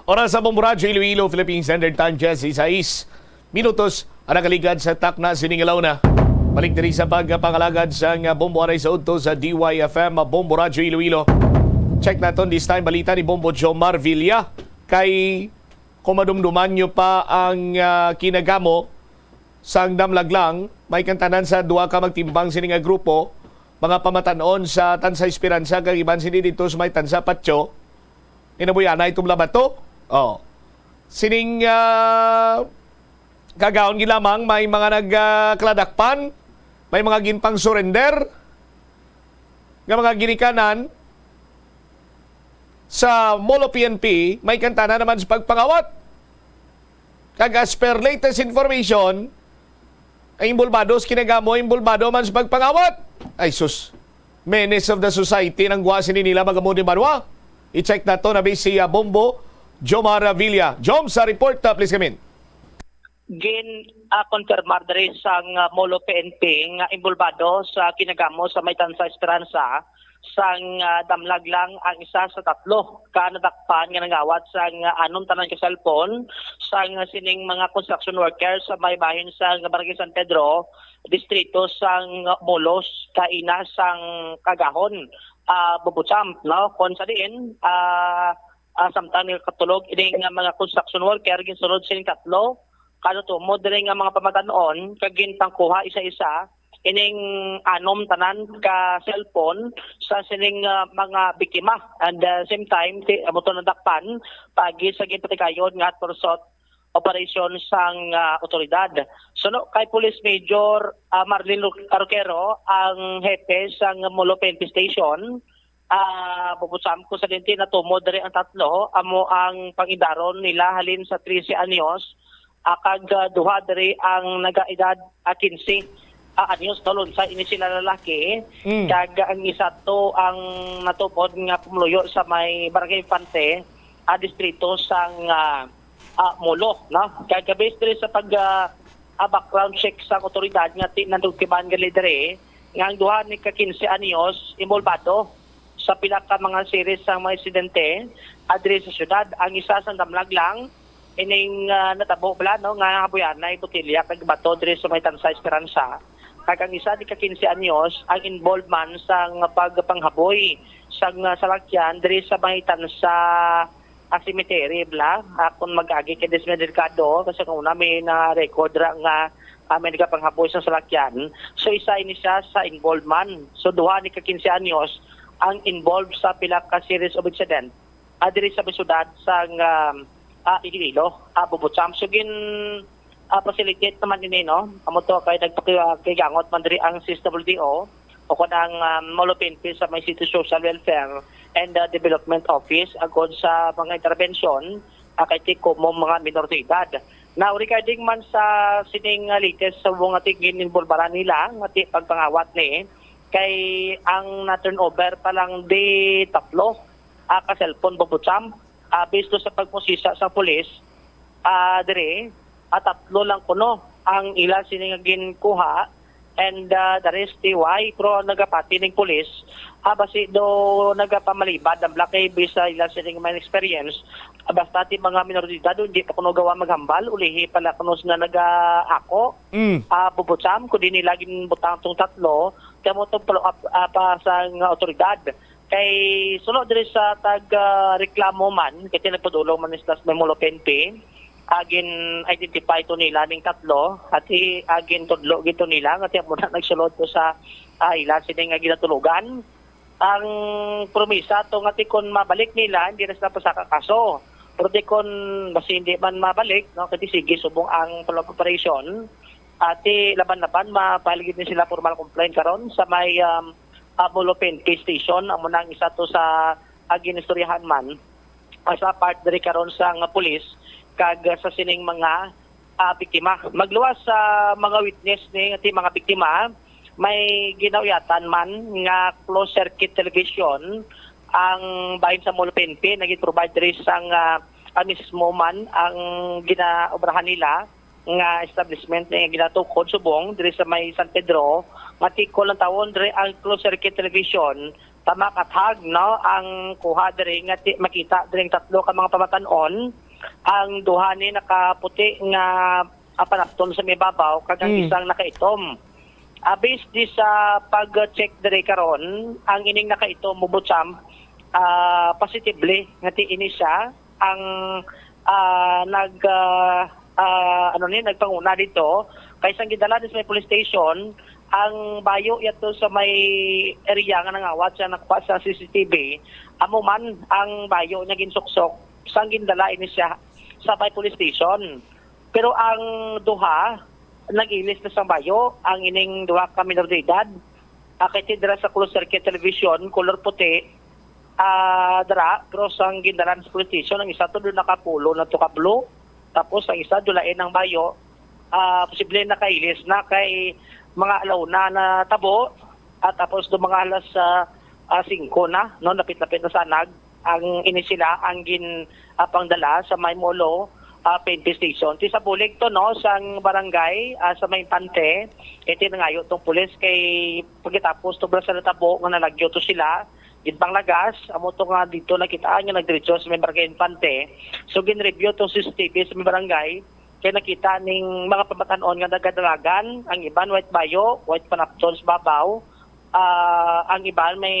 Oras sa Bomboradyo, Iloilo, Philippine Standard Time, 16 minutos, ang nakaligad sa takna siningalaw na. Balik diri sa pagpangalagad sa Bombo Aray sa Udto sa DYFM, Bomboradyo, Iloilo. Check naton this time balita ni Bombo Jomar Villa kay kumadumduman nyo pa ang kinagamo sang damlaglang may kantanan sa duwa ka magtimbang sini nga grupo mga pamatanon sa Tansa Esperanza kag iban sini dito sa may Tansa Patyo inabuyanay tumlabato sining kagaon gilamang may mga nagkladakpan may mga ginpang surrender nga mga ginikanan sa Molo PNP, may kanta na naman sa pagpangawat. Kag as per latest information, ay imbulbados, kinagamo, imbulbado man sa pagpangawat. Ay sus, menace of the society ng guwasin nila magamo ni Marwa. I-check na to na si Bombo Jomar Villa. Jom, sa report, please come in. Konfirmar rin sa Molo PNP nga imbulbado sa kinagamo sa may Tansa Esperanza sang damlag lang ang isa sa tatlo ka nadakpan nga nangawat sang anom tanan ka cellphone sang sining mga construction workers sa may bahin sa Barangay San Pedro distrito sang Molos kaina sang Kagahon Bubucham no kon sa diin samtang katulog ini nga mga construction worker ginsunod sining tatlo kano to mo diri nga mga pamatanon kag ginpangkuha isa-isa ining anom tanan ka cellphone sa sining mga biktima and same time moto nadakpan pagi sa gipatikayon nga persot operation sang otoridad. So no, kay Police Major Marlene Arquero ang hepe sang Molo PNP Station Bubusam ko sa dinti na tumo diri ang tatlo amo ang pangidaron nila halin sa 13 anyos kag duha diri ang nagaedad 15 anyos tolon sa ini sila lalaki kag ang isa to ang natupod nga pumuluyo sa may Barangay Infante distrito sang Molo no kag based diri sa pag background check sa otoridad nga nandugtiban gali diri nga ang duha ni ka 15 anyos involvado sa pila ka mga series sa mga insidente adre sa syudad. Ang isa sa damlag lang ining natabo bala no nga habuyan na botilya kag bato diri sa may Tansa Esperanza. Kag ang isa di ka 15 anyos ang involvement sa pagpanghaboy sa salakyan diri sa may Tansa cemetery bla kung mag-agi kay Desme Delgado kasi kung una may na record nga may nagapanghaboy sa salakyan. So isa ini siya sa involvement. So duha ni ka 15 anyos ang involved sa pila ka series of incident diri sa syudad sa Iloilo, Bubusam. So facilitate naman ini no. Amo to kay nagpakigangot man diri ang CSWDO o kun ang Molo PNP sa may City Social Welfare and Development Office agod sa mga intervention kay tikom mga minor de edad. Now regarding man sa sining latest sa mga tigin involbaran nila ngati pagpangawat ni kay ang na-turnover pa lang di tatlo ka cellphone Bubusam based sa pagposisa sa pulis dire tatlo lang kuno ang ila siningagin kuha and the rest why pero nagapati ning pulis basi do nagapamalibad ang black bisa ila sining man experience basta ti mga minoridad hindi pa kuno gawa maghambal ulihi pala kuno nga naga-ako Bubusam kundi nila gin butang tong tatlo kamo to follow up pa sa otoridad kay sulod diri sa reklamo man kay tinagpadulong man islas may Molo PNP agin identify to nila ning tatlo at agin tudlo gito nila ngati mo na nagsulod ko sa ila sining nga ginatulugan ang promisa to ngati kon mabalik nila hindi na sila pasaka kaso pero di kon basi hindi man mabalik no kay sige subong ang follow-up operation ati laban-laban mapaligid ni sila formal complaint karon sa may Molo PNP station amo nang isa to sa ginistoryahan man sa part diri karon sa pulis kag sa sining mga biktima. Magluwas sa mga witness ni ati mga biktima may ginauyatan man nga closed circuit television ang bahin sa Molo PNP nagiprovide diri sang mismo man ang ginaobrahan nila nga establishment na ginatukod subong diri sa may San Pedro matiko lang tawon diri ang closed circuit television tama kathag no ang kuha diri nga makita diri tatlo ka mga pamatan-on ang duha ni nakaputi nga panapton sa may babaw kag ang isang nakaitom based di sa pag-check diri karon ang ining nakaitom Bubusam positively ngati ini siya ang nagpanguna dito kaysa gidala sa may police station ang bayo yato sa may area nga nangawat siya nakuha sa CCTV amo man ang bayo niya ginsuksok sang gindala ini siya sa may police station pero ang duha nag-ilis na sa bayo ang ining duha ka minor de edad kay dira sa closed circuit television color puti dara pero sang gindalan sa police station ang isa to doon nakapulo na to ka blue tapos ang isa dulain ng bayo posible nakailis na kay mga alaw na tabo at tapos do mga alas 5 na no lapit-lapit na sanag ang ini sila ang pangdala sa may Molo PNP station ti sa bulig to no sang barangay sa may Infante iti nangayo tong pulis kay pagkatapos to sa natabo nga nalagyo to sila gitbang lagas amo to nga dito nakitaan nga nagdiretso sa may Barangay Infante so gin-review tong CCTV sa may barangay kaya nakita ning mga pamatan-on nga nagadalagan ang iban white bayo white panapton sa babaw ang iban may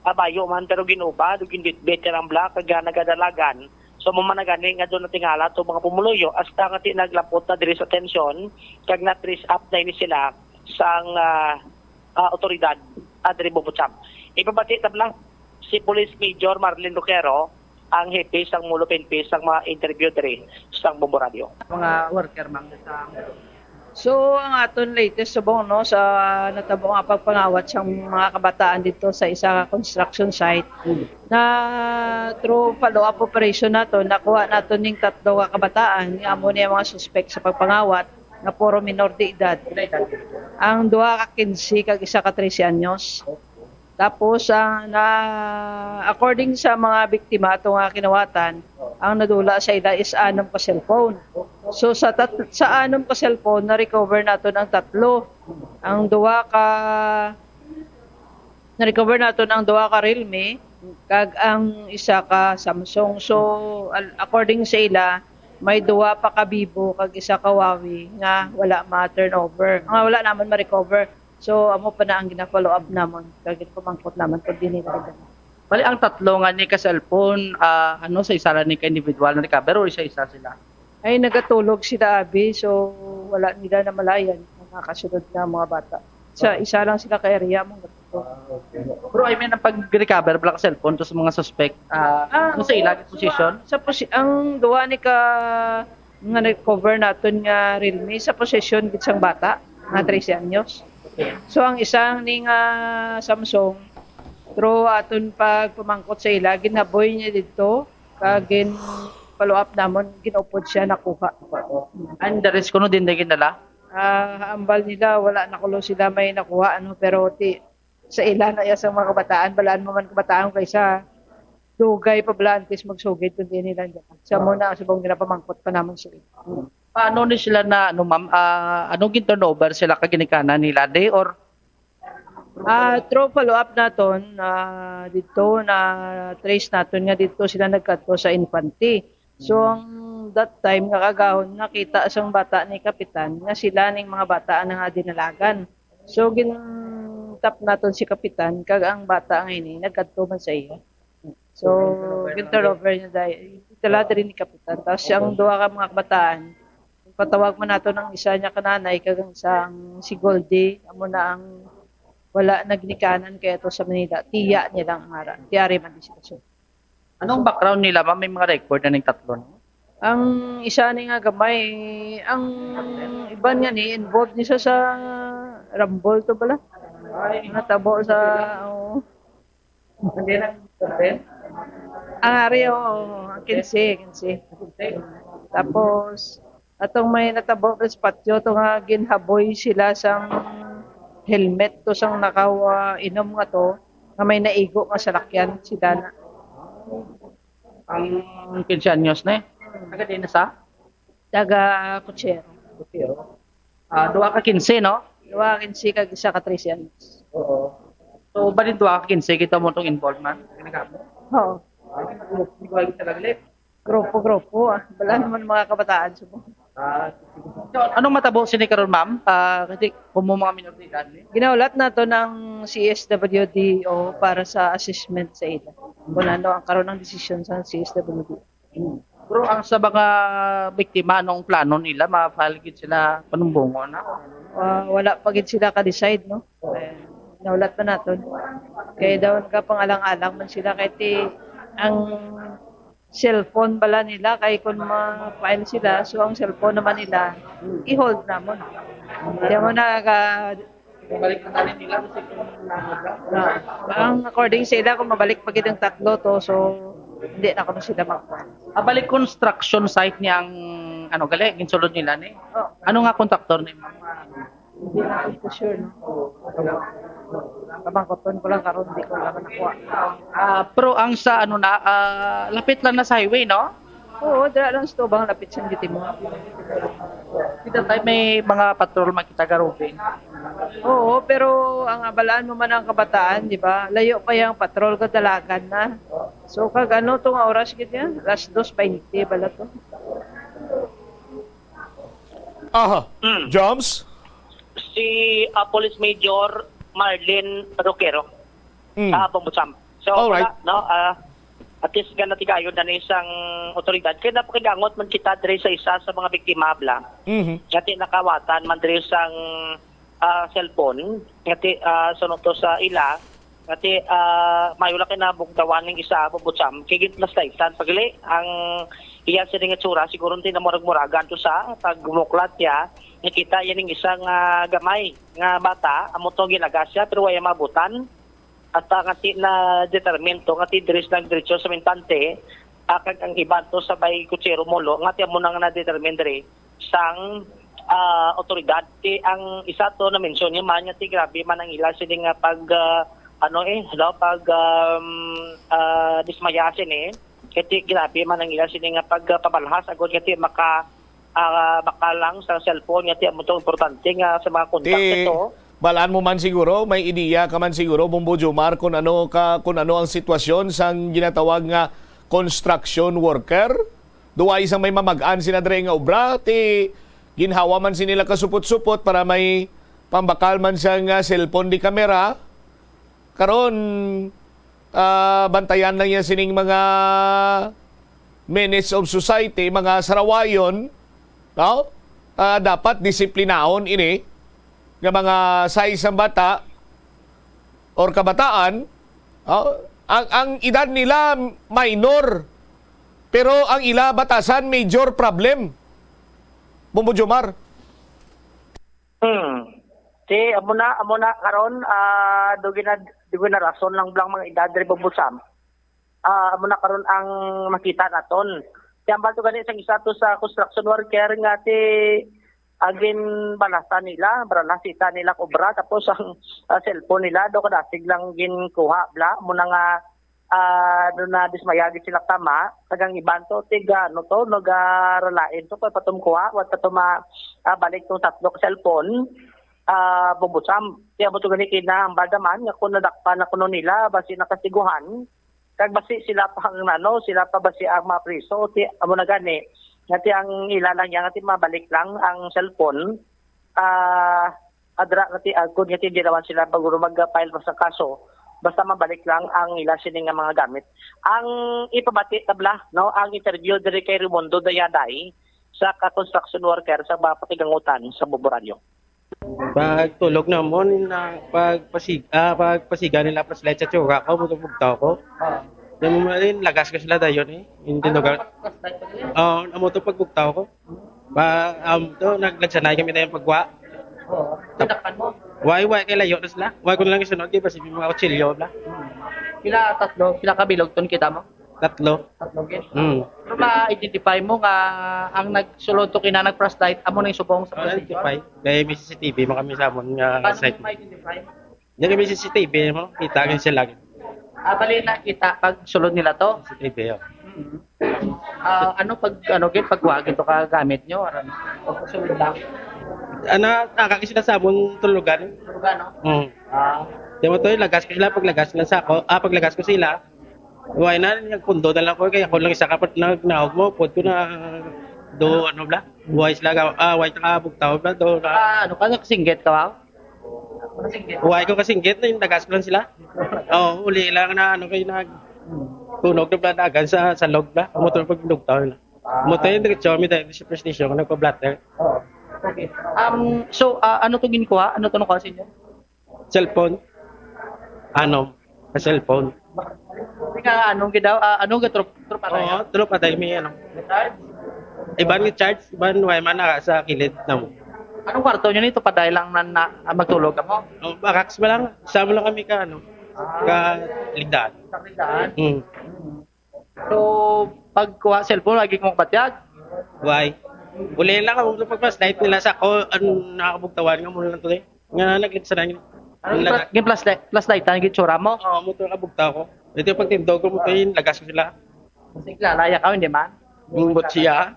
bayo man pero ginuba dugin bitbit ang black kag nagadalagan so mamanagani nga doon natingala to mga pumuluyo hasta nga naglapot na diri sa tension kag na trace up na ini sila sang otoridad diri Bubusam. Ipabati tabla si Police Major Marlene Luquero ang hepe sang Molo PNP sang mga interview diri sang Bombo Radio. Mga worker mang sa So ang aton latest subong no sa natabo nga pagpangawat sa mga kabataan dito sa isa ka construction site na through follow-up operation nato nakuha nato ning 3 ka kabataan nga amo niya mga suspect sa pagpangawat nga puro minor de edad. Ang 2 ka 15 kag isa ka 13 anyos. Tapos according sa mga biktima ato nga kinawatan, ang nadula sa ila is 6 ka cellphone. So sa 6 ka cellphone na recover nato ng 3. Ang 2 ka na recover nato ng 2 ka Realme kag ang isa ka Samsung. So according sa ila may 2 pa ka Vivo kag isa ka Huawei nga wala ma-turnover. Nga wala naman ma-recover. So amo pa na ang gina-follow up namon kag pamangkot naman pag dinhi talaga. Bali ang 3 nga ni ka cellphone ano sa isa ra ni ka individual na recover o isa-isa sila. Ay nagatulog sila abi so wala nila na malayan mga kasunod na mga bata. Isa lang sila ka area mo Pero I mean ang pag-recover bala ka cellphone to sa mga suspect ano sa ilang position? Ang 2 ni ka nga recover naton nga Realme sa possession gid sang bata nga 13 anyos. So ang isang ning Samsung through aton pagpamangkot sa ila ginaboy niya dito kag follow up namon ginupod siya nakuha. And the rest kuno din ginala? Ambal nila wala nakulo sila may nakuha pero sa ila na sa mga kabataan balaan mo man kabataan kaysa dugay pa blantes magsugid kundi nila diyan. Sa muna subong ginapamangkot pa namon sila. Paano ni sila na ano ma'am anong gin-turnover sila ka ginikanan nila day or through follow up naton dito na trace naton nga dito sila nagkadto sa infante. So ang that time nga kagahon nakita sang bata ni kapitan nga sila ning mga bata nga dinalagan. So gin-tap naton si kapitan kag ang bata nga ini nagkadto man sa iya. So gin-turnover niya dahil itala diri ni kapitan. Tapos ang 2 ka mga kabataan patawag man nato ng isa niya kananay kag isang si Goldie amo na ang wala nagnikanan kaya to sa Manila tiya niya lang ang ara tiyari man di sila. Anong background nila ma'am may mga record na ning 3? Ang isa ni nga gamay ang iba niya ni involved niya sa Rambol to bala natabo sa hindi na ang area ang 15 tapos atong may natabo sa patio to nga ginhaboy sila sang helmet to sang nakawa inom nga to nga may naigo nga salakyan sila na. Ang 15 anyos na taga din sa? Taga Kutsero. 2 ka 15 no? 2 ka 15 kag isa ka 13 anyos. Oo. So bali 2 ka 15 kita mo tong involvement ginagamo? Oo. Hindi ko talaga Grupo. Wala naman mga kabataan subong. So, anong matabo sini karon ma'am? Kasi kumo mga minor de edad. Ginaulat nato ng CSWDO para sa assessment sa ila. Kung ano ang karon ng desisyon sa CSWDO. Pero ang sa mga biktima anong plano nila ma-file gid sila panumbongo na? Wala pa gid sila ka-decide no. Ginaulat pa naton. Kaya daw ka pangalang-alang man sila kay ang cellphone bala nila kay kung ma-file sila so ang cellphone naman nila i-hold namon. Kaya mo mabalik na rin nila kasi ang according sa ila kung mabalik pa gid ang 3 to so hindi na kuno sila makuha. Balik construction site niya ang ano gali ginsulod nila ni. Ano nga contractor ni ma'am? Hindi na ko sure no. Kabangkoton ko lang karon di ko lang nakuha. Pero ang sa ano na lapit lang na sa highway no? Oo, dira lang sa tubang lapit sa Gitimo. Kita tayo may mga patrol makita garubin. Oo, pero ang abalaan mo man ang kabataan, di ba? Layo pa yung patrol ka dalagan na. So kag ano tong oras gid yan? Alas 2:20 bala to. Joms? Si Police Major Marlene Roquero sa Bombotsam. So wala, no? At least ganati kayo na isang otoridad. Kaya napakigangot man kita diri sa isa sa mga biktima bla. Ngati nakawatan man diri sang cellphone. Ngati sunod to sa ila. Ngati mayula kay nabugdawan ning isa Bombotsam. Kigit na slicean pagili ang iya sila nga tsura, siguro hindi na murag-muragan to sa pagmuklat ya, nakita yan yung isang gamay nga bata, amo to ginagasya, pero waya mabutan, at nga na determinto, nga ti diris lang diretso sa mintante, kag ang iba to sabay kutsero molo, nga ti amo na nga na-determine diri, sang otoridad. Ti ang isa to na mention niya man ti grabe man ang ila sila nga pag dismayasin kati grabe man ang ila sila nga pagpabalhas agad kati makalang sa cellphone kati mo to importante nga sa mga contact ito. Balaan mo man siguro, may ideya ka man siguro, Bombo Jomar, kung ano ang sitwasyon sang ginatawag nga construction worker. Duwa isang may mamagaan sila dre nga obra, ti ginhawa man sinila kasupot-supot para may pambakal man sa nga cellphone di kamera. Karon bantayan lang yan sining mga menace of society, mga sarawayon, no? Dapat disiplinahon ini nga mga size ng bata or kabataan, ang edad nila minor, pero ang ila batasan major problem. Bombo Jomar. Amo na karon dugi na rason lang blang mga edad diri Bombosam. Amo na karon ang makita naton. Ti ambal to gani sang isa to sa construction worker nga ti agin balasa nila, balasita nila obra tapos ang cellphone nila do kada siglang ginkuha bla mo na nga doon na dismayagi sila tama, tagang iban to, tiga, no to, nagaralain to, patumkuha, wat patuma balik tong tatlo ka cellphone, Bombosam, tiya mo to ganitin na ang badaman, nga kung nadakpan na kuno nila, basi nakasiguhan, kag basi sila pa sila pa basi ang mapriso, ti amo na gani, ngati ang ilalang yan, ngati mabalik lang ang cellphone, adra ngati agod, ngati di naman sila paguro mag-file pa sa kaso, basta mabalik lang ang ila sining nga mga gamit. Ang ipabati tabla, no, ang interview diri kay Raimundo Dayaday sa construction worker sa Patigangutan sa Boboradyo. Pagtulog na mo na pagpasiga nila plus light sa tsura ko, bugtaw ko. Yan mo rin, lagas ko sila dayon Hindi lugar. Amo to pagbugtaw ko. Naglagsanay kami na yung pagwa. Tinakpan mo? Why kay layo na sila? Why ko na lang isunod kay basi mga kutsilyo na. Pila kabilog ton kita mo? Tatlo gid. Pero ma-identify mo nga ang nagsulod to kina nag-flashlight amo na subong sa identify. Kay may CCTV mo kami sa amon nga site. Paano ma-identify? Yan may CCTV mo, kita kan sila. Bali na kita pag sulod nila to. CCTV. Pagwagin to ka gamit nyo? Pag sulod lang. Nakakisila sa amon tulugan. Tulugan, no? Diyan mo to, lagas ko sila, paglagas nila sa ako. Paglagas ko sila, huwag na, nagpundo na lang ko, kaya ako lang isa kapat nagnahog mo, put ko na huwag sila, huwag nakabugtaw na, nakasinggit ka ba? Huwag ko kasinggit, lagas ko lang sila. Uli lang na, tunog na bladagan sa log na, motor pagbugtaw nila. Motor yung diretso, may diretso prestisyon, kung nagpa-blatter. Okay. Ano to ginkuha? Ano to nakuha sa inyo? Cellphone. Cellphone. Anong gidaw? Anong trup atay? Trup atay may Iban ni charge, iban way man sa kilid na mo. Anong kwarto nyo nito paday lang na magtulog ka mo? Bakaks ba lang? Sama lang kami ka ligdaan. So, pagkuha cellphone, lagi kong batyag? Why? Uli lang ako pag-flashlight nila sa ako, nakakabugtawan nga muna lang tuloy. Nga nagkitsanan yun. Yung flashlight, yung tsura mo? Oo, muto nakabugta ko. Ito yung pagtindog ko, muto yun, lagas ko sila. Kasi lalaya ka, hindi man? Bumbot siya.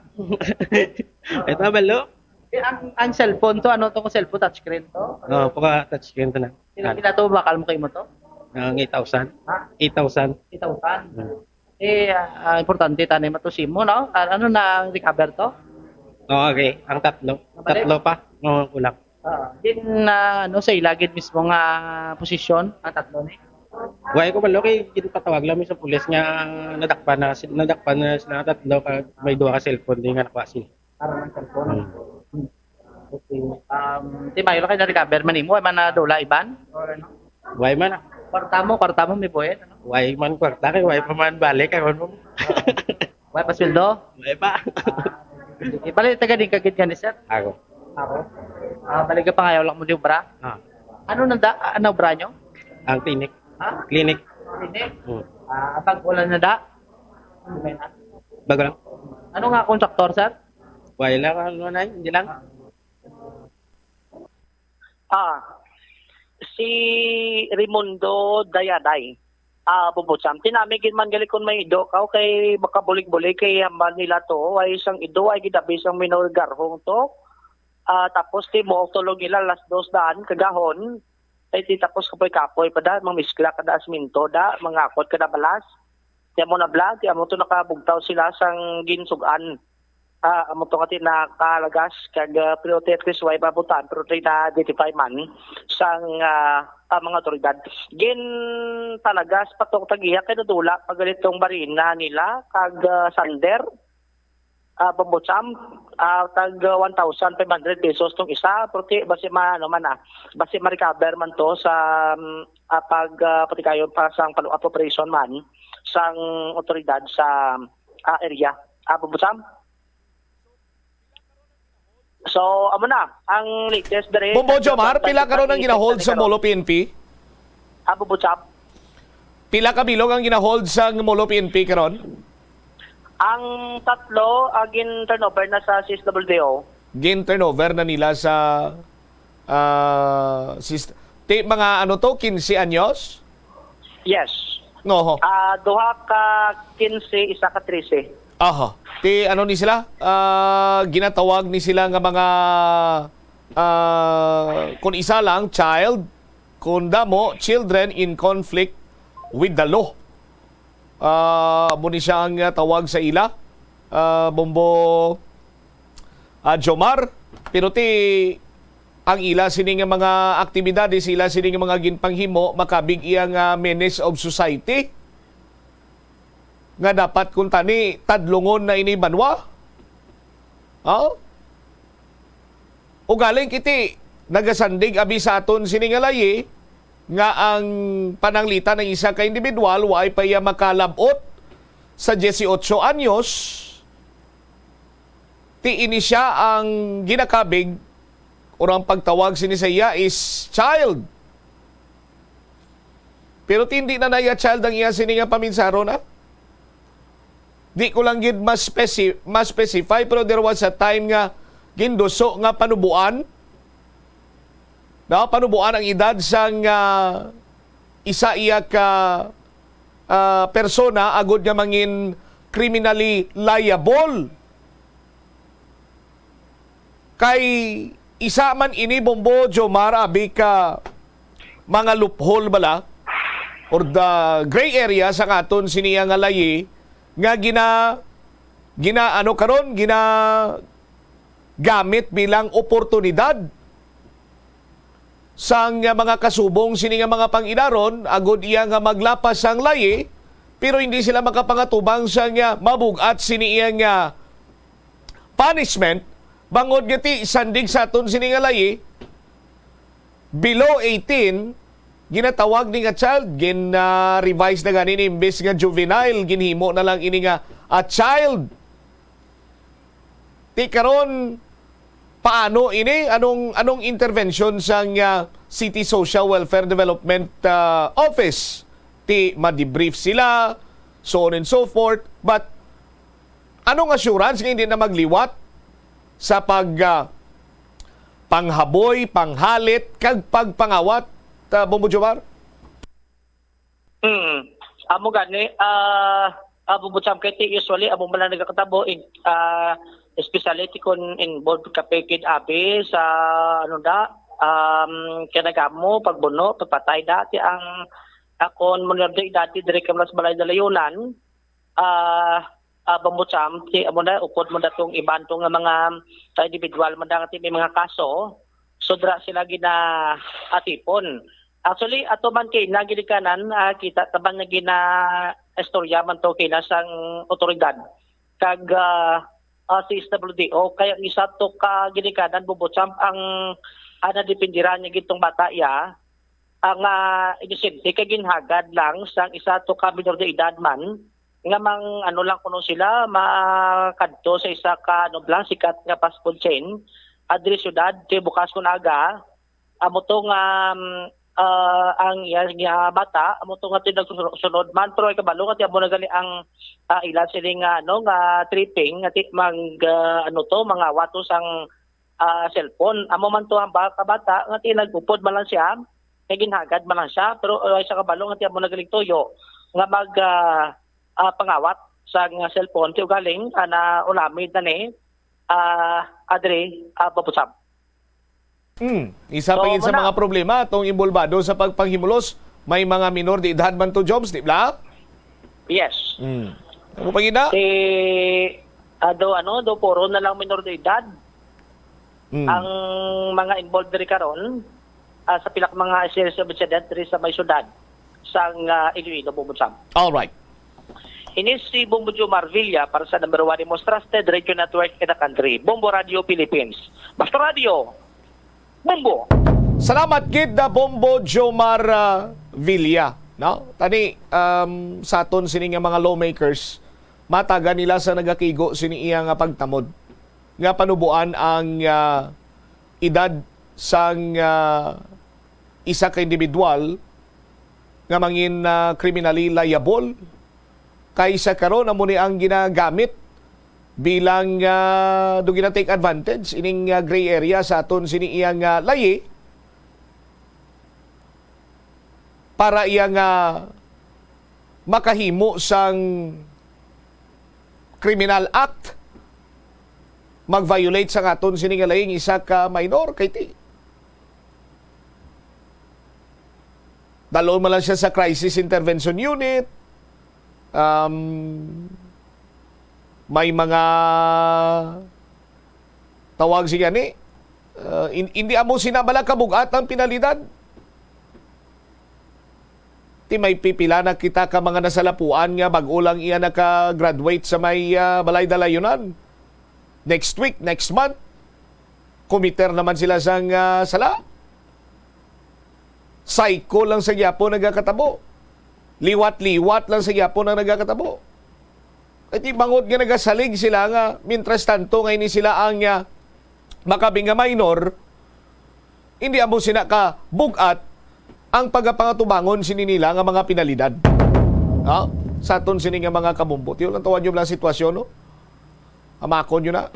Ito, balo. Ang cellphone to, ano to cellphone, touchscreen to? Oo, touchscreen to na. Kila to, bakal mo kayo mo to? 8,000. 8,000. 8,000? Importante tanim mo to SIM mo, no? Ano na recover to? Okay, ang tatlo pa, kulang. Din sa ilagid mismo nga posisyon, ang tatlo ni. Why ko malo kay ginpatawag lang mi sa pulis nga nadakpan na sila tatlo kag may duha ka cellphone di nga nakuha sila. Para ng cellphone. Okay. Di mayo kay na recover man nimo man na dola iban or ano? Why man? Kwarta mo may buhet ano? Why man kwarta kay why pa man balik kay mo. Wala pa sweldo? Wala pa. Balik taga din kagid ka ni sir? Ako. Balik ka pa ngayon lang mo di obra? Ano obra nyo? Ang clinic. Ha? Clinic. Clinic? Hmm. Pag wala na da? Bago lang. Ano nga kontraktor sir? Wala lang, ano na, hindi lang. Si Raimundo Dayaday. Bubutsam. Tinamigin man gali kung may ido ka kay makabulig-bulig kay hamban nila to ay isang ido ay gidabi isang minor garhong to. Tapos ti mo tulog nila las 200 kagahon. Ay ti tapos kapoy-kapoy pa da mamiskla kada asminto da mangakot kada balas. Ti mo na bla ti amo to nakabugtaw sila sang ginsugan. Amo to kati nakalagas kag priorities way babutan pero tay na identify man sang mga otoridad. Gin talagas patok tagiya kay nadula pagalitong barina nila kag sander Bambutsam tag 1,500 pesos tong isa porque basi basi ma-recover man to sa pag patikayon para sang follow-up operation man sang otoridad sa area. Bambutsam. So, amo na, ang latest dere. Bombo Jomar, pila karon ang ginahold sa Molo PNP? Bubutsap. Pila ka bilog ang ginahold sa Molo PNP karon? Ang tatlo, agin turnover na sa CSWDO. Gin turnover na nila sa mga ano to, 15 anyos? Yes. No. Duha ka 15, isa ka 13. Aha. Ti ano ni sila? Ginatawag ni sila nga mga kung isa lang child, kung damo children in conflict with the law. Muni siya ang tawag sa ila. Bombo Jomar, pero ti ang ila sining mga aktibidades, sila sining mga ginpanghimo makabig iyang menace of society nga dapat kung tani tadlungon na ini banwa. O galing kiti nagasandig abi sa aton siningalay nga ang pananglitan ng isa ka individual way pa iya makalabot sa 18 anyos. Ti ini siya ang ginakabig o ang pagtawag sinisaya is child. Pero hindi na naya child ang iya sininga paminsaro na. Di ko lang gid mas specify pero there was a time nga ginduso nga panubuan. Panubuan ang edad sang isa iya ka persona agud nga mangin criminally liable. Kay isa man ini Bombo Jomar abi ka mga loophole bala or the gray area sa aton siniya nga layi nga gamit bilang oportunidad sang mga kasubong sini nga mga pangidaron agud iya nga maglapas sang layi pero hindi sila makapangatubang sa nga mabugat sini iya nga punishment bangod nga ti sandig sa aton sini nga layi below 18 ginatawag ni nga child, revise na ganin imbes nga juvenile, ginhimo na lang ini nga a child. Ti karon paano ini? Anong intervention sa City Social Welfare Development Office? Ti ma-debrief sila, so on and so forth. But anong assurance nga hindi na magliwat sa panghaboy, panghalit, kag pagpangawat? Bombo Jomar? Amo gani, bubutsam kay ti usually amo man nagakatabo especially kung involved ka pekid abi sa kinagamo pagbuno pagpatay dati ang akon munir dati dire kam las balay dalayunan bubutsam ti amo na ukod mo datong iban tong mga individual man dati may mga kaso sudra sila gina atipon. Actually, ato man kay nagilikanan, kita taban na gina istorya man to kina sang otoridad. Kag CSWDO, kaya isa to ka gilikanan bubutsam ang dependira niya gitong bata ya. Ang inisente kay ginhagad lang sang isa to ka minor de edad man nga ano lang kuno sila makadto sa isa ka sikat nga fast food chain adri syudad kay bukas kun aga amo to nga ang bata amo to nga tinagsunod man pero ay kabalo nga amo nagali ang ilan sila nga tripping nga mga watos ang cellphone amo man to ang bata nga tinagupod man lang siya kay ginhagad man lang siya pero ay sa kabalo nga amo nagali toyo nga pangawat sa cellphone tiyo galing na ulamid na ni adre papusap. Isa pa yun sa mga problema itong involvado sa pagpanghimulos. May mga minor de edad man to jobs, di ba? Yes. Ano pa gina? Do puro na lang minor de edad. Ang mga involved rin karon sa pilak mga series of incident rin sa may syudad sa Iloilo, Bubusam. All right. Inis si Bombo Jomar Villa para sa number 1 most trusted radio network in the country, Bombo Radio Philippines. Basta Radio, Bombo. Salamat gid na Bombo Jomar Villa. No? Tani, sa aton sini nga mga lawmakers, mataga nila sa nagakigo sini iya nga pagtamod. Nga panubuan ang edad sang isa ka individual nga mangin criminally liable kaysa karon amo ni ang ginagamit bilang do gina-take advantage ining gray area sa aton sini iyang layi para iyang makahimo sang criminal act mag-violate sa aton sini nga laying isa ka minor kay ti dalon man lang siya sa crisis intervention unit. May mga tawag siya ni hindi amo sinabala kabugat ang pinalidad. Ti may pipila na kita ka mga nasalapuan nga bag-ulang iya naka-graduate sa may balay dalayunan. Next week, next month, kumiter naman sila sang sala. Psycho lang sa Yapo nagakatabo. Liwat-liwat lang sa Yapo na nagakatabo. At ibangod nga nagasalig sila nga, mintras tanto ngayon sila ang makabing nga minor, hindi amo sina ka bugat ang pagapangatubangon sini nila nga mga pinalidad. Sa aton sini nga mga kamumbot. Yun lang tawad nyo lang sitwasyon, no? Amakon nyo na.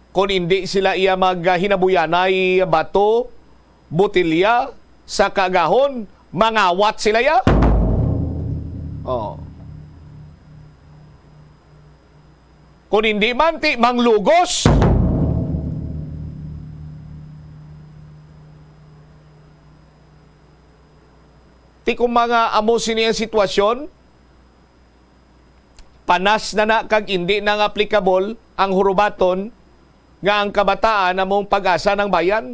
Kung hindi sila iya maghinabuyanay bato, butilya, sa kagahon, mangawat sila ya. Kung hindi man, manglugos. Kung mga amo sini ang sitwasyon, panas na kag hindi nang applicable ang hurubaton nga ang kabataan among pag-asa ng bayan.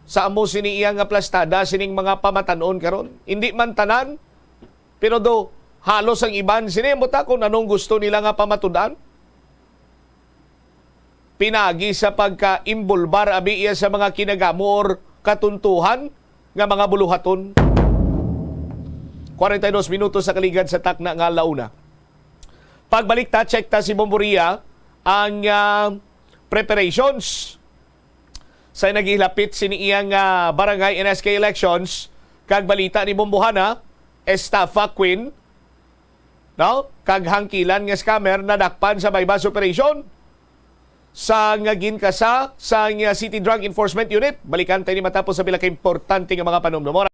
Sa amo sini iya nga plastada sining mga pamatanon karon. Hindi man tanan, pero do halos ang iban sini mo ta kung anong gusto nila nga pamatudan. Pinagi sa pagka-imbulbar abi iya sa mga kinagamor katuntuhan nga mga buluhaton. 42 minutos sa kaligad sa takna nga launa. Pagbalik ta, check ta si Bomboria ang preparations sa nagihilapit sini iyang barangay NSK elections kag balita ni Bombohana Estafa Queen no kag hangkilan nga scammer na dakpan sa bypass operation sa ginкаса sa City Drug Enforcement Unit. Balikan tayo ni matapos sa pila ka importante nga mga panumdum.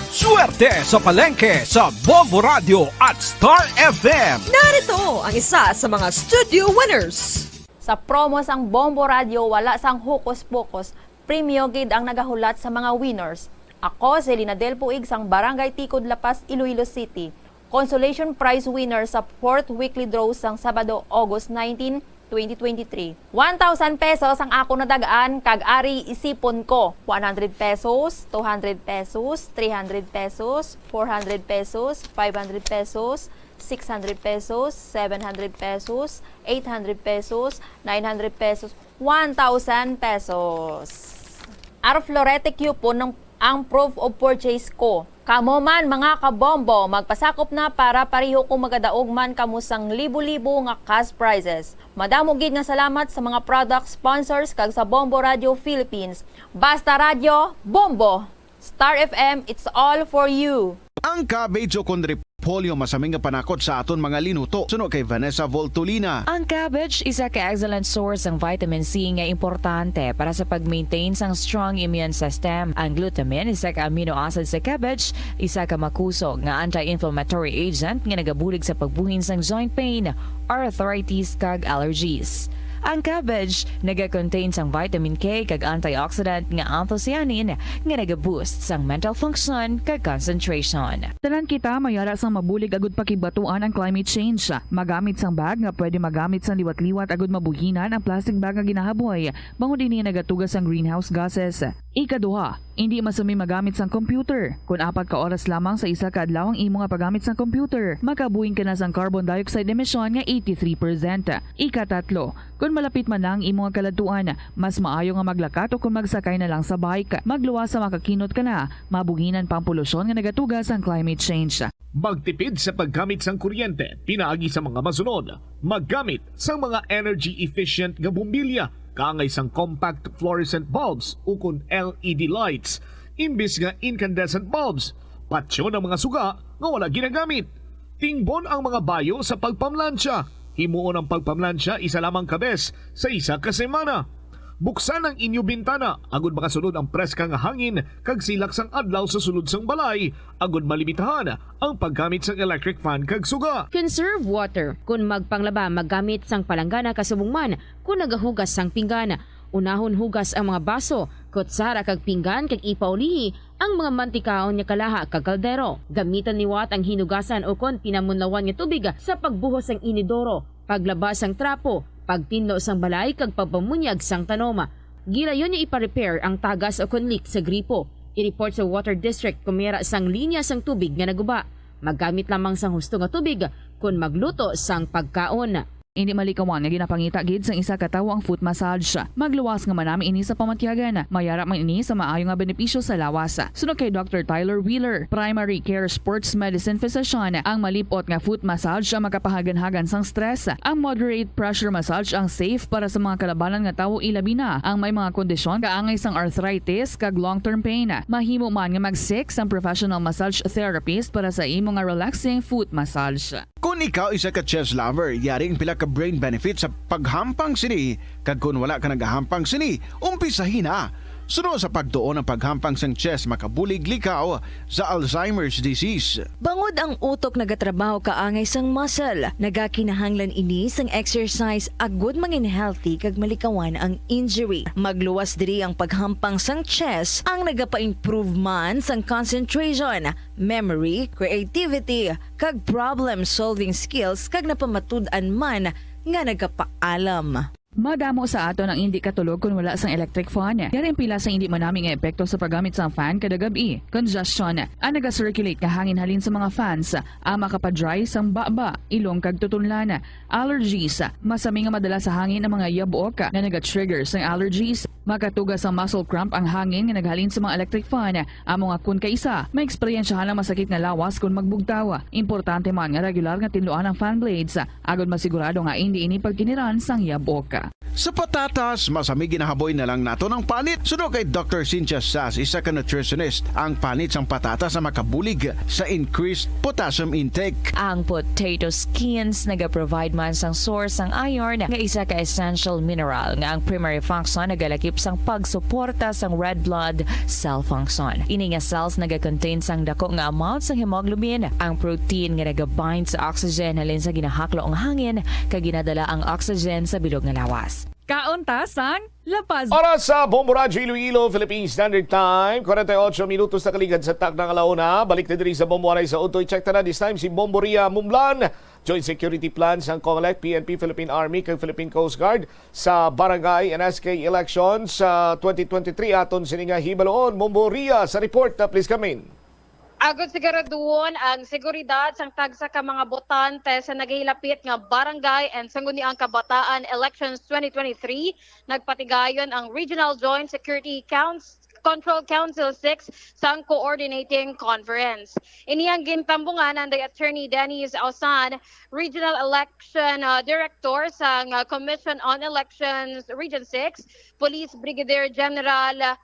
Swerte sa palengke sa Bombo Radio at Star FM. Narito ang isa sa mga studio winners. Sa promo sang Bombo Radio, wala sang hokus-pokus, premyo gid ang nagahulat sa mga winners. Ako, Selina Del Puig, sang Barangay Ticod Lapas, Iloilo City. Consolation prize winner sa 4th weekly draw sang Sabado, August 19, 2023. 1,000 pesos ang ako nadagaan, kag ari isipon ko. 100 pesos, 200 pesos, 300 pesos, 400 pesos, 500 pesos, 600 pesos, 700 pesos, 800 pesos, 900 pesos, 1,000 pesos. Aro Florete coupon ng ang proof of purchase ko. Kamo man mga kabombo, magpasakop na para pareho kung magadaog man kamusang libo-libo nga cash prizes. Madamo gid nga salamat sa mga product sponsors kag sa Bombo Radio Philippines. Basta Radio, Bombo! Star FM, it's all for you. Ang cabbage o kun repolyo masaming nga panakot sa aton mga linuto. Suno kay Vanessa Voltolina. Ang cabbage isa ka excellent source ng vitamin C nga importante para sa pag-maintain sang strong immune system. Ang glutamine isa ka amino acid sa cabbage, isa ka makusog nga anti-inflammatory agent nga nagabulig sa pagbuhin sang joint pain, arthritis kag allergies. Ang cabbage naga-contain sang vitamin K kag antioxidant nga anthocyanin nga naga-boost sang mental function kag concentration. Tanan kita mayara sang mabulig agud pakibatuan ang climate change. Magamit sang bag nga pwede magamit sang liwat-liwat agud mabuhinan ang plastic bag nga ginahaboy. Bango dinhi nagatugas sang greenhouse gases. Ikaduha, hindi masumi magamit sang computer. Kung 4 ka oras lamang sa isa ka adlaw ang imo nga paggamit sang computer, makabuhing ka na sang carbon dioxide emission nga 83%. Ikatatlo, kung malapit man lang imo nga kaladuan, mas maayo nga maglakat o kung magsakay na lang sa bike. Magluwas sa makakinot ka na, mabuhinan pang polusyon nga nagatugas ang climate change. Magtipid sa paggamit sang kuryente, pinaagi sa mga masunod. Maggamit sa mga energy efficient nga bumbilya, kaangay sang compact fluorescent bulbs ukon LED lights, imbis nga incandescent bulbs. Patsyo ng mga suga nga wala ginagamit. Tingbon ang mga bayo sa pagpamlansya. Himuon ang pagpamlansya isa lamang kabes sa isa ka semana. Buksan ang inyo bintana, agud makasunod ang preska nga hangin kag silak sang adlaw sa sulod sang balay, agud malimitahan ang paggamit sang electric fan kag suga. Conserve water. Kung magpanglaba, maggamit sang palanggana kasubong man. Kung nagahugas sang pinggan, unahon hugas ang mga baso, kutsara kag pinggan kag ipaulihi ang mga mantikaon nga kalaha kag kaldero. Gamitan niwat ang hinugasan o kon pinamunlawan nga tubig sa pagbuhos sang inidoro, paglabas sang trapo, pagtinlo sang balay kag pagpamunyag sang tanoma. Gilayon niya ipa-repair ang tagas o kon leak sa gripo. I-report sa Water District kung mayra sang linya sang tubig nga naguba. Maggamit lamang sang husto nga tubig kung magluto sang pagkaon. Hindi malikawan nga ginapangita gid sang isa ka tawo ang foot massage. Magluwas nga manami ini sa pamatyagan. Mayara man ini sa maayo nga benepisyo sa lawas. Sunod kay Dr. Tyler Wheeler, Primary Care Sports Medicine Physician, ang malipot nga foot massage ang makapahagan-hagan sang stress. Ang moderate pressure massage ang safe para sa mga kalabanan nga tawo ilabi na ang may mga kondisyon kaangay sang arthritis kag long-term pain. Mahimo man nga mag-seek sang professional massage therapist para sa imo nga relaxing foot massage. Kung ikaw isa ka chess lover, yaring pila ka brain benefit sa paghampang sini. Kag kung wala ka nagahampang sini, umpisahin na. Sunod sa pagtuon ng paghampang sang chess makabulig likaw sa Alzheimer's disease. Bangod ang utok nagatrabaho kaangay sang muscle, nagakinahanglan ini sang exercise agud mangin healthy kag malikawan ang injury. Magluwas diri ang paghampang sang chess ang nagapa-improve man sang concentration, memory, creativity kag problem solving skills kag napamatud-an man nga nagapaalam. Madamo sa aton ang hindi katulog kung wala sang electric fan. Yaring pila sa hindi manami nga epekto sa paggamit sang fan kada gabi. Congestion, ang naga-circulate nga hangin halin sa mga fans, ang makapadry sang baba, ilong kag tutunlan. Allergies, masami nga madala sa hangin ang mga yabok na naga-trigger sang allergies. Makatugas ang muscle cramp ang hangin nga naghalin sa mga electric fan. Amo nga kun kaisa, may eksperyensyahan ang masakit nga lawas kung magbugtaw. Importante man nga regular nga tinluan ang fan blades, agad masigurado nga hindi ini pagkiniran sang yabok. Sa patatas, masami ginahaboy na lang nato ng panit. Sunod kay Dr. Cynthia Sass, isa ka nutritionist, ang panit sang patatas na makabulig sa increased potassium intake. Ang potato skins naga-provide man sang source sang iron nga isa ka essential mineral nga ang primary function nagalakip sang pagsuporta sang red blood cell function. Ini nga cells naga-contain sang dako nga amount sang hemoglobin. Ang protein nga naga-bind sa oxygen halin sa ginahaklo ang hangin kag ginadala ang oxygen sa bilog nga lawas. Kauntasan, Lapaz. Oras sa Bombo Radio Iloilo, Philippine Standard Time. 48 minutos na kaligad sa tak ng alauna. Balik na diri sa Bombo Aray sa Utoy. Check na this time si Bombo Ria Mumlan. Joint Security Plans ng COMELEC, PNP, Philippine Army, kag Philippine Coast Guard sa Barangay and SK Elections sa 2023. Aton sininga hibaloon. Bombo Ria sa report. Please come in. Agod siguraduhon ang seguridad sang tagsa ka mga botante sa nagahilapit nga barangay and sangguniang kabataan elections 2023. Nagpatigayon ang Regional Joint Security Control Council 6 sang coordinating conference. Iniyang gintambungan ang Attorney Dennis Ausan, Regional Election Director sang Commission on Elections Region 6, Police Brigadier General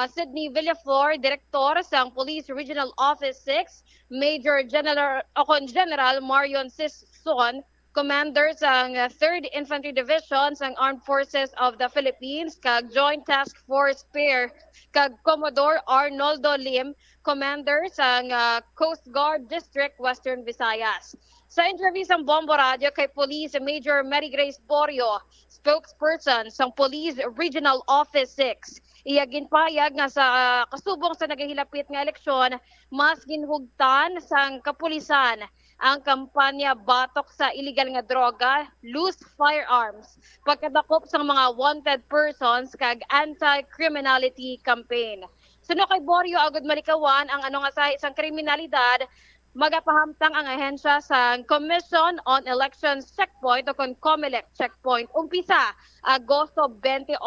Sydney Villaflor, Director sang Police Regional Office 6, Major General Marion Sison, Commander sang 3rd Infantry Division sang Armed Forces of the Philippines, kag Joint Task Force Pair, kag Commodore Arnoldo Lim, Commander sang Coast Guard District Western Visayas. Sa interview sa Bombo Radio kay Police Major Mary Grace Borio, spokesperson sang Police Regional Office 6, ginpayag nga sa kasubong sa nagahilapit nga eleksyon, mas ginhugtan sang kapulisan ang kampanya batok sa illegal nga droga, loose firearms, pagkadakop sa mga wanted persons kag anti-criminality campaign. Suno kay Borio agud malikawan ang sa isang kriminalidad, magapahamtang ang ahensya sa Commission on Elections Checkpoint o kung COMELEC Checkpoint. Umpisa, Agosto 28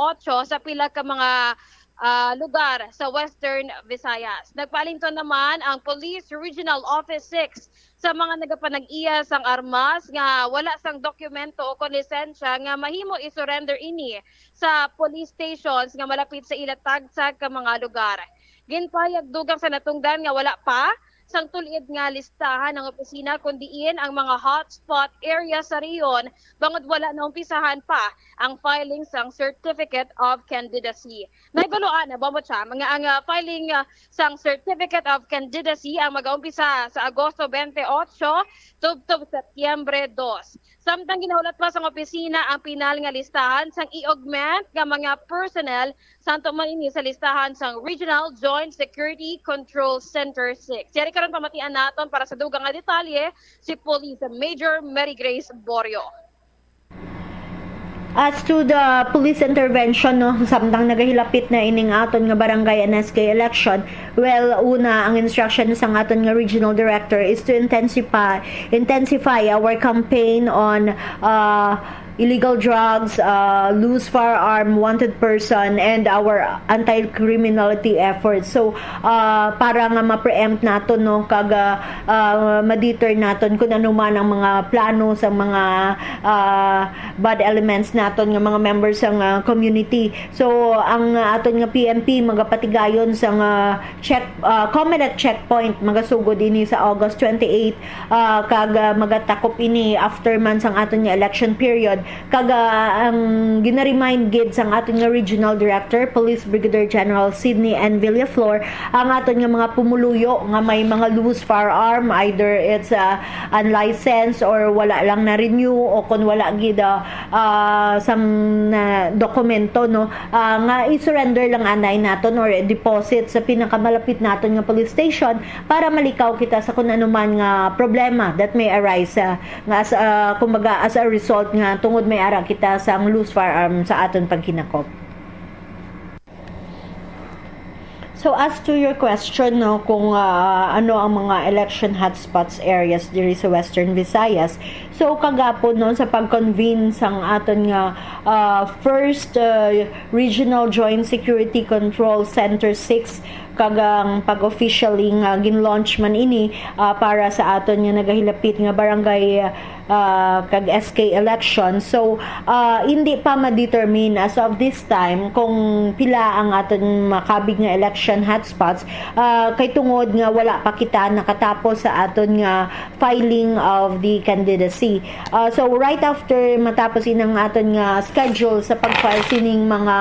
sa pila ka mga lugar sa Western Visayas. Nagpalinton naman ang Police Regional Office 6 sa mga nagapanag-iya sang armas nga wala sang dokumento o kon lisensya nga mahimo i-surrender ini sa police stations nga malapit sa ilatagsag ka mga lugar. Ginpayag dugang sa natungdan nga wala pa sang tulid nga listahan ng opisina kundiin ang mga hotspot area sa riyon bangod wala na umpisahan pa ang filing sang Certificate of Candidacy. Naibaluan na bombo siya mga ang filing sang Certificate of Candidacy ang mag-umpisa sa Agosto 28 tubtob Setyembre 2. Samtang ginaulat pa sang opisina ang pinal nga listahan sang i-augment nga mga personnel santo man ini sa listahan sang Regional Joint Security Control Center 6. Yari karon pamatian naton para sa dugang nga detalye si Police Major Mary Grace Borio. As to the police intervention, no, samtang nagahilapit na ining aton nga barangay NSK election, well, una, ang instruction sa aton nga regional director is to intensify our campaign on illegal drugs, loose firearm, wanted person, and our anti-criminality efforts. So, para nga ma-preempt naton, no, kag ma-deter naton kung ano man ang mga plano sa mga bad elements naton nga mga members ng community. So, ang aton nga PMP magapatigayon sa COMELEC checkpoint magasugod ini sa August 28 kag magatakop ini after man sang aton nga election period. Kaga ang gina-remind gid sang aton nga regional director Police Brigadier General Sydney N. Villaflor ang aton nga mga pumuluyo nga may mga loose firearm, either it's unlicensed or wala lang na renew o kun wala gid some dokumento, no, nga i-surrender lang anay naton or deposit sa pinakamalapit naton nga police station para malikaw kita sa kung ano man nga problema that may arise nga kumbaga as a result nga tungod may ara kita sa ang loose firearm sa aton pagkinakop. So as to your question, no, kung ano ang mga election hotspots areas diri sa Western Visayas, so kagapon, no, sa pag-convene sang aton nga first Regional Joint Security Control Center 6 kagang pag-officially nga gin-launch man ini para sa aton nga nagahilapit nga barangay kag SK election. So hindi pa ma-determine as of this time kung pila ang aton makabig nga election hotspots kay tungod nga wala pa kita nakatapos sa aton nga filing of the candidacy. So right after matapos inang aton nga schedule sa pag-file sining mga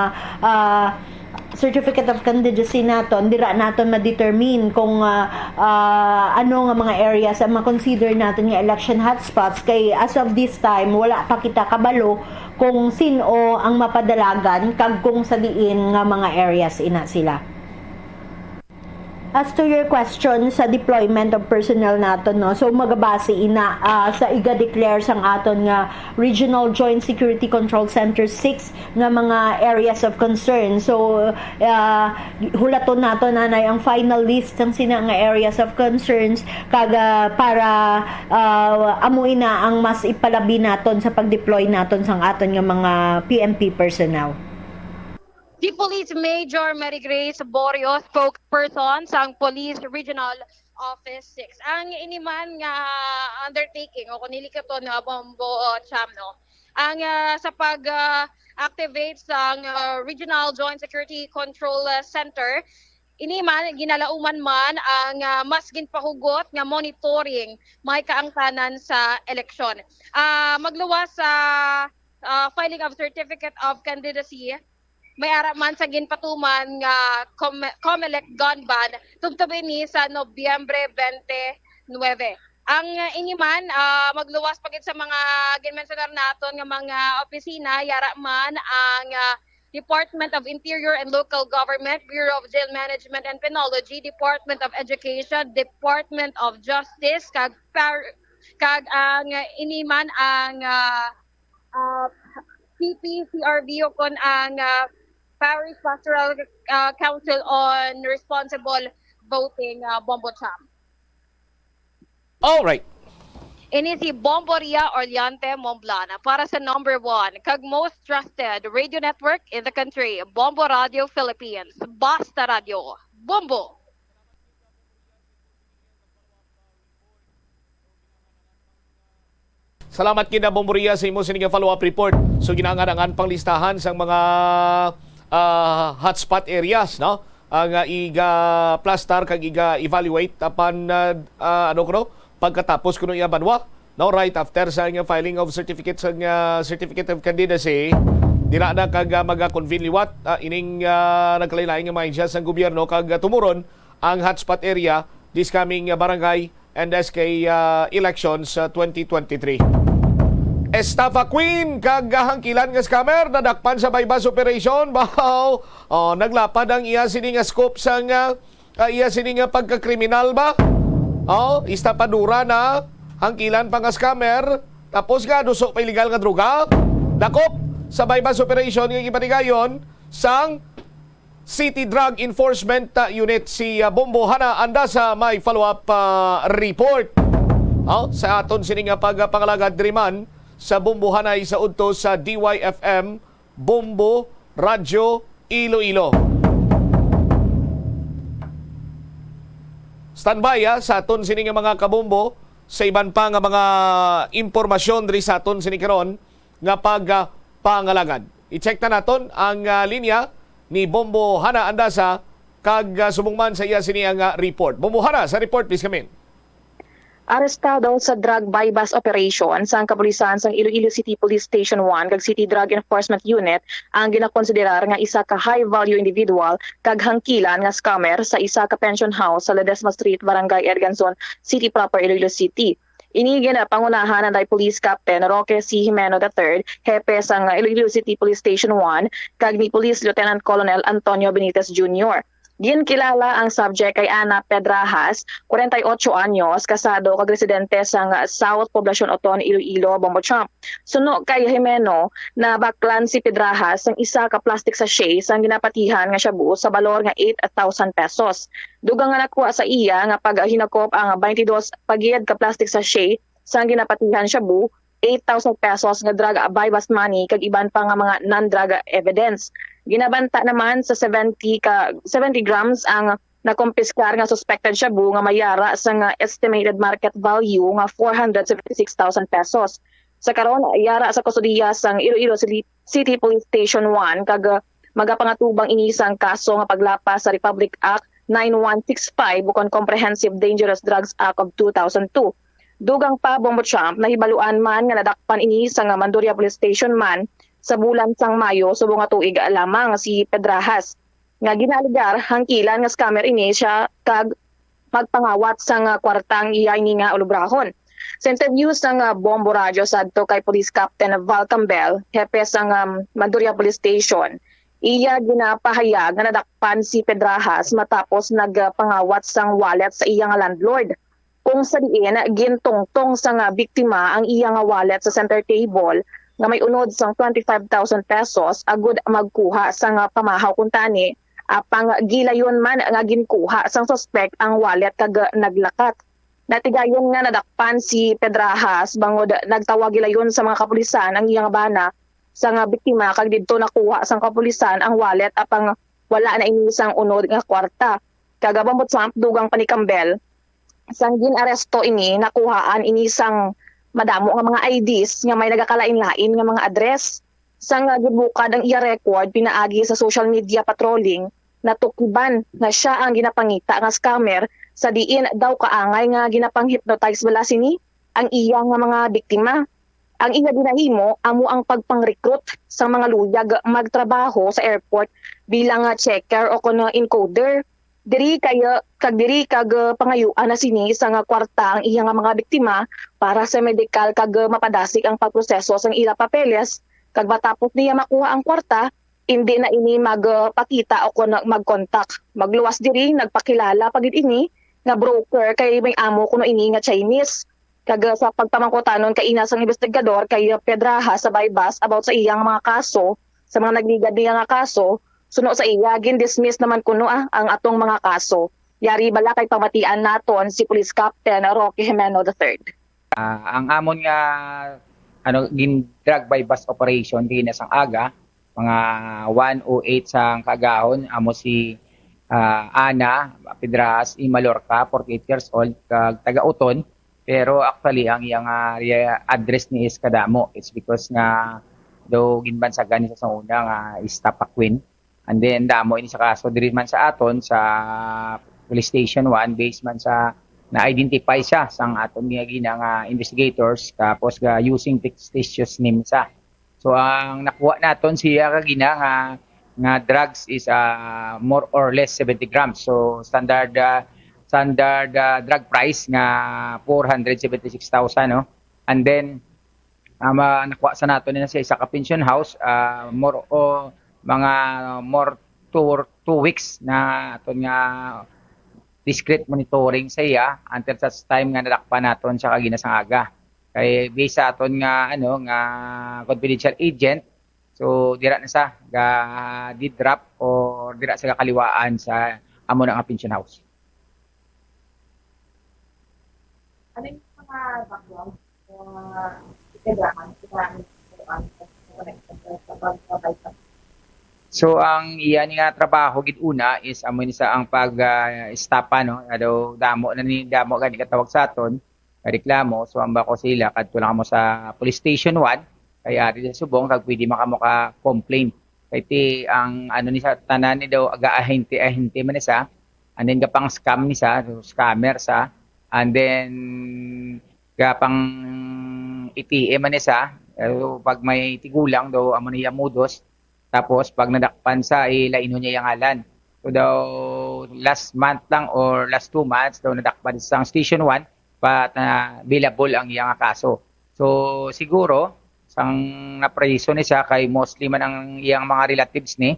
Certificate of Candidacy naton, dira naton ma-determine kung ano nga mga areas ang ma-consider naton nga election hotspots kay as of this time wala pa kita kabalo kung sino ang mapadalagan kag kung sa diin nga mga areas ina sila. As to your question sa deployment of personnel naton, no, so magabase ina sa iga-declare sang aton nga Regional Joint Security Control Center 6 nga mga areas of concern. So hulaton naton anay ang final list sang sina nga areas of concerns kaga para amuin na ang mas ipalabi naton sa pag-deploy naton sang aton nga mga PMP personnel. Si Police Major Mary Grace Borio, spokesperson sa Police Regional Office 6. Ang iniman nga undertaking o kunili ka to na Bombo Cham, no? Ang sa pag-activate sa Regional Joint Security Control Center, iniman ginalauman man ang mas ginpahugot nga monitoring may kaangtanan sa eleksyon. Magluwas sa filing of Certificate of Candidacy, may ara man sa ginpatuman nga COMELEC gun ban tubtubin ni sa Nobyembre 29. Ang iniman magluwas pagit sa mga ginmensionar naton nga mga opisina, yara man ang Department of Interior and Local Government, Bureau of Jail Management and Penology, Department of Education, Department of Justice, kag ang iniman ang CPCRB o kon ang Parish Pastoral Council on Responsible Voting, Bombo Cham. All right. Ini si Bombo Ria Orliante Momblana para sa number 1 kag most trusted radio network in the country, Bombo Radio Philippines. Basta Radio. Bombo! Salamat kina Bomboria sa imo sining follow-up report. So ginangarangan pang listahan sa mga hotspot areas, no? Ang iga plastar kag iga evaluate apan pagkatapos kuno iya banwa, no, right after sa filing of certificate of candidacy, dira na kag maga-convene liwat ining nagkalain-lain nga mga sa gobyerno kag tumuron ang hotspot area this coming barangay and SK elections 2023. Estafa Queen kag hangkilan nga scammer nadakpan sa bypass operation. Bahaw naglapad ang iya sini nga scope sa iya sini nga pagkakriminal ba. Istapadura na hangkilan pa nga scammer tapos nga dusok pa illegal nga droga. Dakop sa bypass operation nga gipatigayon sang City Drug Enforcement Unit si Bombo Hana anda sa may follow-up report. Sa aton sini nga pagpangalagad driman sa Bombo Hanay sa udto sa DYFM Bombo Radio Iloilo. Standby sa aton sini nga mga kabombo sa iban pa nga mga impormasyon diri sa aton sini karon nga pagpangalagad. I-check na naton ang linya ni Bombo Hana Andasa kag sumungman sa iya sini ang report. Bombo Hana, sa report please come in. Arestado sa drug bypass operation sa kapulisan sa Iloilo City Police Station 1 kag City Drug Enforcement Unit ang ginakonsiderar nga isa ka high-value individual kag hangkilan nga scammer sa isa ka pension house sa Ledesma Street, Barangay Erganzon, City proper, Iloilo City. Inigin na pangunahan ng Police Captain Roque C. Jimeno III, hepe sa Iloilo City Police Station 1 kag ni Police Lieutenant Colonel Antonio Benitez Jr. Diyan kilala ang subject kay Ana Pedrajas, 48 anyos, kasado kag residente sa South Poblacion Oton, Iloilo, Bombo Cham. Suno kay Jimeno na baklan si Pedrajas ang isa ka plastic sachet sang ginapatihan nga shabu sa balor nga 8,000 pesos. Dugang nga nakuha sa iya nga pag hinakop ang 22 pagiyad ka plastic sachet sang ginapatihan shabu 8,000 pesos nga drug bypass money kag iban pa nga mga non-drug evidence. Ginabanta naman sa 70 grams ang nakompiskar nga suspected shabu nga mayara sa nga estimated market value nga 476,000 pesos. Sa karon yara sa kustudiya sang Iloilo City Police Station 1 kag magapangatubang inisang kaso nga paglapas sa Republic Act 9165 bukon Comprehensive Dangerous Drugs Act of 2002. Dugang pa Bombo Cham nahibaluan man nga nadakpan ini sa nga Mandoria Police Station man sa bulan sang Mayo subong nga tuig lamang si Pedrajas. Nga ginaligar hangkilan nga scammer ini siya kag magpangawat sa nga kwartang iya ini nga ulubrahon. Sa interview sa nga Bombo Radio sadto kay Police Captain Val Campbell, hepe sa nga Mandoria Police Station, iya ginapahayag nga nadakpan si Pedrajas matapos nagpangawat sang wallet sa iya nga landlord. Kung sa diin gintungtong sa nga biktima ang iya nga wallet sa center table nga may unod sang 25,000 pesos agud magkuha sa nga pamahaw kun tani apang gilayon man nga ginkuha sang suspect ang wallet kag naglakat. Natigayon nga nadakpan si Pedrajas bangod nagtawag gilayon sa mga kapulisan ang iyang bana sa nga biktima kag didto nakuha sang kapulisan ang wallet apang wala na ini sang unod nga kwarta. Kagabambot sa dugang panikambel sang ginaresto ini nakuhaan ini sang madamo nga mga IDs nga may nagakalain-lain nga mga address. Sang gibukad ang iya record pinaagi sa social media patrolling natukiban na siya ang ginapangita nga scammer sa diin daw kaangay nga ginapang-hypnotize bala sini ang iya nga mga biktima. Ang iya ginahimo amo ang pagpang-recruit sa mga luyag magtrabaho sa airport bilang checker o kuno encoder. Diri kag pangayuan na sini sa nga kwarta ang iya nga mga biktima para sa medical kag mapadasik ang pagproseso sang ila papeles kag matapos niya makuha ang kwarta hindi na ini magpakita o kuno mag-contact. Magluwas diri nagpakilala pagid ini nga broker kay may amo kuno ini nga Chinese. Kag sa pagpamangkotanon kay ina sang investigador kay Pedraha sa Baybas about sa iyang mga kaso, sa mga nagligad niya nga kaso, suno sa iya gin-dismiss naman kuno ang atong mga kaso. Yari bala kay pamatian naton si Police Captain Roque Jimeno III. Ang amon nga drug bypass operation din sang aga mga 1:08 sang kagahon amo si Ana Pedras Imalorca, 48 years old, kag taga-Uton. Pero actually ang iyang address ni is kadamo. It's because nga daw ginbansagan niya sa una nga is Tapakwin. And then damo ini sa kaso diri man sa aton sa police station 1 based man sa na-identify siya sang aton nga ginang investigators tapos using fictitious name sa. So ang nakuha naton siya kagina nga drugs is more or less 70 grams. So standard drug price nga 476,000 no. And then nakuha sa naton na sa isa ka pension house more 2 weeks na aton nga discreet monitoring sa iya until such time nga nadakpan naton sa kagina sang aga. Kay based sa aton nga nga confidential agent, so dira na sa di-drop or dira sa kaliwaan sa amo nga pension house. Ano yung mga background So ang iya nga trabaho gid una is amo ni sa ang pag-stapa no, damo gani katawag sa aton reklamo. So amba ko sila kadto lang mo sa police station 1 kay ari sa subong kag pwede makamo ka complain kay ti ang ni sa tanan ni daw aga ahente man sa and then gapang scam ni sa scammer sa and then gapang ATM man ni sa pag may tigulang daw amo niya modos tapos pag nadakpan sa ilaino niya yung ngalan. So daw last month lang or last 2 months daw nadakpan sa station 1 but available ang iyang kaso. So siguro sang napreso ni siya kay mostly man ang iyang mga relatives ni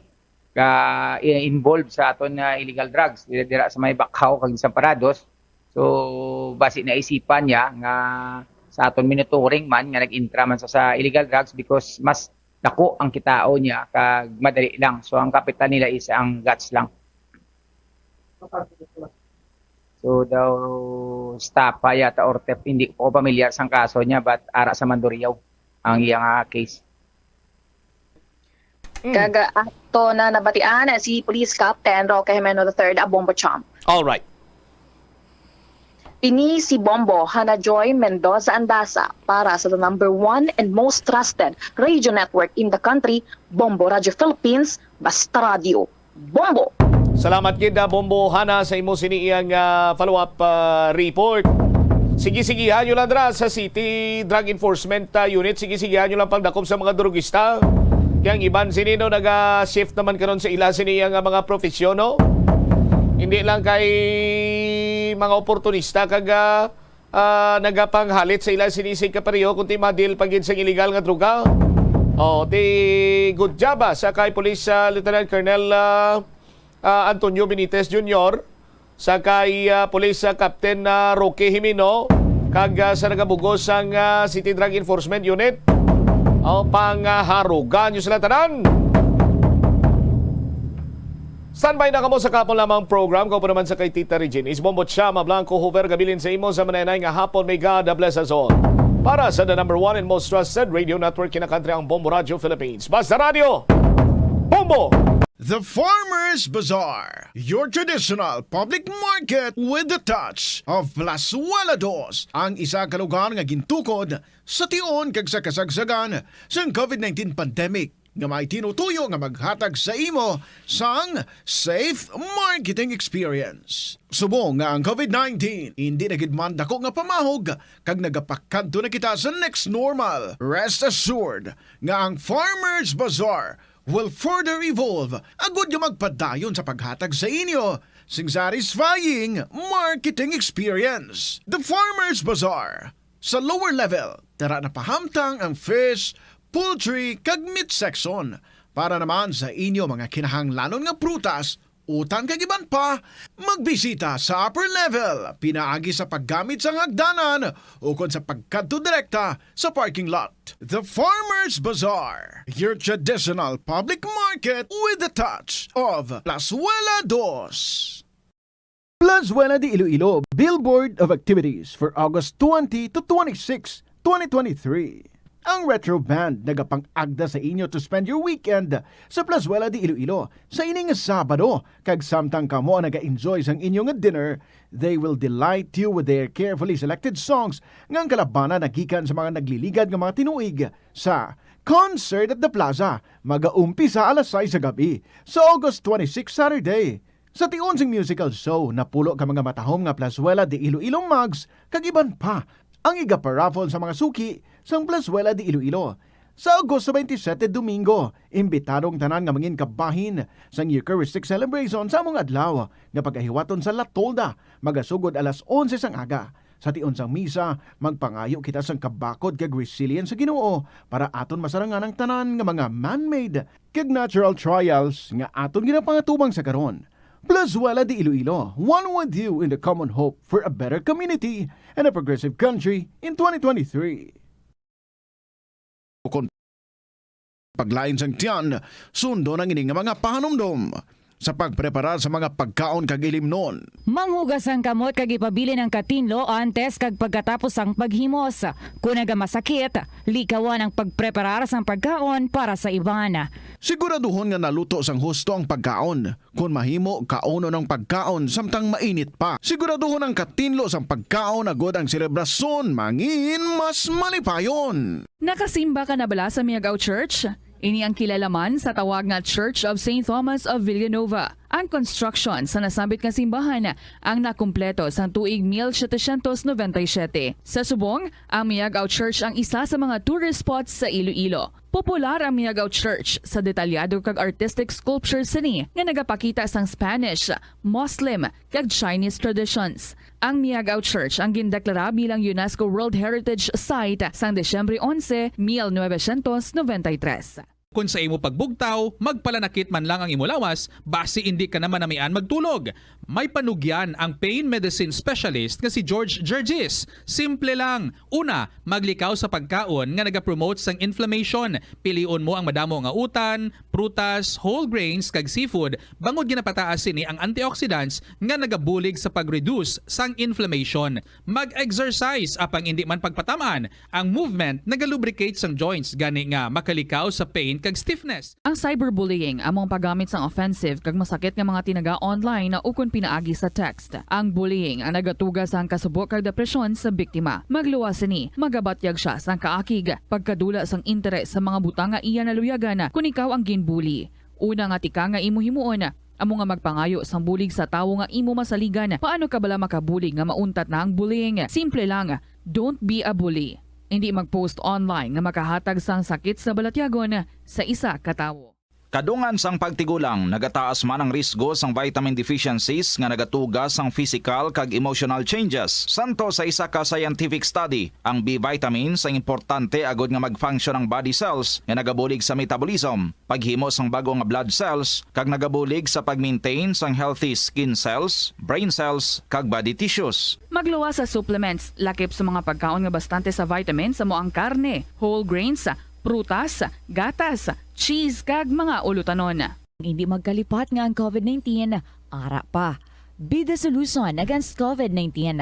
involved sa aton illegal drugs dira sa may Bakhaw kag sa Parados. So base na isipan niya nga sa aton monitoring man nga nag-intra man sa illegal drugs because mas dako ang kitao niya kag madali lang. So ang kapital nila is ang guts lang. So daw stapa yata or theft, hindi ko pamilyar sa kaso niya but ara sa Mandurriaw ang iyang case. Kaga ato na nabatian si Police Captain Roque Jimeno III a Bombo Champ. All right. Pini si Bombo Hana Joy Mendoza Andasa para sa the number 1 and most trusted radio network in the country, Bombo Radio Philippines, Basta Radio. Bombo! Salamat gid Bombo Hana sa imo siniyang follow-up report. Sige-sigihan nyo lang dra sa City Drug Enforcement Unit. Sige-sigihan nyo lang pagdakom sa mga drugista. Kaya ang iban sinino nag-shift naman karon sa ila siniyang mga profesyono. Hindi lang kay mga oportunista kag nagapanghalit sa ila sinisig kapareho kundi madil pagin sa illegal nga droga. Good job sa kay Police Lieutenant Colonel Antonio Benitez Jr. sa kay Police Captain Roque Jimeno kag sa nagabugos ang City Drug Enforcement Unit. Pangharugan nyo sila tanan. Standby na kamo sa kapon lamang program. Kau po naman sa kay Tita Regine. Isbombot siya, Mablanco Hoover, gabilin sa imo sa mananay nga hapon. May God bless us all. Para sa the number 1 and most trusted radio network in the country, ang Bombo Radio Philippines. Basta Radio, Bombo! The Farmers Bazaar, your traditional public market with the touch of Plazuela Dos, ang isa ka lugar nga gintukod sa tion kag sa kasagsagan sa COVID-19 pandemic nga may tinutuyo nga maghatag sa imo sang safe marketing experience. Subong nga ang COVID-19 hindi na gid man dako nga pamahog kag nagapakadto na kita sa next normal. Rest assured nga ang Farmers Bazaar will further evolve agud nga magpadayon sa paghatag sa inyo sing satisfying marketing experience. The Farmers Bazaar sa lower level tara na pahamtang ang fish, poultry kag meat section para naman sa inyo mga kinahanglanon nga prutas, utan kag iban pa, magbisita sa upper level pinaagi sa paggamit sa hagdanan o kon sa pagkadto direkta sa parking lot. The Farmers Bazaar, your traditional public market with the touch of Plazuela Dos. Plazuela de Iloilo Billboard of Activities for August 20 to 26, 2023. Ang Retro Band nagapang-agda sa inyo to spend your weekend sa Plazuela de Iloilo sa ining Sabado. Kag samtang kamo naga-enjoy sang inyong dinner, they will delight you with their carefully selected songs ngang kalabana nagikan sa mga nagliligad nga mga tinuig sa Concert at the Plaza. Mag-aumpisa alas 6 sa gabi sa August 26 Saturday. Sa tion sing musical show, napulo ka mga matahom nga Plazuela de Iloilo mugs kag iban pa ang iga-paraffle sa mga suki sang Plazuela de Iloilo. Sa Agosto 27 Domingo, imbitadong tanan nga mangin kabahin sang Eucharistic celebration sa among adlaw nga pagahiwaton sa La Tolda, magasugod alas 11 sang aga. Sa tion sang misa, magpangayo kita sang kabakod kag resilience sa Ginoo para aton masarangan ang tanan nga mga man-made kag natural trials nga aton ginapangatubang sa karon. Plazuela de Iloilo, one with you in the common hope for a better community and a progressive country in 2023. Paglain sang tiyan, sundo ng ining mga pahanumdom sa pagprepara sa mga pagkaon kag ilimnon. Manghugas ang kamot kag ipabili ng katinlo antes kag pagkatapos ang paghimos. Kung nagamasakit, likawan ang pagpreparar sang pagkaon para sa iban. Siguraduhon nga naluto sang husto ang pagkaon. Kung mahimo, kauno ng pagkaon samtang mainit pa. Siguraduhon ang katinlo sang pagkaon agod ang selebrasyon mangin mas malipayon. Nakasimba ka na bala sa Miagao Church? Ini ang kilalaman sa tawag nga Church of St. Thomas of Villanova. Ang construction sa nasambit nga simbahan ang nakumpleto sa tuig 1797. Sa subong, ang Miagao Church ang isa sa mga tourist spots sa Iloilo. Popular ang Miagao Church sa detalyado kag artistic sculptures sini nga nagapakita sang Spanish, Muslim kag Chinese traditions. Ang Miagao Church ang gindeklara bilang UNESCO World Heritage Site sang Desyembre 11, 1993. Kung sa imo pagbugtaw, magpalanakit man lang ang imo lawas, base hindi ka naman namian magtulog. May panugyan ang pain medicine specialist nga si George Gergis. Simple lang. Una, maglikaw sa pagkaon nga nagapromote sang inflammation. Piliun mo ang madamo nga utan, prutas, whole grains kag seafood. Bangod ginapataas sini ang antioxidants nga nagabulig sa pag-reduce sang inflammation. Mag-exercise apang hindi man pagpatamaan. Ang movement nagalubricate sang joints gani nga makalikaw sa pain kag stiffness. Ang cyberbullying among paggamit sang offensive kag masakit nga mga tinaga online na ukon pinaagi sa text. Ang bullying ang nagatuga sang kasubok kag depresyon sa biktima. Magluwas ni, magabatyag siya sang kaakig, pagkadula sang interes sa mga butang nga iya naluyagan kung ikaw ang ginbully. Una nga tika nga imo himuon, amo nga magpangayo sang bulig sa tawo nga imo masaligan. Paano ka bala makabulig nga mauntat na ang bullying? Simple lang, don't be a bully. Hindi mag-post online nga makahatag sang sakit sa balatyagon sa isa ka tawo. Kadungan sang pagtigulang, nagataas man ang risgo sang vitamin deficiencies nga nagatuga sang physical kag emotional changes. Santo sa isa ka scientific study, ang B vitamins ang importante agod nga mag-function ang body cells nga nagabulig sa metabolism, paghimo sang bago nga blood cells kag nagabulig sa pag-maintain sang healthy skin cells, brain cells kag body tissues. Magluwas sa supplements, lakip sa mga pagkaon nga bastante sa vitamins sa moang karne, whole grains, prutas, gatas, cheese kag mga ulutanon. Hindi magkalipat nga ang COVID-19, ara pa. Be the solution against COVID-19.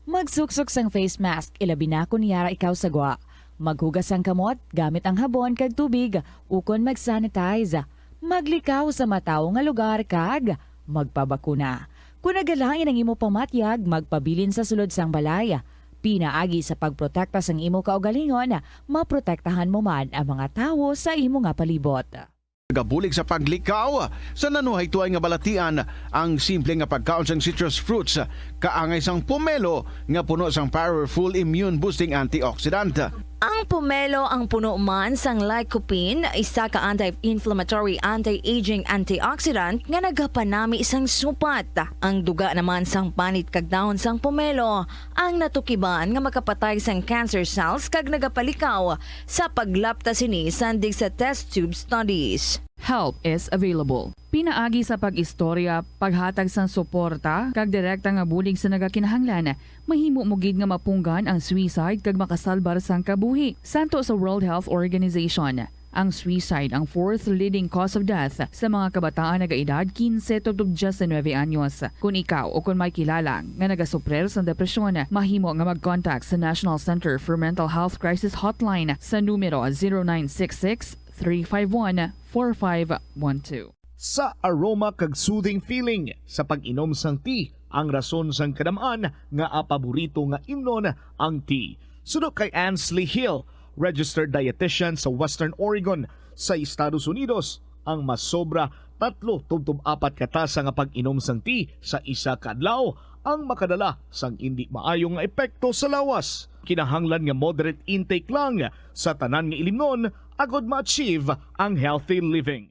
Magsuksok sang face mask, ilabi na kung niyara ikaw sagwa. Maghugas ang kamot, gamit ang habon kag tubig, ukon mag-sanitize. Maglikaw sa mataw nga lugar kag magpabakuna. Kung nagalain ang imo pamatyag, magpabilin sa sulod sang balay. Pinaagi sa pagprotekta sang imo kaugalingon, maprotektahan mo man ang mga tawo sa imo nga palibot. Gabulig sa paglikaw sa nanuhay tuay nga balatian ang simple nga pagkaon sang citrus fruits kaangay sang pomelo nga puno sang powerful immune boosting antioxidant. Ang pomelo ang puno man sang lycopene, isa ka anti-inflammatory, anti-aging antioxidant nga nagapanami sang supat. Ang duga naman sang panit kag dahon sang pomelo ang natukiban nga makapatay sang cancer cells kag nagapalikaw sa paglapta sini sandig sa test tube studies. Help is available. Pinaagi sa pag-istorya, paghatag sang suporta, kag direkta nga bulig sa nagakinahanglan, mahimo mo gid nga mapunggan ang suicide kag makasalbar sang kabuhi. Santo sa World Health Organization, ang suicide ang fourth leading cause of death sa mga kabataan nagaedad 15 to 19 anyos. Kung ikaw o kung may kilala nga nagasuprer sa depresyon, mahimo nga mag-contact sa National Center for Mental Health Crisis Hotline sa numero 0966-351-4512. Sa aroma kag soothing feeling sa pag-inom sang tea, ang rason sang kadamaan nga paborito nga imnon ang tea. Sunod kay Ansley Hill, registered dietitian sa Western Oregon sa Estados Unidos, ang mas sobra 3-4 katasa nga pag-inom sang tea sa isa ka adlaw ang makadala sang hindi maayong nga epekto sa lawas. Kinahanglan nga moderate intake lang sa tanan nga ilimnon agod ma-achieve ang healthy living.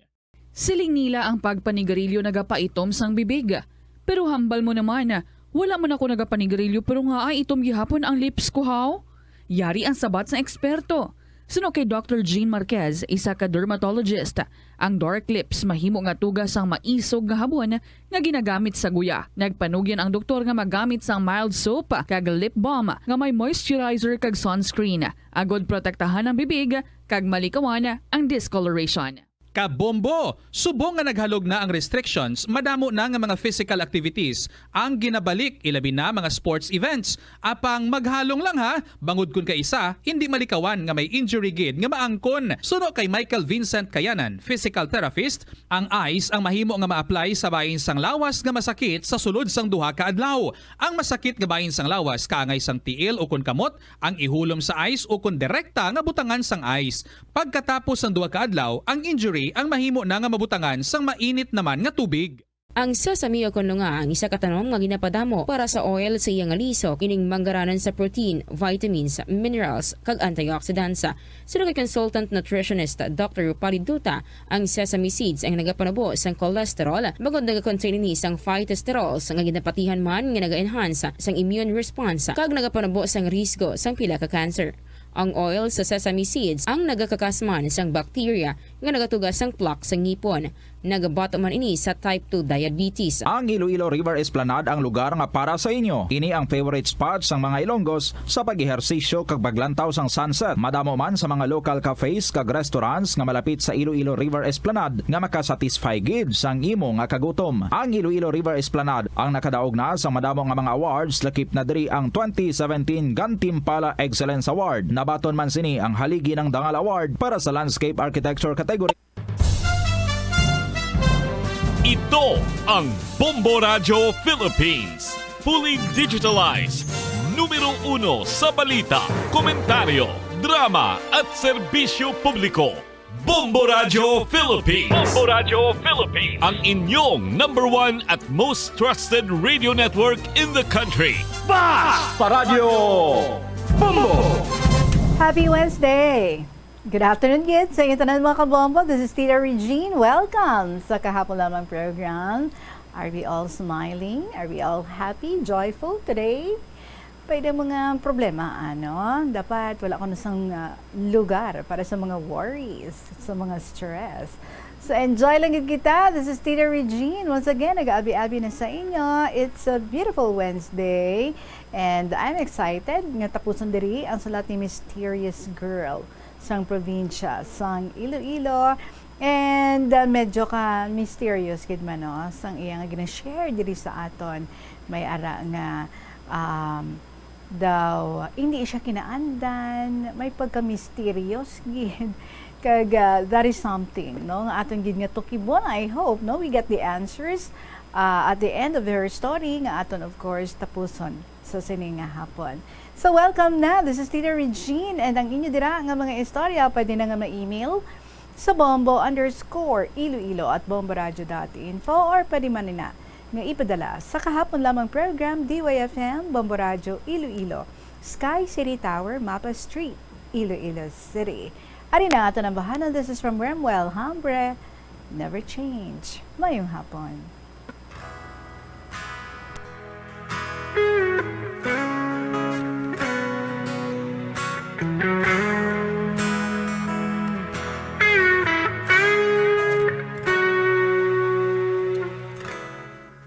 Siling nila ang pagpanigarilyo nagapaitom sang bibig. Pero hambal mo naman, wala man ako nagapanigarilyo pero nga ay itom gihapon ang lips ko haw. Yari ang sabat sa eksperto. Suno kay Dr. Jean Marquez, isa ka dermatologist, ang dark lips mahimo nga tugas sang maisog nga habon nga ginagamit sa guya. Nagpanugyan ang doktor nga magamit sang mild soap kag lip balm nga may moisturizer kag sunscreen. Agod protektahan ang bibig kag malikawan ang discoloration. Kabombo! Subong nga naghalog na ang restrictions, madamo na nga mga physical activities ang ginabalik, ilabi na mga sports events. Apang maghalong lang ha, bangod kun ka isa, hindi malikawan nga may injury gid nga maangkon. Suno kay Michael Vincent Kayanan, physical therapist, ang ice ang mahimo nga ma-apply sa bahin sang lawas nga masakit sa sulod sang duha ka adlaw. Ang masakit nga bahin sang lawas kaangay sang tiil o kun kamot, ang ihulom sa ice o kun direkta nga butangan sang ice. Pagkatapos sang duha ka adlaw, ang injury ang mahimo na nga mabutangan sang mainit naman nga tubig. Ang sesame o kuno nga ang isa ka tanom nga ginapadamo para sa oil sa iyang aliso kining manggaranan sa protein, vitamins, minerals kag antioxidants. Sino kay consultant nutritionist Dr. Rupali Duta, ang sesame seeds ang nagapanabo sang cholesterol bagod nagakontain ni sang phytosterols nga ginapatihan man nga naga-enhance sang immune response kag nagapanabo sang risgo sang pila ka cancer. Ang oil sa sesame seeds ang nagakakasman sang bacteria nga nagatugas sang plaque sa ngipon. Nagabato man ini sa type 2 diabetes. Ang Iloilo River Esplanade ang lugar nga para sa inyo. Ini ang favorite spot sang mga Ilonggos sa pag-ehersisyo kag paglantaw sang sunset. Madamo man sa mga local cafes kag restaurants nga malapit sa Iloilo River Esplanade nga makasatisfy gid sang imo nga kagutom. Ang Iloilo River Esplanade ang nakadaog na sa madamo nga mga awards, lakip na diri ang 2017 Gantimpala Excellence Award. Nabaton man sini ang haligi ng Dangal Award para sa Landscape Architecture category. Ito ang Bombo Radio Philippines. Fully digitalized. Numero 1 sa balita, komentaryo, drama at serbisyo publiko. Bombo Radio Philippines. Bombo Radio Philippines. Ang inyong #1 at most trusted radio network in the country. Basta Radio Bombo! Happy Wednesday! Good afternoon, kids. Sa inyo tanan mga kabombo, this is Tita Regine. Welcome sa kahapon lamang program. Are we all smiling? Are we all happy, joyful today? Pwede mga problema, dapat wala ko na sang lugar para sa mga worries, sa mga stress. So enjoy lang kita. This is Tita Regine. Once again, nag-abi-abi na sa inyo. It's a beautiful Wednesday. And I'm excited nga tapusan diri ang salat ni Mysterious Girl sang probinsya sang Iloilo And medyo ka mysterious gid man no sang iya nga gina-share diri sa aton. May ara nga daw hindi siya kinaandan, may pagka-mysterious gid. Kag that is something no nga aton gid nga tukibon. I hope no we get the answers at the end of her story nga aton of course tapuson sa sining nga hapon. So welcome na. This is Tita Regine and ang inyo dira nga mga istorya pwede na nga ma-email sa bombo_iloilo@bomboradio.info or pwede man na nga ipadala sa kahapon lamang program DYFM Bombo Radio Iloilo, Sky City Tower, Mapa Street, Iloilo City. Ari na ato ng bahanan. This is from Remuel Hambre. Never change. Mayong hapon.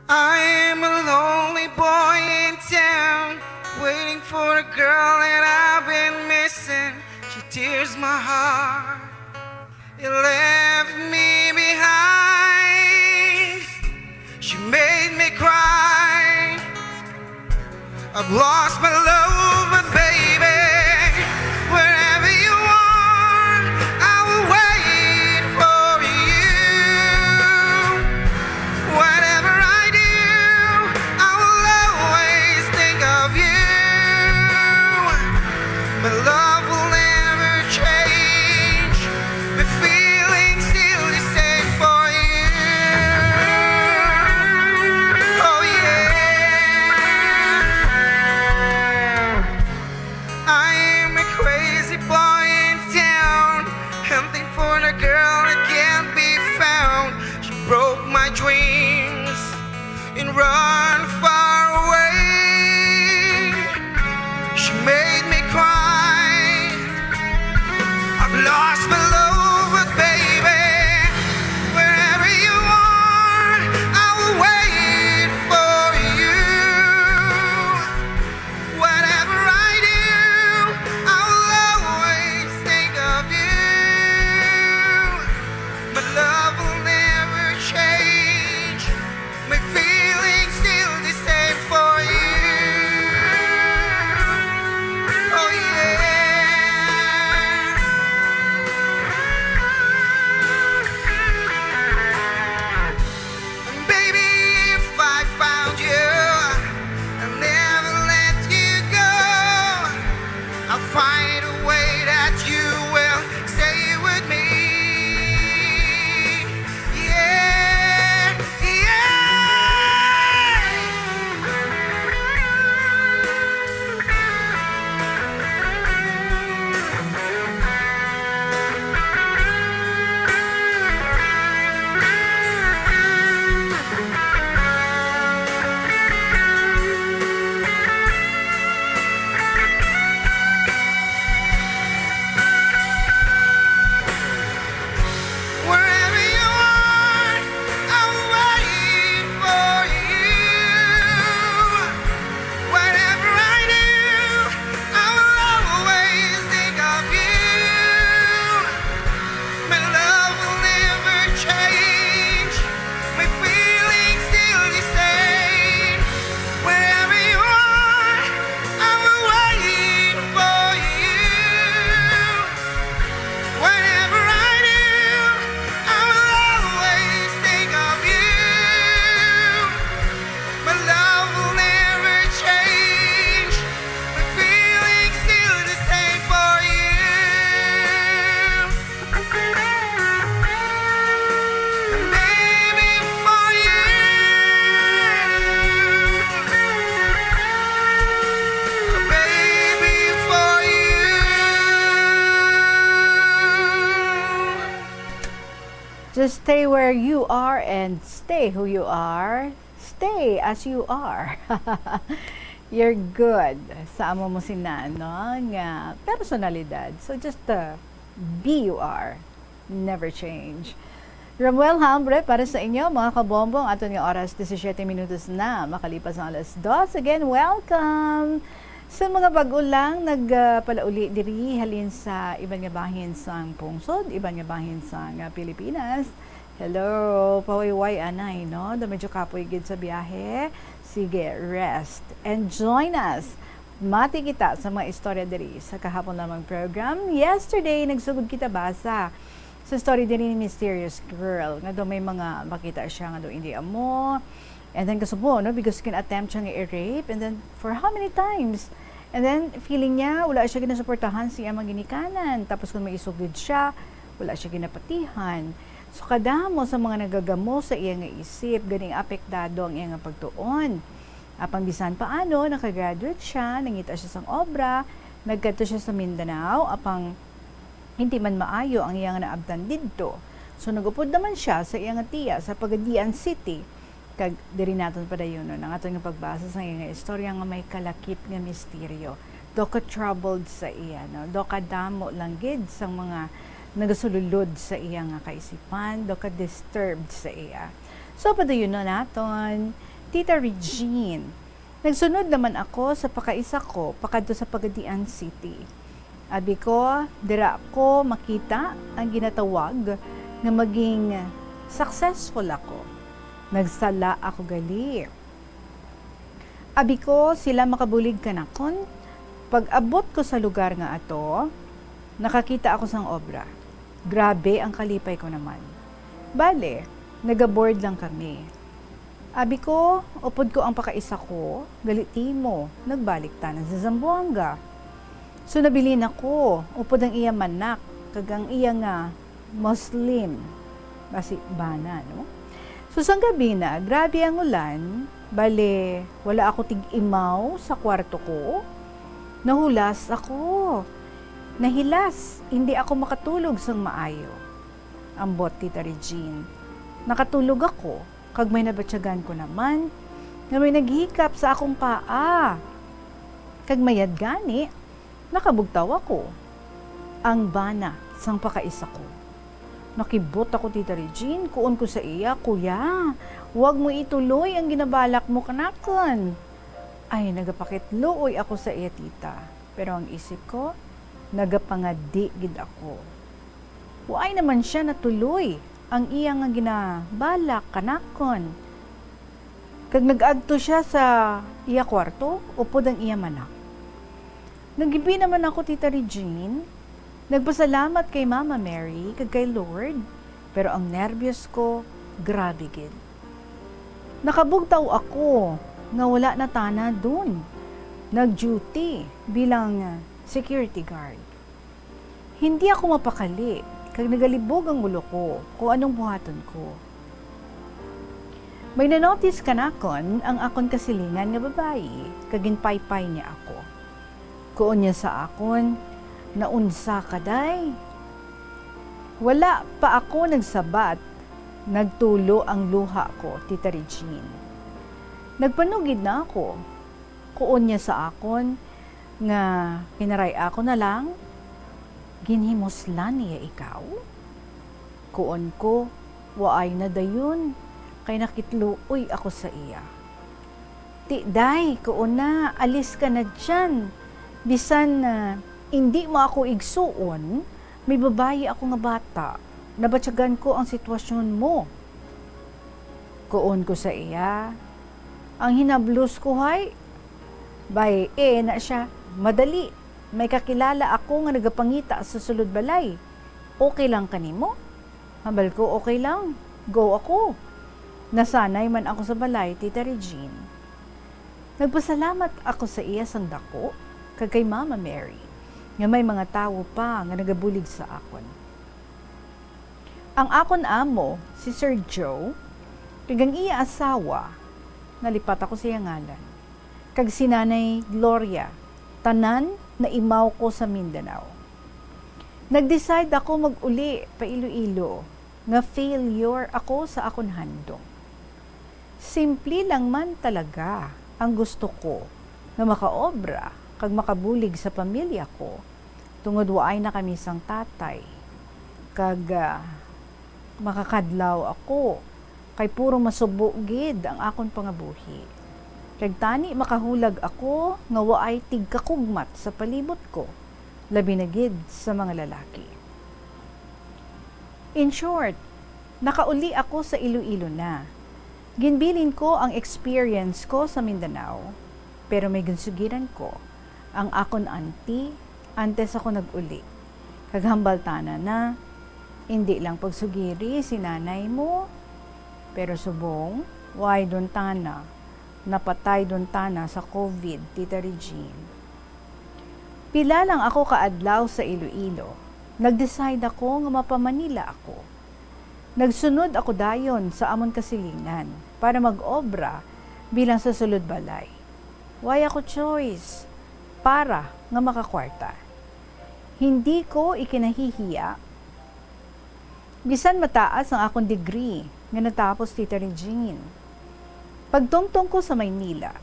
I'm a lonely boy in town, waiting for a girl that I've been missing. She tears my heart, you left me behind. She made me cry, I've lost my love, but baby, wherever you are, I will wait for you. Whatever I do, I will always think of you. My love will never change, my feelings still the same for you. Oh yeah. I'm a crazy boy in town, hunting for the girl that can't be found. She broke my dreams and run far away. She made me cry, I've lost my love, but baby, wherever you are, I will wait for you. Whatever I do, I will always think of you. My love will never change, my feelings still the same for you. Oh yeah. And baby, if I found you, I'll never let you go. I'll find a way that you will stay with me. Yeah, wherever you are, I'll wait for you. Whatever I do, I will always think of you. My love will never change, my feelings still the same. Wherever you are, I will wait for you. Whatever I do, I will always think of you. My love will never change, my feelings still the same for you. And baby, for you. Baby, for you. Just stay where you are and stay who you are. Stay as you are. You're good sa amo mo sinan, no? Nga personalidad. So just be you are. Never change. Romuel Hambre, para sa inyo, mga kabombong, aton nga oras 17 minutos na, makalipas ang alas 2. Again, welcome Sa mga bago lang, nagpalauli diri halin sa ibang nga bahin sa pungsod, ibang nga bahin sa Pilipinas. Hello, pawayway anay, no? Da medyo kapoy gid sa biyahe. Sige, rest and join us. Mati kita sa mga istorya diri sa kahapon lamang program. Yesterday, nagsugod kita basa sa story diri ni Mysterious Girl. Nga do may mga makita siya nga do hindi amo. And then kasubo, no? Because can attempt siya nga i-rape. And then, for how many times? And then, feeling niya, wala siya ginasuportahan siya mga ginikanan. Tapos kung may isugid siya, wala siya ginapatihan. So, kadamo sa mga nagagamo sa iyang isip, ganing apektado ang iyang pagtuon. Apang bisan paano, nakagraduate siya, nangita siya sa obra, nagkadto siya sa Mindanao, apang hindi man maayo ang iyang naabtan didto. So, nagupod naman siya sa iyang tiya sa Pagadian City. Kag diri naton padayon no ang atong pagbasa sa nga istorya nga may kalakip nga misteryo. Doka troubled sa iya no, doka damo lang gid sang mga nagasululod sa iya nga kaisipan, doka disturbed sa iya. So padayon no naton Tita Regine. Nagsunod naman ako sa pakaisa ko pakadto sa Pagadian City. Abi ko dira ko makita ang ginatawag nga maging successful ako. Nagsala ako gali. Abi ko sila makabulig kanakon. Pag abot ko sa lugar nga ato, nakakita ako sang obra. Grabe ang kalipay ko naman. Bale, nagaboard lang kami. Abi ko, upod ko ang pakaisa ko, galiti mo, nagbalik tanan sa Zamboanga. So nabilin ako, upod ang iya manak, kagang iya nga Muslim. Basi bana, no? So, sang gabi na, grabe ang ulan, bale, wala ako tig-imaw sa kwarto ko. Nahulas ako. Nahilas, hindi ako makatulog sang maayo. Ambot, Tita Regine. Nakatulog ako, kag may nabatyagan ko naman, na may naghikap sa akong paa. Kag mayad gani, nakabugtaw ako. Ang bana sang pakaisa ko. Nakibot ako, Tita Regine, kuon ko sa iya, kuya, huwag mo ituloy ang ginabalak mo kanakan. Ay, nagapakitluoy ako sa iya, tita. Pero ang isip ko, nagapangadi gid ako. Huwag naman siya natuloy ang iya nga ginabalak kanakon. Kag nag-agto siya sa iya kwarto, upod ang iya manak. Nagibi naman ako, Tita Regine. Nagpasalamat kay Mama Mary, kag kay Lord, pero ang nervyos ko, grabe gid. Nakabugtaw ako, nga wala na tana dun. Nag-duty bilang security guard. Hindi ako mapakali, kag nagalibog ang ulo ko, kung anong buhaton ko. May nanotice kanakon ang akon kasilingan nga babayi, kag ginpaypay niya ako. Kuon niya sa akon, naunsa ka day. Wala pa ako nagsabat, nagtulo ang luha ko, Tita Regine. Nagpanugid na ako. Kuon niya sa akon, nga pinaray ako na lang, ginhimoslan niya ikaw. Kuon ko, waay na dayon, kay nakitluoy ako sa iya. Ti day, kuon na, alis ka na dyan. Bisan na, hindi mo ako igsuon, may babayi ako nga bata, nabatyagan ko ang sitwasyon mo. Kuon ko sa iya, ang hinablos ko hay, bay, na siya, madali, may kakilala ako nga nagapangita sa sulod balay. Okay lang kanimo? Hambal ko, okay lang, go ako. Nasanay man ako sa balay, Tita Regine. Nagpasalamat ako sa iya sang dako, kag kay Mama Mary, nga may mga tao pa nga nagabulig sa akon. Ang akon amo, si Sir Joe, kagang iya asawa, nalipat ako siya ngalan. Kag si Nanay Gloria, tanan na imaw ko sa Mindanao. Nag-decide ako mag-uli pa Iloilo, nga failure ako sa akon handong. Simple lang man talaga ang gusto ko na makaobra kag makabulig sa pamilya ko. Tungod waay na kami sang tatay. Kag makakadlaw ako. Kay puro masubo gid ang akon pangabuhi. Kag tani makahulag ako nga waay tigkakugmat sa palibot ko, labi na gid sa mga lalaki. In short, nakauli ako sa Iloilo na. Ginbilin ko ang experience ko sa Mindanao, pero may ginsugiran ko ang akon auntie antes ako nag-uli. Kaghambal tana na, hindi lang pagsugiri si nanay mo, pero subong, why don tana, napatay don tana sa COVID, Tita Regine. Pila lang ako kaadlaw sa Iloilo. Nag-decide ako nga mapamanila ako. Nagsunod ako dayon sa amon kasilingan para mag-obra bilang sa sulod balay. Why ako choice? Para nga makakwarta. Hindi ko ikinahihiya. Bisan mataas ang akong degree nga natapos, Tita Regine. Pagtungtong ko sa Maynila,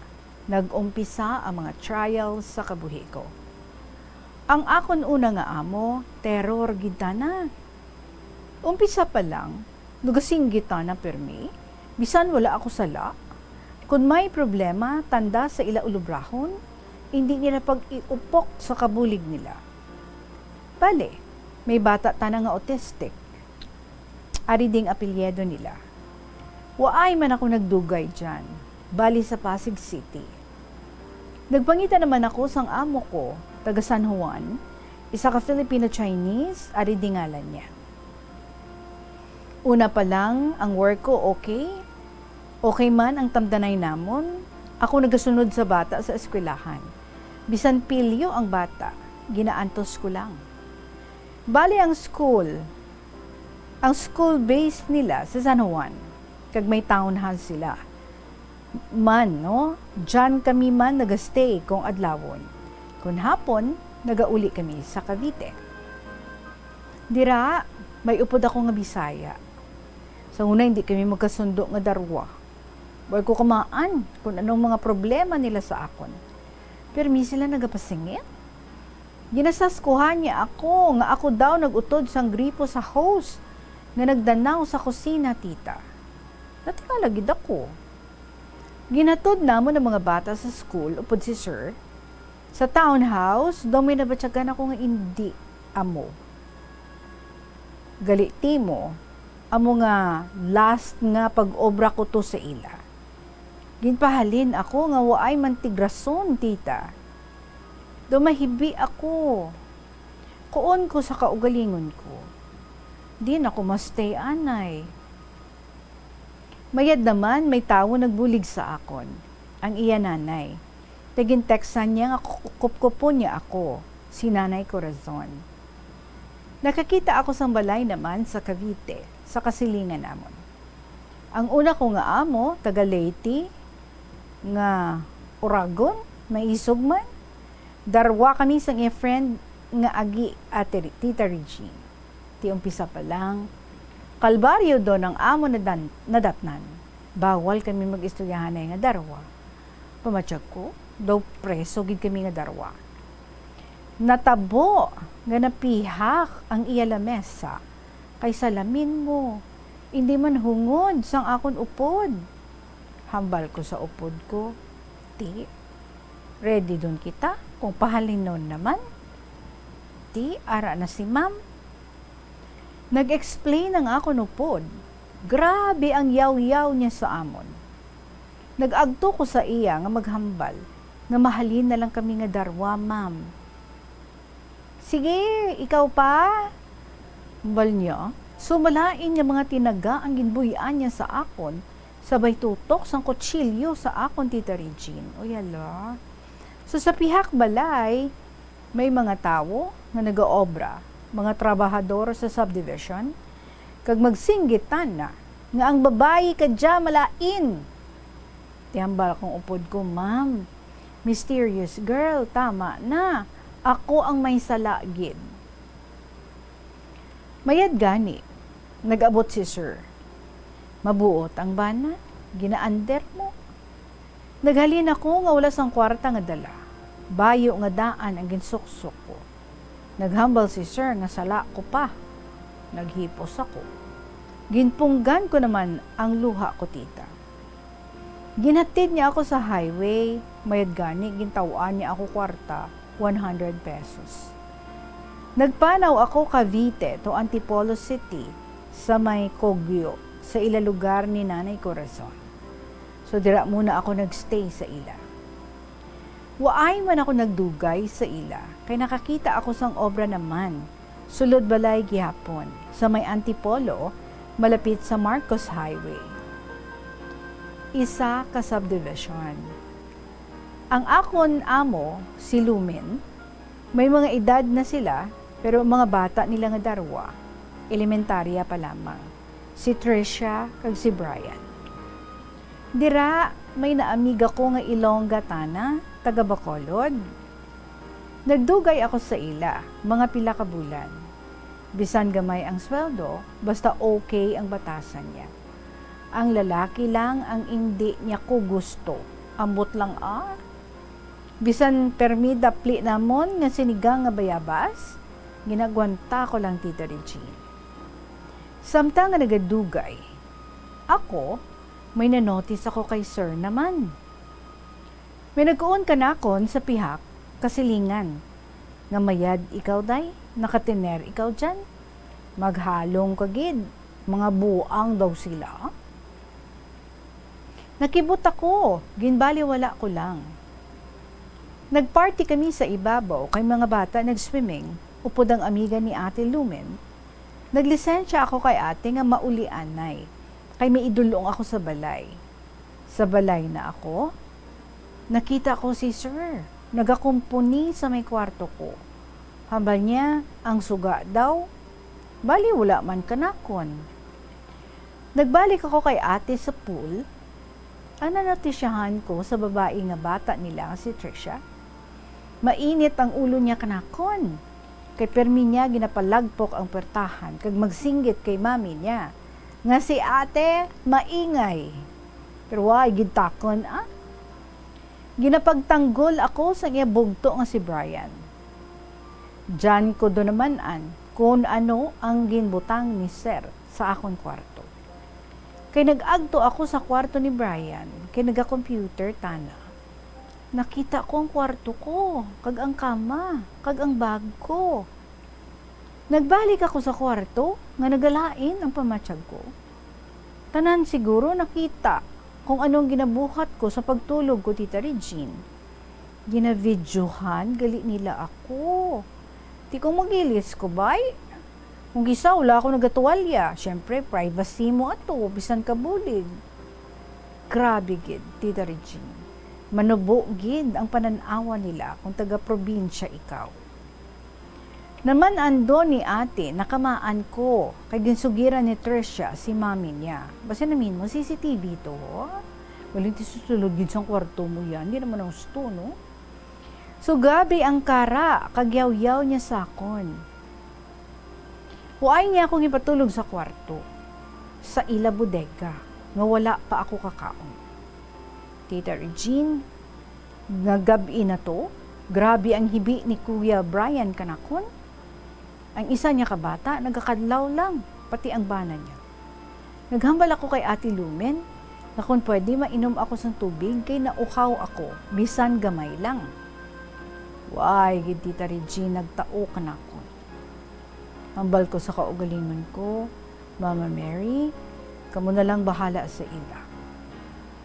nag-umpisa ang mga trials sa kabuhi ko. Ang akon una nga amo, terror gita na. Umpisa pa lang, nugasing gita na permi, bisan wala ako sala. Kung may problema, tanda sa ila ulubrahon, hindi nila pag-iupok sa kabulig nila. Bale, may bata tana nga autistic. Ari ding apelyedo nila. Waay man ako nagdugay dyan, bali sa Pasig City. Nagpangita naman ako sang amo ko, taga San Juan, isa ka Filipino-Chinese, ari dingalan niya. Una pa lang, ang work ko okay. Okay man ang tamdanay namon, ako nagasunod sa bata sa eskwelahan. Bisan pilyo ang bata, ginaantos ko lang. Bali ang school base nila sa San Juan, kag may townhouse sila. Man, no? Diyan kami man nagastay kung adlawon. Kung hapon, nagauli kami sa Cavite. Dira, may upod ako nga Bisaya. Sa una, hindi kami magkasundo nga darwa. Boy ko kamaan kung anong mga problema nila sa akon. Pero mi sila nagapasingit. Ginasaskuhan niya ako nga ako daw nagutod sang gripo sa host nga nagdanaw sa kusina, tita. Natingalagid ako. Ginatod namon ng mga bata sa school upod si sir. Sa townhouse, daw may nabatsagan ako nga hindi amo. Galiti mo, amo nga last nga pag-obra ko to sa ila. Ginpahalin ako nga waay mantigrason, tita. Dumahibi ako. Kuon ko sa kaugalingon ko. Di na ako mastay anay. Mayad naman may tao nagbulig sa akon. Ang iya nanay. Tagin-textan niya nga kupkupon niya ako. Si Nanay Corazon. Nakakita ako sang balay naman sa Cavite, sa kasilingan namon. Ang una ko nga amo, taga Leyte, nga Oragon, may isog man. Darwa kami sang iya friend nga agi ate Tita Regine. Ti umpisa pa lang, kalbaryo do ng amo nadatnan. Bawal kami mag-istoryahan nga darwa. Pamatsyag ko, daw preso gid kami nga darwa. Natabo nga napihak ang iya lamesa kay salamin mo. Hindi man hungod sang akon upod. Hambal ko sa upod ko. Ti, ready dun kita kung pahalinon naman. Ti, ara na si ma'am. Nag-explain ang akon upod. Grabe ang yaw-yaw niya sa amon. Nag-agto ko sa iya nga maghambal nga mahalin na lang kami nga darwa, ma'am. Sige, ikaw pa. Hambal niya, sumalain niya mga tinaga ang ginbuyan niya sa akon, sabay tutok sang kutsilyo sa akon, Tita Regine. O yala. So sa pihak balay, may mga tao nga nag-aobra, mga trabahador sa subdivision, kag magsinggitan na, nga ang babayi kadya malain. Tihambal kong upod ko, ma'am. Mysterious girl, tama na. Ako ang may salagid. Mayad gani, nag-abot si sir. Mabuot ang bana, ginaander mo. Naghalin ako nga wala sang kwarta nga dala. Bayo nga daan ang ginsuksok ko. Naghambal si sir nga sala ko pa. Naghipos ako. Ginpunggan ko naman ang luha ko, tita. Ginhatid niya ako sa highway, mayad gani, gintawaan niya ako kwarta, 100 pesos. Nagpanaw ako Cavite to Antipolo City sa may Kogyo, sa ila lugar ni Nanay Corazon. So dira muna ako nagstay sa ila. Waay man ako nagdugay sa ila, kay nakakita ako sang obra naman, sulod balay gihapon, sa may Antipolo, malapit sa Marcos Highway. Isa ka subdivision. Ang akon amo, si Lumen, may mga edad na sila, pero mga bata nila nga darwa, elementarya pa lamang. Si Tricia kag si Brian. Dira, may naamiga ko nga Ilongga Tana, taga Bacolod. Nagdugay ako sa ila, mga pila ka bulan. Bisan gamay ang sweldo, basta okay ang batasan niya. Ang lalaki lang ang hindi niya ko gusto. Ambot lang Bisan permi dapli namon nga sinigang nga bayabas, ginagwanta ko lang Tita Regine. Samtang nga nagadugay, ako, may nanotice ako kay sir naman. May nagkuon kanakon sa pihak, kasilingan. Nga mayad ikaw day, nakatiner ikaw dyan. Maghalong kagid, mga buang daw sila. Nakibot ako, ginbaliwala ko lang. Nagparty kami sa ibabaw, kay mga bata nagswimming, upod ang amiga ni Ate Lumen. Naglisensya ako kay ate nga maulianay, kay may idulong ako sa balay. Sa balay na ako, nakita ko si sir, nagakumpuni sa may kwarto ko. Hambal niya, ang suga daw, bali wala man kanakon. Nagbalik ako kay ate sa pool, ang nanatisyahan ko sa babae nga bata nila si Tricia. Mainit ang ulo niya kanakon. Kay permi niya ginapalagpok ang pertahan kag magsinggit kay mami niya. Nga si ate maingay. Pero why gitakon Ginapagtanggol ako sa iya bugto nga si Brian. Diyan ko do naman kung ano ang ginbutang ni sir sa akong kwarto. Kay nag-agto ako sa kwarto ni Brian, kay naga-computer tana. Nakita ko ang kwarto ko, kag ang kama, kag ang bag ko. Nagbalik ako sa kwarto, nga nagalain ang pamatsag ko. Tanan siguro nakita kung anong ginabuhat ko sa pagtulog ko, Tita Regine. Ginavidyohan, gali nila ako. Di kong magilis ko, bay? Kung gisa, wala ako nagatuwalya. Siyempre, privacy mo ato, bisan kabulig. Grabe gid, Tita Regine. Manubo gid ang pananawa nila kung taga-probinsya ikaw. Naman ando ni ate, nakamaan ko, kay ginsugiran ni Tricia, si mami niya. Basta namin mo, CCTV to, walang tisusulod gid sa kwarto mo yan, hindi naman ang gusto, no? So, gabi ang kara, kagyaw-yaw niya sakon. Huwag niya akong ipatulog sa kwarto, sa ila bodega, nga wala pa ako kakaon. Tita Regine, nagabi na to, grabe ang hibi ni Kuya Brian kanakon. Ang isa niya kabata, nagkakadlaw lang, pati ang bana niya. Naghambal ako kay Ate Lumen, na kung pwede mainom ako sa tubig, kay nauhaw ako, bisan gamay lang. Why, Tita Regine, nagtao kanakon. Hambal ko sa kaugalingon ko, Mama Mary, kamo na lang bahala sa ila.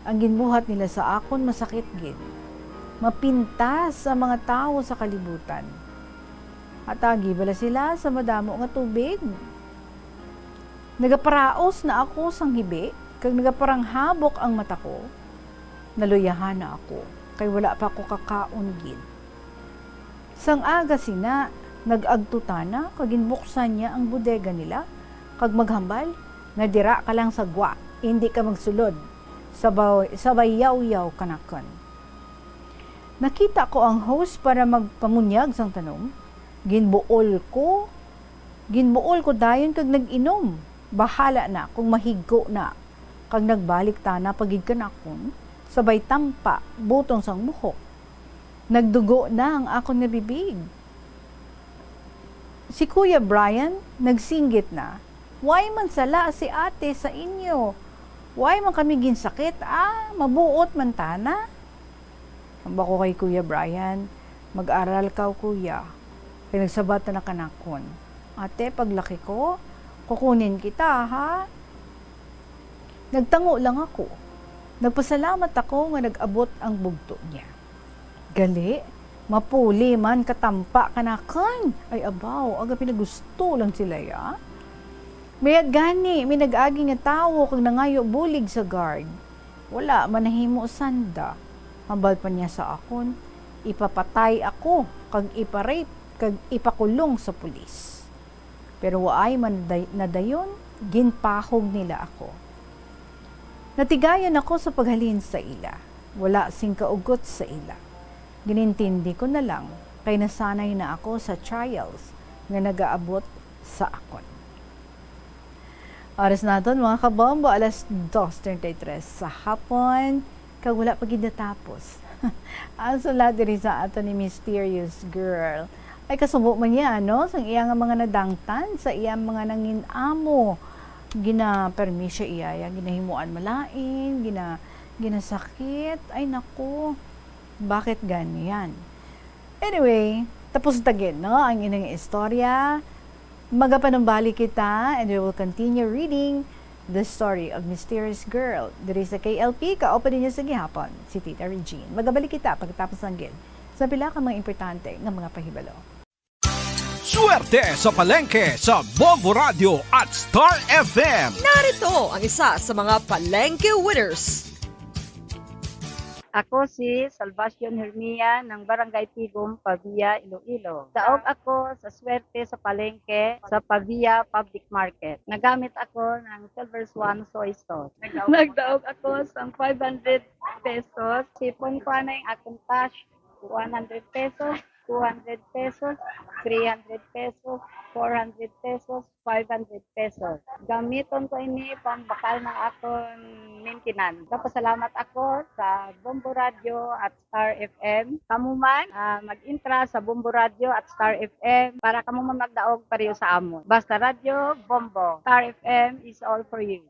Ang ginbuhat nila sa akon masakit gid. Mapintas sa mga tao sa kalibutan. At agi bala sila sa madamo nga tubig. Nagaparaos na ako sang hibi, kag nagaparang habok ang mata ko. Naluyahan na ako, kay wala pa ako kakaon gid. Sang aga sina, nag-agtutana, kag ginbuksan niya ang bodega nila, kag maghambal, nga dira ka lang sa gwa, hindi ka magsulod, sabay yaw-yaw kanakon. Nakita ko ang host para magpamunyag sang tanong, ginbuol ko dayon kag nag-inom, bahala na kung mahigko na, kag nagbalik tana pagid kanakon, sabay tampa, butong sang buhok. Nagdugo na ang akong nabibig. Si Kuya Brian, nagsinggit na, why man sala si ate sa inyo? Why man kami ginsakit? Mabuot man tana. Ang bako kay Kuya Brian, mag-aral ka kuya. Kaya nagsabat na kanakon. Ate, paglaki ko, kukunin kita ha. Nagtango lang ako. Nagpasalamat ako nga nag-abot ang bugto niya. Gali, mapuli man katampa kanakan. Ay abaw, aga pinagusto lang sila ya. Mayat gani, may nag-agi nga tawo kag nangayo bulig sa guard. Wala man nahimo sanda. Hambal pa niya sa akon, ipapatay ako kag iparape kag ipakulong sa pulis. Pero waay man nadayon, ginpahog nila ako. Natigayan ako sa paghalin sa ila. Wala sing kaugot sa ila. Ginintindi ko na lang kay nasanay na ako sa trials nga nagaabot sa akon. Oras naton mga kabombo, alas 2:33 sa hapon, kag wala pa gid natapos. Ang sulat diri sa ato ni Mysterious Girl. Ay kasubo man niya, no? Sang iya nga mga nadangtan, sa iya mga nanginamo. Gina-permi siya iya, ginahimuan malain, ginasakit. Ay naku, bakit ganyan? Anyway, tapos tagin, no? Ang inang istorya. Magapanumbalik kita and we will continue reading the story of Mysterious Girl. Diri sa KLP, kaopan niya sa gihapon, si Tita Regine. Magabalik kita pagkatapos ng gil sa pila ka mga importante ng mga pahibalo. Swerte sa palengke sa Bombo Radio at Star FM. Narito ang isa sa mga palengke winners. Ako si Salvacion Hermia ng Barangay Tigum, Pavia, Iloilo. Daog ako sa swerte sa palengke sa Pavia Public Market. Nagamit ako ng Silver Swan Soy Sauce. Nagdaog ako sa 500 pesos. Sipon ko na yung akong cash. 100 pesos, 200 pesos, 300 pesos, 400 pesos, 500 pesos. Gamiton ko ini pambakal ng akong maintenance. Kapasalamat ako sa Bombo Radio at Star FM. Kamu man mag-intra sa Bombo Radio at Star FM para kamu man magdaog pareho sa amon. Basta Radio, Bombo. Star FM is all for you.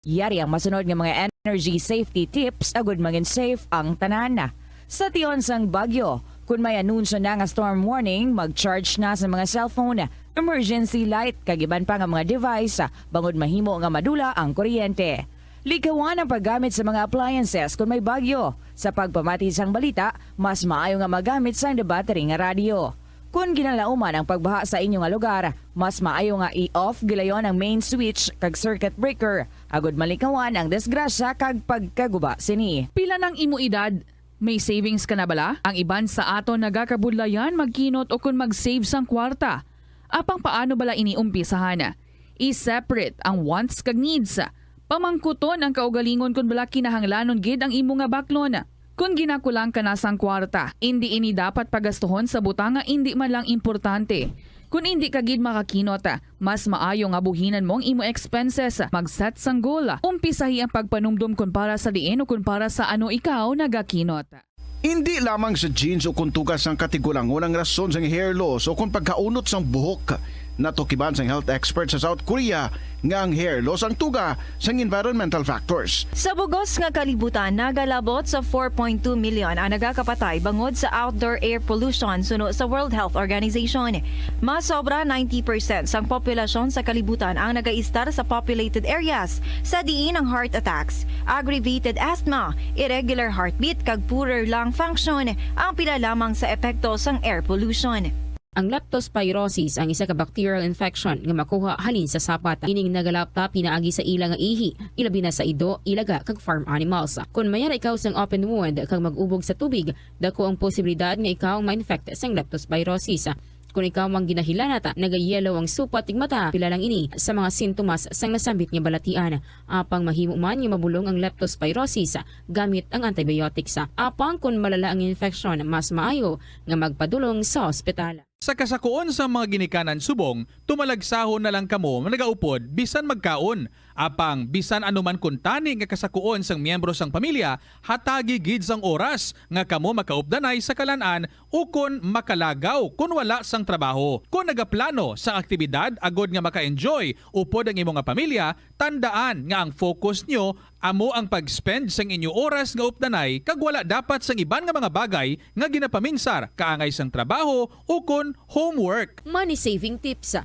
Yari ang masunod nga mga energy safety tips agud maging safe ang tanan. Sa tion sang Bagyo, kung may anunsyo na nga storm warning, mag-charge na sa mga cellphone, emergency light, kagiban pa nga mga device, bangod mahimo nga madula ang kuryente. Likawan ang paggamit sa mga appliances kung may bagyo. Sa pagpamati sang balita, mas maayo nga magamit sang battery nga radio. Kung ginalauman ang pagbaha sa inyong lugar, mas maayo nga i-off gilayon ang main switch kag circuit breaker. Agud malikawan ang disgrasya kag pagkaguba sini. Pila ng imo edad? May savings ka na bala? Ang iban sa ato nagakabudlayan magkinot o kung mag-save sang kwarta. Apang paano bala iniumpisahan? I-separate ang wants kag needs. Pamangkuton ang kaugalingon kung bala kinahanglanon gid ang imo nga baklon. Kung ginakulang ka na sang kwarta, hindi ini dapat pagastuhon sa butanga hindi man lang importante. Kung hindi ka gid makakinot, mas maayo nga buhinan mong imo expenses. Mag-set sang goal. Umpisahi ang pagpanumdum kung para sa diin o kung para sa ano ikaw nagakinot. Hindi lamang sa jeans o kung tugas ang katigulangon ang rason sa hair loss o kung pagkaunot sang buhok. Natukiban sang health expert sa South Korea nga ang hair loss ang tuga sang environmental factors. Sa bugos nga kalibutan, nagalabot sa 4.2 million ang nagakapatay bangod sa outdoor air pollution suno sa World Health Organization. Mas sobra 90% sang populasyon sa kalibutan ang nagaistar sa populated areas, sa diin ang heart attacks, aggravated asthma, irregular heartbeat kag poorer lung function ang pila lamang sa epekto sang air pollution. Ang leptospirosis ang isa ka bacterial infection nga makuha halin sa sapat. Ining nagalapta pinaagi sa ila nga ihi, ilabi na sa ido, ilaga kag farm animals. Kung mayara ikaw sang open wound kag mag-ubog sa tubig, dako ang posibilidad nga ikaw ma-infect sang leptospirosis. Kung ikaw mang ginahilanata, nagayelo ang supa tig mata, pila lang ini sa mga sintomas sang nasambit nga balatian. Apang mahimo man nga mabulong ang leptospirosis gamit ang antibiotics. Apang kung malala ang infection, mas maayo nga magpadulong sa ospital. Sa kasakuon sa mga ginikanan subong, tumalagsahon na lang kamo nagaupod bisan magkaon. Apang bisan anuman kuntani nga kasakuon sang miyembro sang pamilya, hatagi gid sang oras nga kamo makaupdanay sa kalan-an ukon makalagaw kun wala sang trabaho. Kung nagaplano sa aktibidad agod nga maka-enjoy upod ang imong nga pamilya, tandaan nga ang focus nyo amo ang pag-spend sang inyo oras nga updanay kag wala dapat sang iban nga mga bagay nga ginapaminsar kaangay sang trabaho ukon homework. Money saving tips.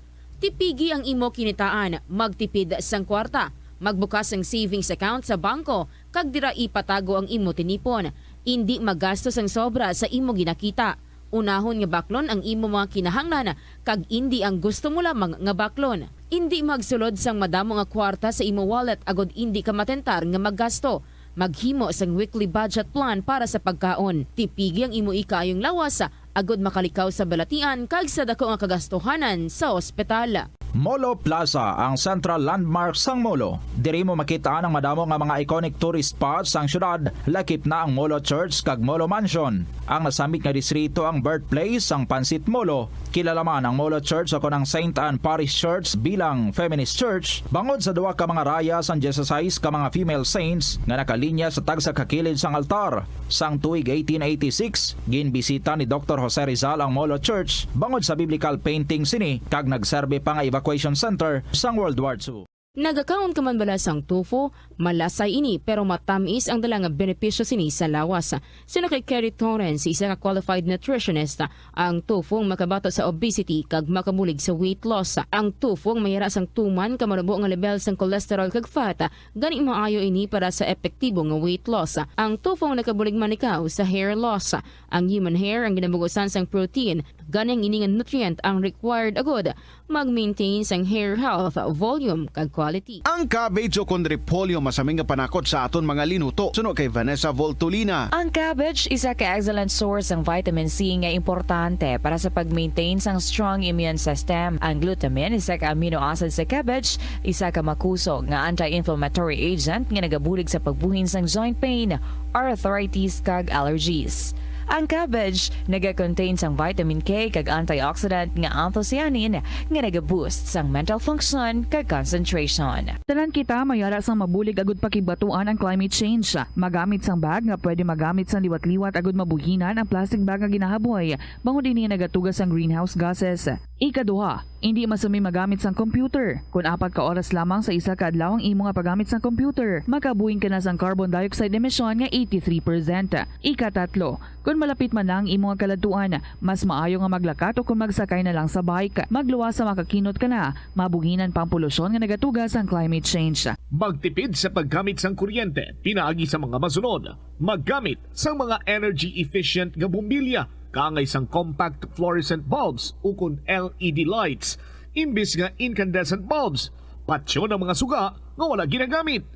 Tipigi ang imo kinitaan, magtipid sang kwarta, magbukas ng savings account sa bangko, kag dira ipatago ang imo tinipon. Hindi magastos ang sobra sa imo ginakita. Unahon nga baklon ang imo mga kinahanglan, kag hindi ang gusto mo lamang nga baklon. Hindi magsulod sang madamo nga kwarta sa imo wallet agod hindi ka matentar nga maggasto. Maghimo sang weekly budget plan para sa pagkaon. Tipigi ang imo ikayong lawas agod makalikaw sa balatian kag sa dako nga kagastuhanan sa ospital. Molo Plaza ang central landmark sang Molo. Diri mo makita ang madamo nga mga iconic tourist spots sang syudad, lakip na ang Molo Church kag Molo Mansion. Ang nasamit nga distrito ang birthplace sang Pansit Molo. Kilala man ang Molo Church ako ng St. Anne Parish Church bilang feminist church, bangod sa duwa ka mga raya sang Jesus ka mga female saints nga nakalinya sa tagsa kakilid sang altar. Sang tuig 1886, ginbisita ni Dr. Jose Rizal ang Molo Church bangod sa biblical painting sini kag nagserbe pa nga evacuation center sang World War II. Nagakaon ka man bala sang tofu, malasay ini pero matamis ang dala nga benepisyo sini sa lawas. Sino kay Kerry Torrens, isa ka qualified nutritionist, ang tofu ang makabato sa obesity kag makabulig sa weight loss. Ang tofu ang mayara sang tuman kamalabo nga level sang cholesterol kag fat, gani maayo ini para sa epektibo nga weight loss. Ang tofu ang nakabulig man ikaw sa hair loss. Ang human hair ang ginabugusan sang protein, gani ang ini nga nutrient ang required agod mag-maintain sang hair health, volume kag quality. Ang cabbage o kon repolyo masaming nga panakot sa aton mga linuto. Suno kay Vanessa Voltolina. Ang cabbage isa ka excellent source ng vitamin C nga importante para sa pag-maintain sang strong immune system. Ang glutamine isa ka amino acid sa cabbage, isa ka makusog nga anti-inflammatory agent nga nagabulig sa pagbuhin sang joint pain, arthritis kag allergies. Ang cabbage naga-contain sang vitamin K kag antioxidant nga anthocyanin nga naga-boost sang mental function kag concentration. Tanan kita mayara sang mabulig agud pakibatuan ang climate change. Magamit sang bag nga pwede magamit sang liwat-liwat agud mabuhinan ang plastic bag nga ginahaboy bangod dinhi nagatugas sang greenhouse gases. Ikaduha, hindi masumi magamit sang computer. Kung 4 ka oras lamang sa isa ka adlaw ang imo nga paggamit sang computer, makabuhin ka na sang carbon dioxide emission nga 83%. Ikatatlo, kung malapit man lang imo nga kaladuan, mas maayo nga maglakat o kung magsakay na lang sa bike. Magluwas sa makakinot ka na, mabuhinan pang polusyon nga nagatugas ang climate change. Magtipid sa paggamit sang kuryente, pinaagi sa mga masunod. Maggamit sang mga energy efficient nga bumbilya, kaangay sang compact fluorescent bulbs ukon LED lights, imbis nga incandescent bulbs. Patsyo ng mga suga nga wala ginagamit.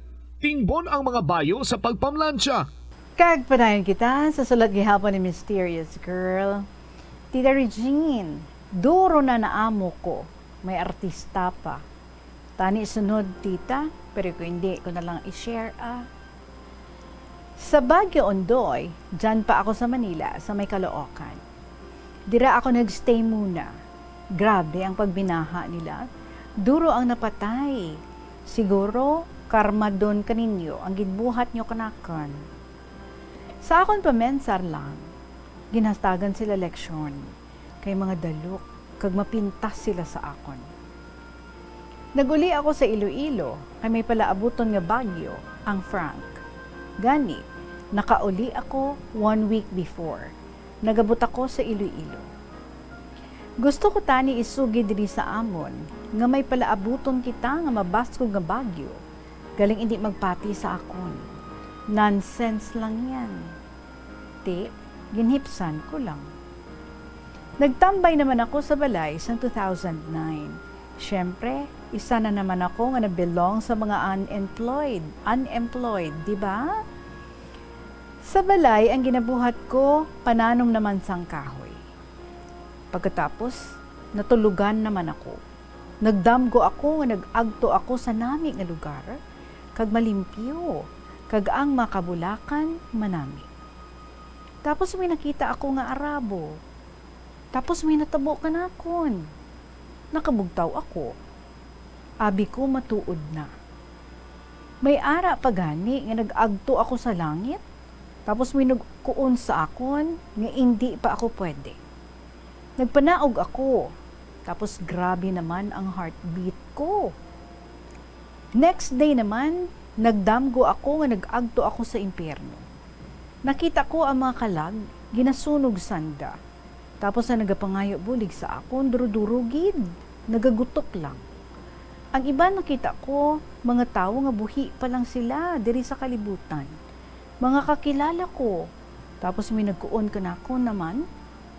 Tingbon ang mga bayo sa pagpamlansya. Kag panayon kita sa sulat gihapon ni Mysterious Girl. Tita Regine, duro na naamo ko. May artista pa. Tani sunod, tita, pero kung hindi ko na lang i-share Sa Baguio, Ondoy, dyan pa ako sa Manila, sa may Caloocan. Dira ako nagstay muna. Grabe ang pagbinaha nila. Duro ang napatay. Siguro, karma doon kaninyo ang ginbuhat nyo kanakan. Sa akon pamensar lang, ginastagan sila leksyon. Kay mga dalok, kag mapintas sila sa akon. Naguli ako sa Iloilo, kay may palaabuton nga bagyo, ang Frank. Gani, nakauli ako 1 week before. Nagabot ako sa Iloilo. Gusto ko tani isugi diri sa amon, nga may palaabuton kita nga mabaskog nga bagyo. Galing hindi magpati sa akon. Nonsense lang yan. Ginhipsan ko lang. Nagtambay naman ako sa balay sa 2009. Siyempre, isa na naman ako nga na-belong sa mga unemployed, di ba? Sa balay, ang ginabuhat ko, pananom naman sang kahoy. Pagkatapos, natulugan naman ako. Nagdamgo ako nga nag-agto ako sa nami nga lugar, kag malimpyo, kag ang makabulakan manami. Tapos may nakita ako nga Arabo. Tapos may natabo ka na akon. Nakabugtaw ako. Abi ko matuod na. May ara pa gani nga nag-agto ako sa langit. Tapos may nagkuon sa akon nga hindi pa ako pwede. Nagpanaog ako. Tapos grabe naman ang heartbeat ko. Next day naman, nagdamgo ako nga nag-agto ako sa impyerno. Nakita ko ang mga kalag, ginasunog sanda. Tapos na nagapangayo bulig sa akon, durudurugid, nagagutok lang. Ang iba nakita ko, mga tao nga buhi pa lang sila diri sa kalibutan. Mga kakilala ko. Tapos may nagkuon ka na ako naman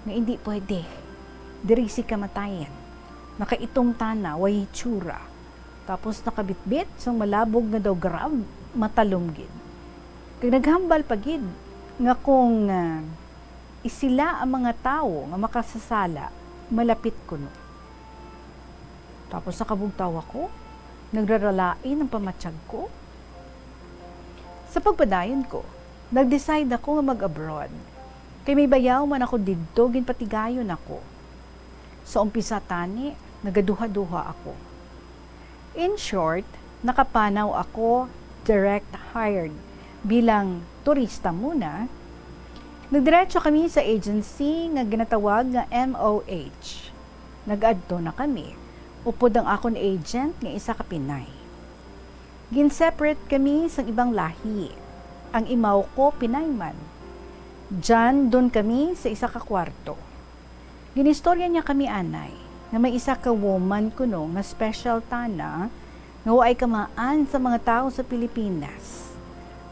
nga hindi pwede. Diri si kamatayan. Nakaitong tana, way tsura. Tapos nakabitbit sang malabog nga daw grab, matalumgid. Kag naghambal pagid nga kung isila ang mga tao nga makasasala, malapit ko no. Tapos nakabugtaw ako, nagraralain ang pamatsyag ko. Sa pagpadayon ko, nag-decide ako nga mag-abroad. Kay may bayaw man ako didto, ginpatigayon ako. Sa umpisa tani, nagaduha-duha ako. In short, nakapanaw ako direct hired bilang turista muna. Nagdiretso kami sa agency nga ginatawag nga MOH. Nag-adto na kami. Upod ang akon agent nga isa ka Pinay. Gin-separate kami sa ibang lahi. Ang imaw ko Pinay man. Diyan doon kami sa isa ka kwarto. Ginistorya niya kami anay na may isa ka woman kuno nga special tana nga waay kamaan sa mga tao sa Pilipinas.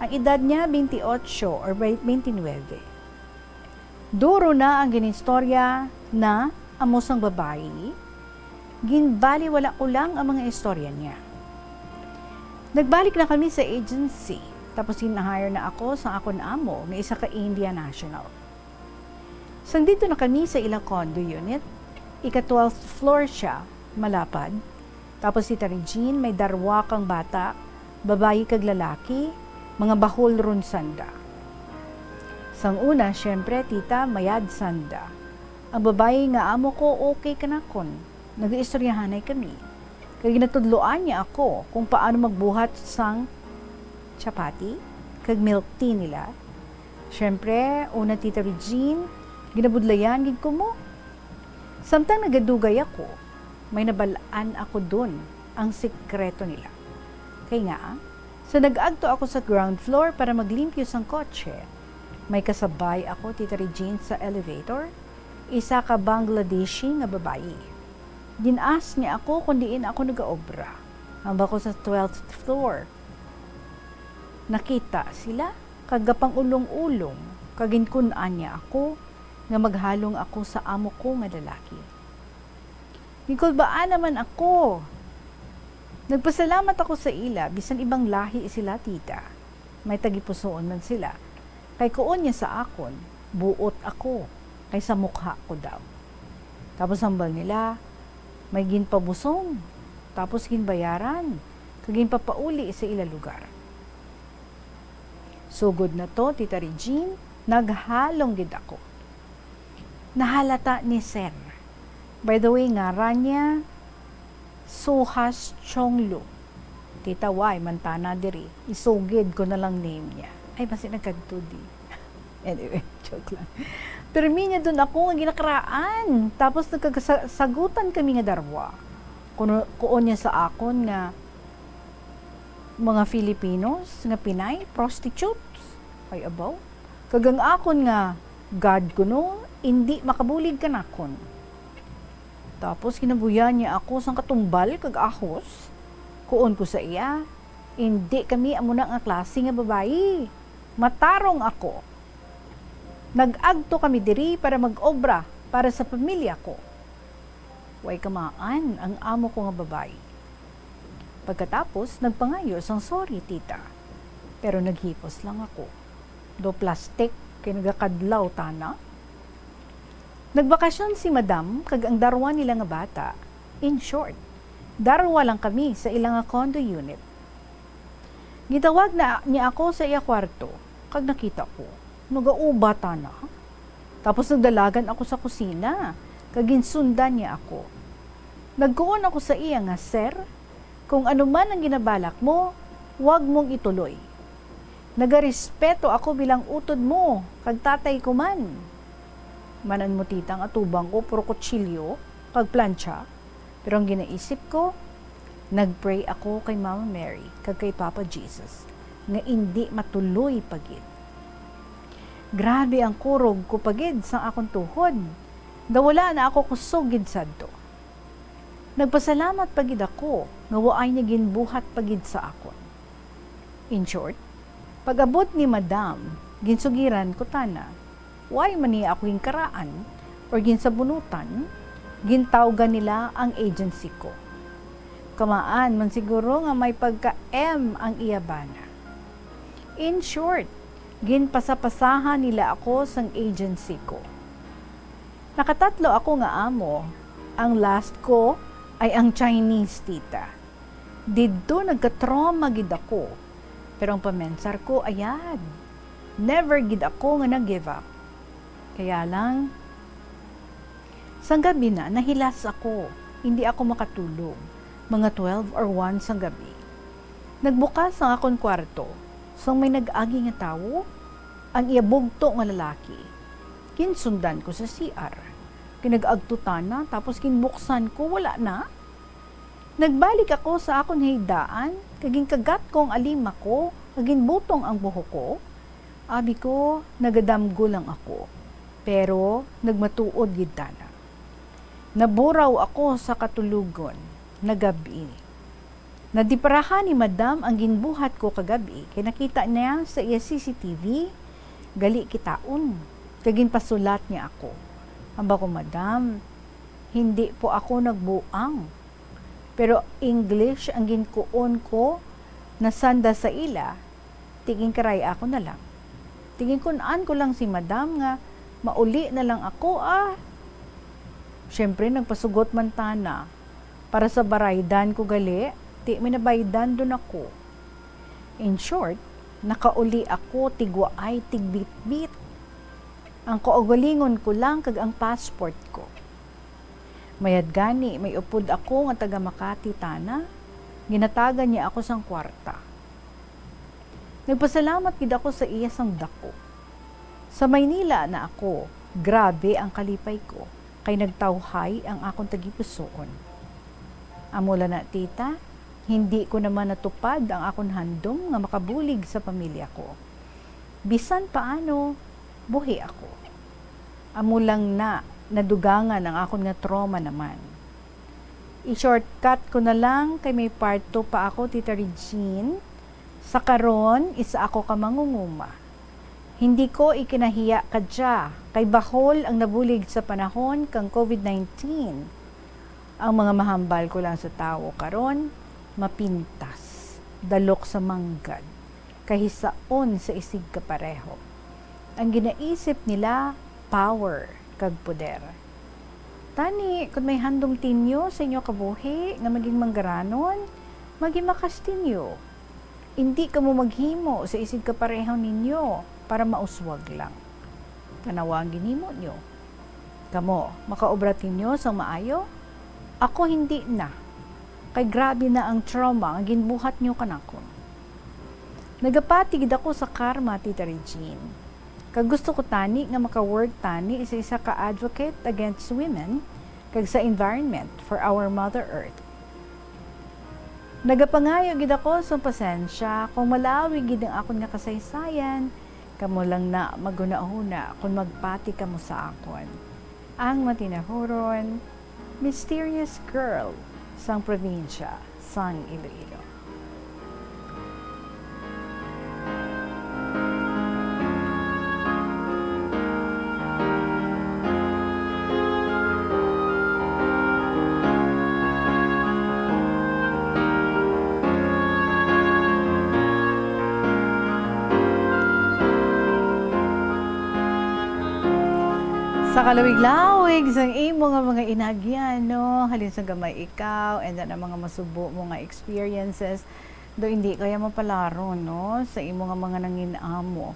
Ang edad niya 28 or 29. Duro na ang ginistorya na amos ang babae. Ginbali wala ko lang ang mga istorya niya. Nagbalik na kami sa agency. Tapos hinahire na ako sa akon amo nga isa ka India national. Sang dito na kami sa ilang condo unit, ika-12th floor siya, malapad. Tapos si Regine may darwa kang bata, babae kag lalaki, mga bahol ron sanda. Sang una, syempre, tita, mayad sanda. Ang babae nga amo ko, okay ka na kon. Nag-iistoryahanay kami. Kaya ginatudloan niya ako kung paano magbuhat sang chapati, kag milk tea nila. Syempre, una tita Regine, ginabudlayan gid ko mo. Samtang nagadugay ako, may nabalaan ako dun ang sikreto nila. Kaya nga, sa nag-agto ako sa ground floor para maglimpyo sang kotse, may kasabay ako tita Regine sa elevator, isa ka Bangladeshi nga babae. Ginaas niya ako kung diin ako nag-aobra. Hamba ko sa 12th floor. Nakita sila, kagapang ulong-ulong, kaginkunan niya ako, nga maghalong ako sa amo ko nga lalaki. Nikulbaan naman ako. Nagpasalamat ako sa ila, bisan ibang lahi sila tita. May tagipusoon man sila. Kay kuon niya sa akon, buot ako, kay sa mukha ko daw. Tapos hambal nila, may ginpabusong, tapos ginbayaran, kagin papauli sa ila lugar. Sugod na to, tita Regine, naghalong gid ako. Nahalata ni Sir. By the way, ngaran niya, Suhas Chonglu. Tita Y, Mantana diri. Isugid ko na lang name niya. Ay, basi nagkagtudi. Anyway, joke lang. Pero minya doon ako nga ginakaraan. Tapos nagkasagutan kami nga darwa. Kuon niya sa akon nga mga Filipinos, nga Pinay, prostitutes. Ay, abaw. Kagang akon nga, God ko no, hindi makabulig ka nakon. Tapos kinabuyan niya ako sang katumbal kag ahos. Kuon ko sa iya, hindi kami amo na nga klase nga babae. Matarong ako. Nag-agto kami diri para mag-obra para sa pamilya ko. Way kamaan ang amo ko nga babae. Pagkatapos, nagpangayo sang sorry tita. Pero naghipos lang ako. Do plastic kay nagakadlaw tana. Nagbakasyon si madam kag ang darwa nila nga bata. In short, darwa lang kami sa ilang condo unit. Gitawag na niya ako sa iya kwarto kag nakita ko nagauba tana. Tapos nagdalagan ako sa kusina. kaginsundan niya ako. Nagkuon ako sa iya nga, sir, kung ano man ang ginabalak mo, huwag mong ituloy. Nagarespeto ako bilang utod mo, kag tatay ko man. Manan mo titang atubang ko, puro kutsilyo, kag plancha. Pero ang ginaisip ko, nagpray ako kay Mama Mary, kag kay Papa Jesus, nga hindi matuloy pagid. Grabe ang kurog ko pagid sa akong tuhod. Dawala na ako kusog gid sadto. Nagpasalamat pagid ako, nga waay niya ginbuhat pagid sa akon. In short, pag-abot ni Madam, ginsugiran ko tana, why man niya ako karaan or ginsabunutan, gintawgan nila ang agency ko. Kamaan man siguro nga may pagka-M ang iyabana. In short, ginpasapasahan nila ako sang agency ko. Nakatatlo ako nga amo, ang last ko ay ang Chinese tita. Didto nagka-trauma gid ako. Pero ang pamensar ko, ayan, never gid ako nga nag-give up. Kaya lang, sang gabi na, nahilas ako. Hindi ako makatulog. Mga 12 or 1 sang gabi. Nagbukas ang akong kwarto. Sang may nag-agi nga tao, ang iabugto nga lalaki. Kinsundan ko sa CR. Kinag-agtutan na, tapos kinbuksan ko, wala na. Nagbalik ako sa akong higdaan, kaging kagat kong alima ko, kaging butong ang buhok ko. Abi ko, nagadamgo lang ako. Pero, nagmatuod gidana. Naburaw ako sa katulugon, nagabi. Nadiparahan ni Madam ang ginbuhat ko kagabi, kaya nakita niya sa iya CCTV, gali kitaon, kaging pasulat niya ako. Aba ko, Madam, hindi po ako nagbuang. Pero English ang ginkuon ko na sanda sa ila, tingin karay ako na lang. Tingin kunaan ko lang si Madam nga, mauli na lang ako Siyempre, nagpasugot man tana. Para sa baraydan ko gali, ti minabaydan dun ako. In short, nakauli ako tigwaay tigbit-bit. Ang kaugalingon ko lang kag ang passport ko. Mayad gani, may upod ako nga taga Makati tana, ginatagan niya ako sang kwarta. Nagpasalamat gid ako sa iya sang dako. Sa Maynila na ako, grabe ang kalipay ko, kay nagtawhay ang akong tagipusoon. Amula na tita, hindi ko naman natupad ang akong handom nga makabulig sa pamilya ko. Bisan paano, buhi ako. Amulang na, nadugangan ang akong nga trauma naman. I-shortcut ko na lang kay may part 2 pa ako, Tita Regine. Sa karon, isa ako ka mangunguma. Hindi ko ikinahiya kadya, kay bahol ang nabulig sa panahon kang COVID-19. Ang mga mahambal ko lang sa tao karon, mapintas, dalok sa manggad, kahisaon sa isig kapareho. Ang ginaisip nila, power, kag poder. Tani, kung may handom tinyo sa inyo kabuhi nga maging manggaranon, maging makastinyo. Hindi ka mo maghimo sa isig kapareho ninyo para mauswag lang. Kanawang ginimo nyo. Kamo, makaobrat ninyo sa maayo? Ako hindi na. Kay grabe na ang trauma ang ginbuhat nyo kanakon. Nagapatigid ako sa karma, Tita Regine. Kag gusto ko tani nga maka-work tani isa ka advocate against women kag sa environment for our Mother Earth. Nagapangayo gid ako sa pasensya kung malawi gid ang akon nga kasaysayan, kamo lang na magunahuna kung magpati kamo sa akon. Ang matinahuron, mysterious girl sang probinsya sang Iloilo. Sa kalawig-lawig, sang imo nga mga inagyan, no? Halin sa gamay ikaw, and then ang mga masubo mo nga experiences, do hindi kaya mapalaro, no? Sa imo nga mga nanginamo.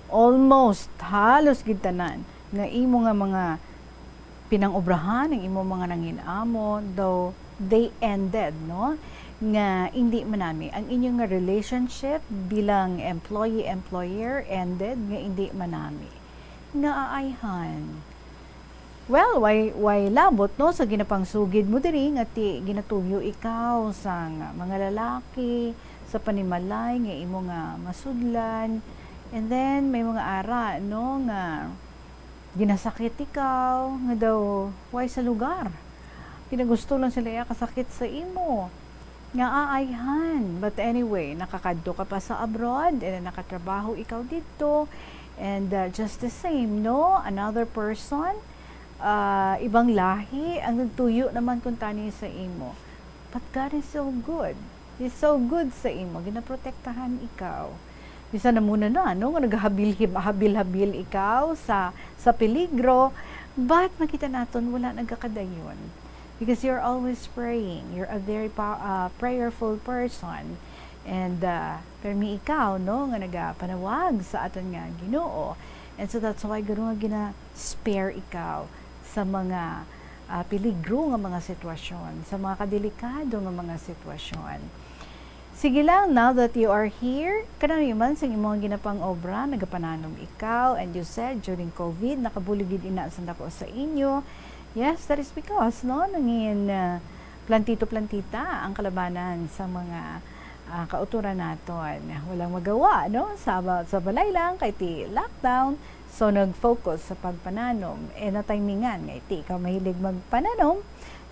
Almost, halos gitanan, nga imo nga mga pinangobrahan ng imo mga nanginamo, though they ended, no? Nga hindi manami ang inyong nga relationship bilang employee-employer ended nga hindi manami. Nga aayhan. Well, why labot no sa ginapangsugid mo diri nga ti ginatuyo ikaw sa mga lalaki sa panimalay nga imo nga masudlan, and then may mga ara no nga ginasakit ikaw nga daw why sa lugar pinagusto lang sila ya kasakit sa imo nga aayhan. But anyway, nakakadto ka pa sa abroad and nakatrabaho ikaw dito, and just the same no, another person, ibang lahi ang nagtuyo naman kung tani sa imo. But God is so good. He's so good sa imo, ginaprotektahan ikaw. Bisa na muna na no, nga naghabil-habil ikaw sa peligro, but makita naton wala nagkakadayon. Because you're always praying. You're a very prayerful person. And permi ikaw, no, nga nagapanawag sa aton nga Ginoo. And so that's why gano'n nga gina-spare ikaw sa mga peligro nga mga sitwasyon, sa mga kadelikado nga mga sitwasyon. Sige lang, now that you are here, kanang man sa imong ginapang obra, nagapananom ikaw, and you said during COVID, nakabuligid ina sa dako sa inyo. Yes, that is because, no, nangin plantito-plantita ang kalabanan sa mga kauturan naton. Walang magawa, no, sa balay lang, kay ti lockdown, so nag-focus sa pagpananom. Na-timingan, nga iti, ikaw mahilig magpananom,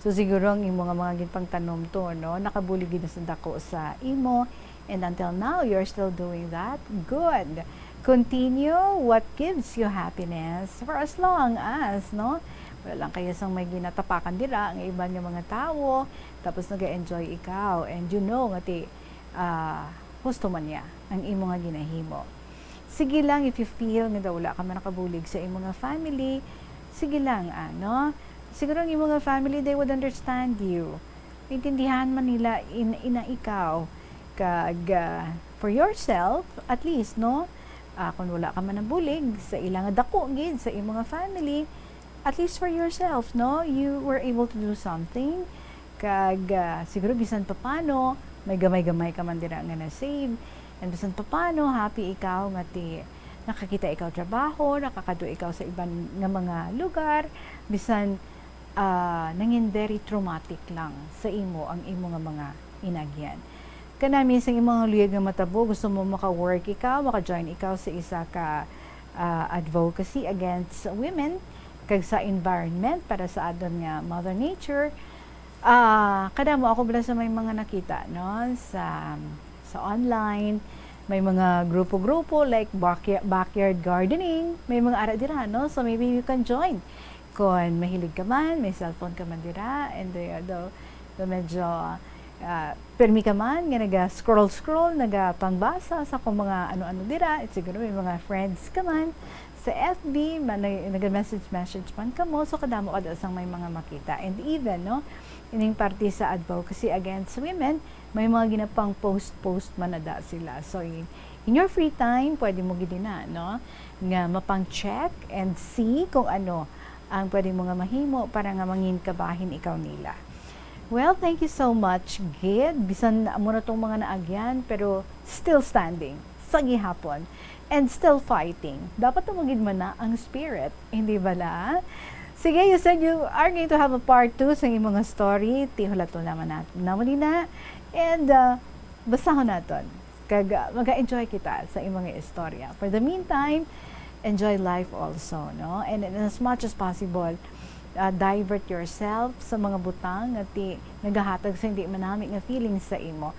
so siguro ang imo nga mga ginpangtanom to, no, nakabuligid na sa dako sa imo, and until now, you're still doing that. Good. Continue what gives you happiness for as long as, no, wala lang kaya sang may ginatapakan dira ang iba nga mga tao, tapos nag-enjoy ikaw, and you know nga ti gusto man niya ang imo nga ginahimo. Sige lang, if you feel nga daw wala ka man nakabulig sa imo nga family, sige lang, ano, siguro ang imo nga family, they would understand you. Intindihan man nila ina ikaw kag for yourself, at least, no, kung wala ka man nabulig sa ilang dako gid sa imo nga family, at least for yourself, no, you were able to do something. Kag siguro bisan pa paano, may gamay-gamay ka man dira nga na-save, and bisan pa paano, happy ikaw nga ti nakakita ikaw trabaho, nakakado ikaw sa ibang nga mga lugar, bisan nangin very traumatic lang sa imo ang imo nga mga inagyan. Kanami sa imong luyag nga matabo, gusto mo maka-work ikaw, maka-join ikaw sa isa ka advocacy against women, kag sa environment para sa adon nga Mother Nature. Kada mo ako bala sa may mga nakita, no, sa online, may mga grupo-grupo like backyard gardening, may mga ara dira, no, so maybe you can join kung mahilig ka man, may cellphone ka man dira, and do medyo permi ka man nga naga-scroll, nagapangbasa sa kung mga ano-ano dira, at siguro may mga friends ka man sa FB, nag-message man ka mo, so kadamo ka sang may mga makita. And even, no, ining party sa advocacy against women, may mga ginapang post man na sila. So, in your free time, pwede mo gid na, no, nga mapang-check and see kung ano ang pwede mo nga mahimo para nga mangin kabahin ikaw nila. Well, thank you so much, Gid. Bisan mo na tong mga naagyan, pero still standing sa gihapon. And still fighting. Dapat tumugid man na ang spirit, hindi ba la? Sige, you said you are going to have a part 2 sa iyong mga story. Tihulato naman natin. Namuli na. And basahon natin. Kag mag-enjoy kita sa iyong mga istorya. For the meantime, enjoy life also, no? And as much as possible, divert yourself sa mga butang at nagahatag sa hindi manamit nga feelings sa imo.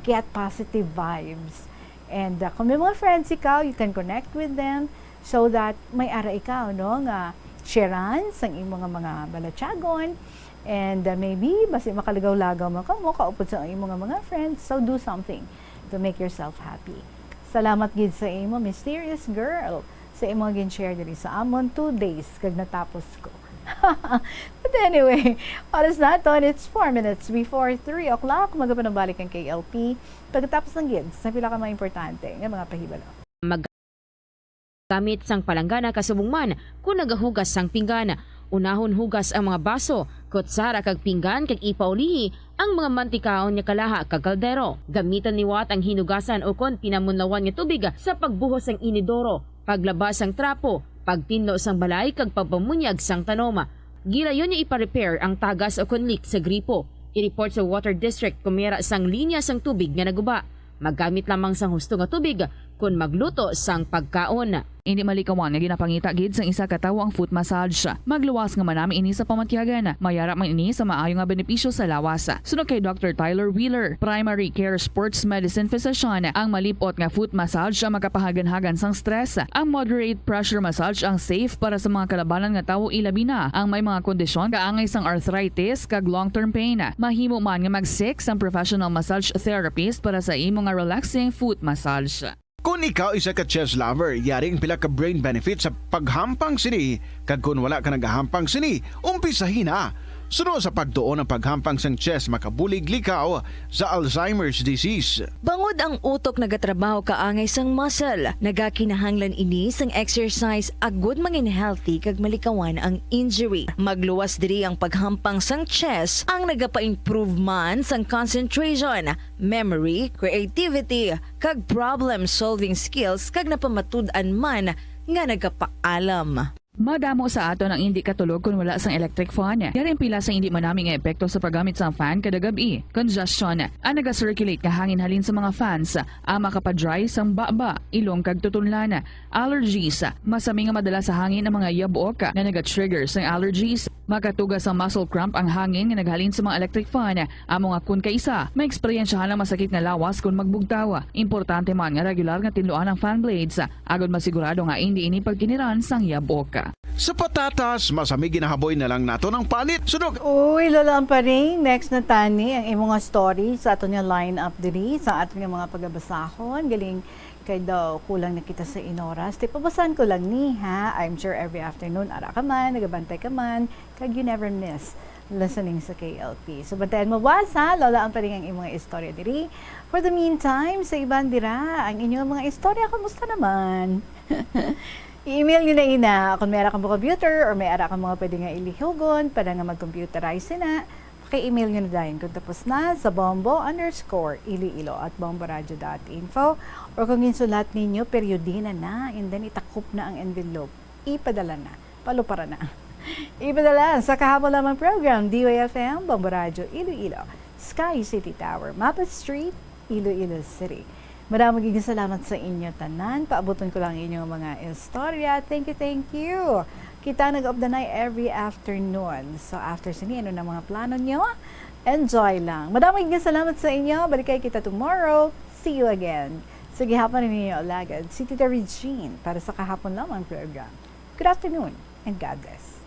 Get positive vibes. And kung may mga friends ikaw, you can connect with them so that may ara ikaw, no, nga sharean sa imong mga balatyagon, and maybe basi makalagaw-lagaw mo kaupod sa imong mga friends, so do something to make yourself happy. Salamat gid sa imo, mysterious girl, sa imong gin-share diri sa amon 2 days kag natapos ko. But anyway, oras na ito, it's 4 minutes before 3 o'clock. Magapanabalik ang KLP. Pagkatapos ng gids, sa pila ka mga importante ng mga pahibalo. Gamit sang palanggana kasubong man kung nagahugas sang pinggana. Unahon hugas ang mga baso, kutsara kag pinggan kag ipaulihi ang mga mantikaon nga kalaha kag kaldero. Gamitan niwat ang hinugasan o kon pinamunlawan nga tubig sa pagbuhos ng inidoro, paglabas ang trapo, pagtinlo sang balay kag pagpamunyag sang tanoma. Gilayon niya ipa-repair ang tagas o kon leak sa gripo. I-report sa Water District kung mayroon sang linya sang tubig nga naguba. Maggamit lamang sang husto nga tubig kung magluto sang pagkaon. Hindi malikawan nga ginapangita gid sang isa ka tawo ang foot massage. Magluwas nga manami ini sa pamatyagan. Mayara man ini sa maayo nga benepisyo sa lawas. Sunod kay Dr. Tyler Wheeler, Primary Care Sports Medicine Physician, ang malipot nga foot massage ang makapahagan-hagan sang stress. Ang moderate pressure massage ang safe para sa mga kalabanan nga tawo ilabi na ang may mga kondisyon kaangay sang arthritis kag long-term pain. Mahimo man nga mag-seek sang professional massage therapist para sa imo nga relaxing foot massage. Kung ikaw isa ka chess lover, yaring pila ka brain benefit sa paghampang sini. Kag kung wala ka nagahampang sini, umpisahin na. Sunod sa pagtuon ng paghampang sang chess, makabulig likaw sa Alzheimer's disease. Bangod ang utok nagatrabaho kaangay sang muscle, nagakinahanglan ini sang exercise agud mangin healthy kag malikawan ang injury. Magluwas diri ang paghampang sang chess ang nagapa-improve man sang concentration, memory, creativity kag problem-solving skills kag napamatud-an man nga nagapaalam. Madamo sa ato ang hindi katulog kung wala sang electric fan. Yaring pila sa hindi manaming epekto sa paggamit sang fan kada gabi. Congestion, ang naga-circulate nga hangin halin sa mga fans, ang makapadry sang baba, ilong kag tutunlan. Allergies, masami nga madala sa hangin ang mga yabuok na naga-trigger sang allergies. Makatugas ang muscle cramp ang hangin nga naghalin sa mga electric fan. Amo nga kun kaisa, may eksperyensyahan ang masakit nga lawas kung magbugtaw. Importante man nga regular nga tinluan ang fan blades, agad masigurado nga hindi ini pagkiniran sang yabuok. Sa patatas, masami ginahaboy na lang nato ng panit. Sunod. Uy, lalaan pa rin. Next na tani, ang imong story sa ato nga line-up diri, sa ato nga mga pagabasahon. Galing kay daw kulang na kita sa inoras. Pabasan ko lang ni, ha? I'm sure every afternoon, ara ka man, nagabantay ka man, kag you never miss listening sa KLP. So, bantayan mo ba sa lalaan pa rin ang imong istorya diri. For the meantime, sa ibang dira, ang inyong mga istorya, kamusta naman? I-email nyo na ina kung may ara kang computer or may ara kang mga pwede nga ilihugon para nga mag-computerize na. Paki-email nyo na dahil kung tapos na sa bombo_iloilo@bomboradio.info or kung insulat ninyo, periodina na and then itakop na ang envelope. Ipadala na. Palupara na. Ipadala sa kahapon lamang program, DOFM, Bombo Radio, Iloilo, Sky City Tower, Mapa Street, Iloilo City. Maraming salamat sa inyo tanan. Paabuton ko lang inyong mga istorya. Thank you. Kita nag-up the night every afternoon. So after sini, ano na mga plano nyo? Enjoy lang. Maraming salamat sa inyo. Balik kita tomorrow. See you again. Sige, hapon ninyo alagad. Si Tita Regine para sa kahapon lamang program. Good afternoon and God bless.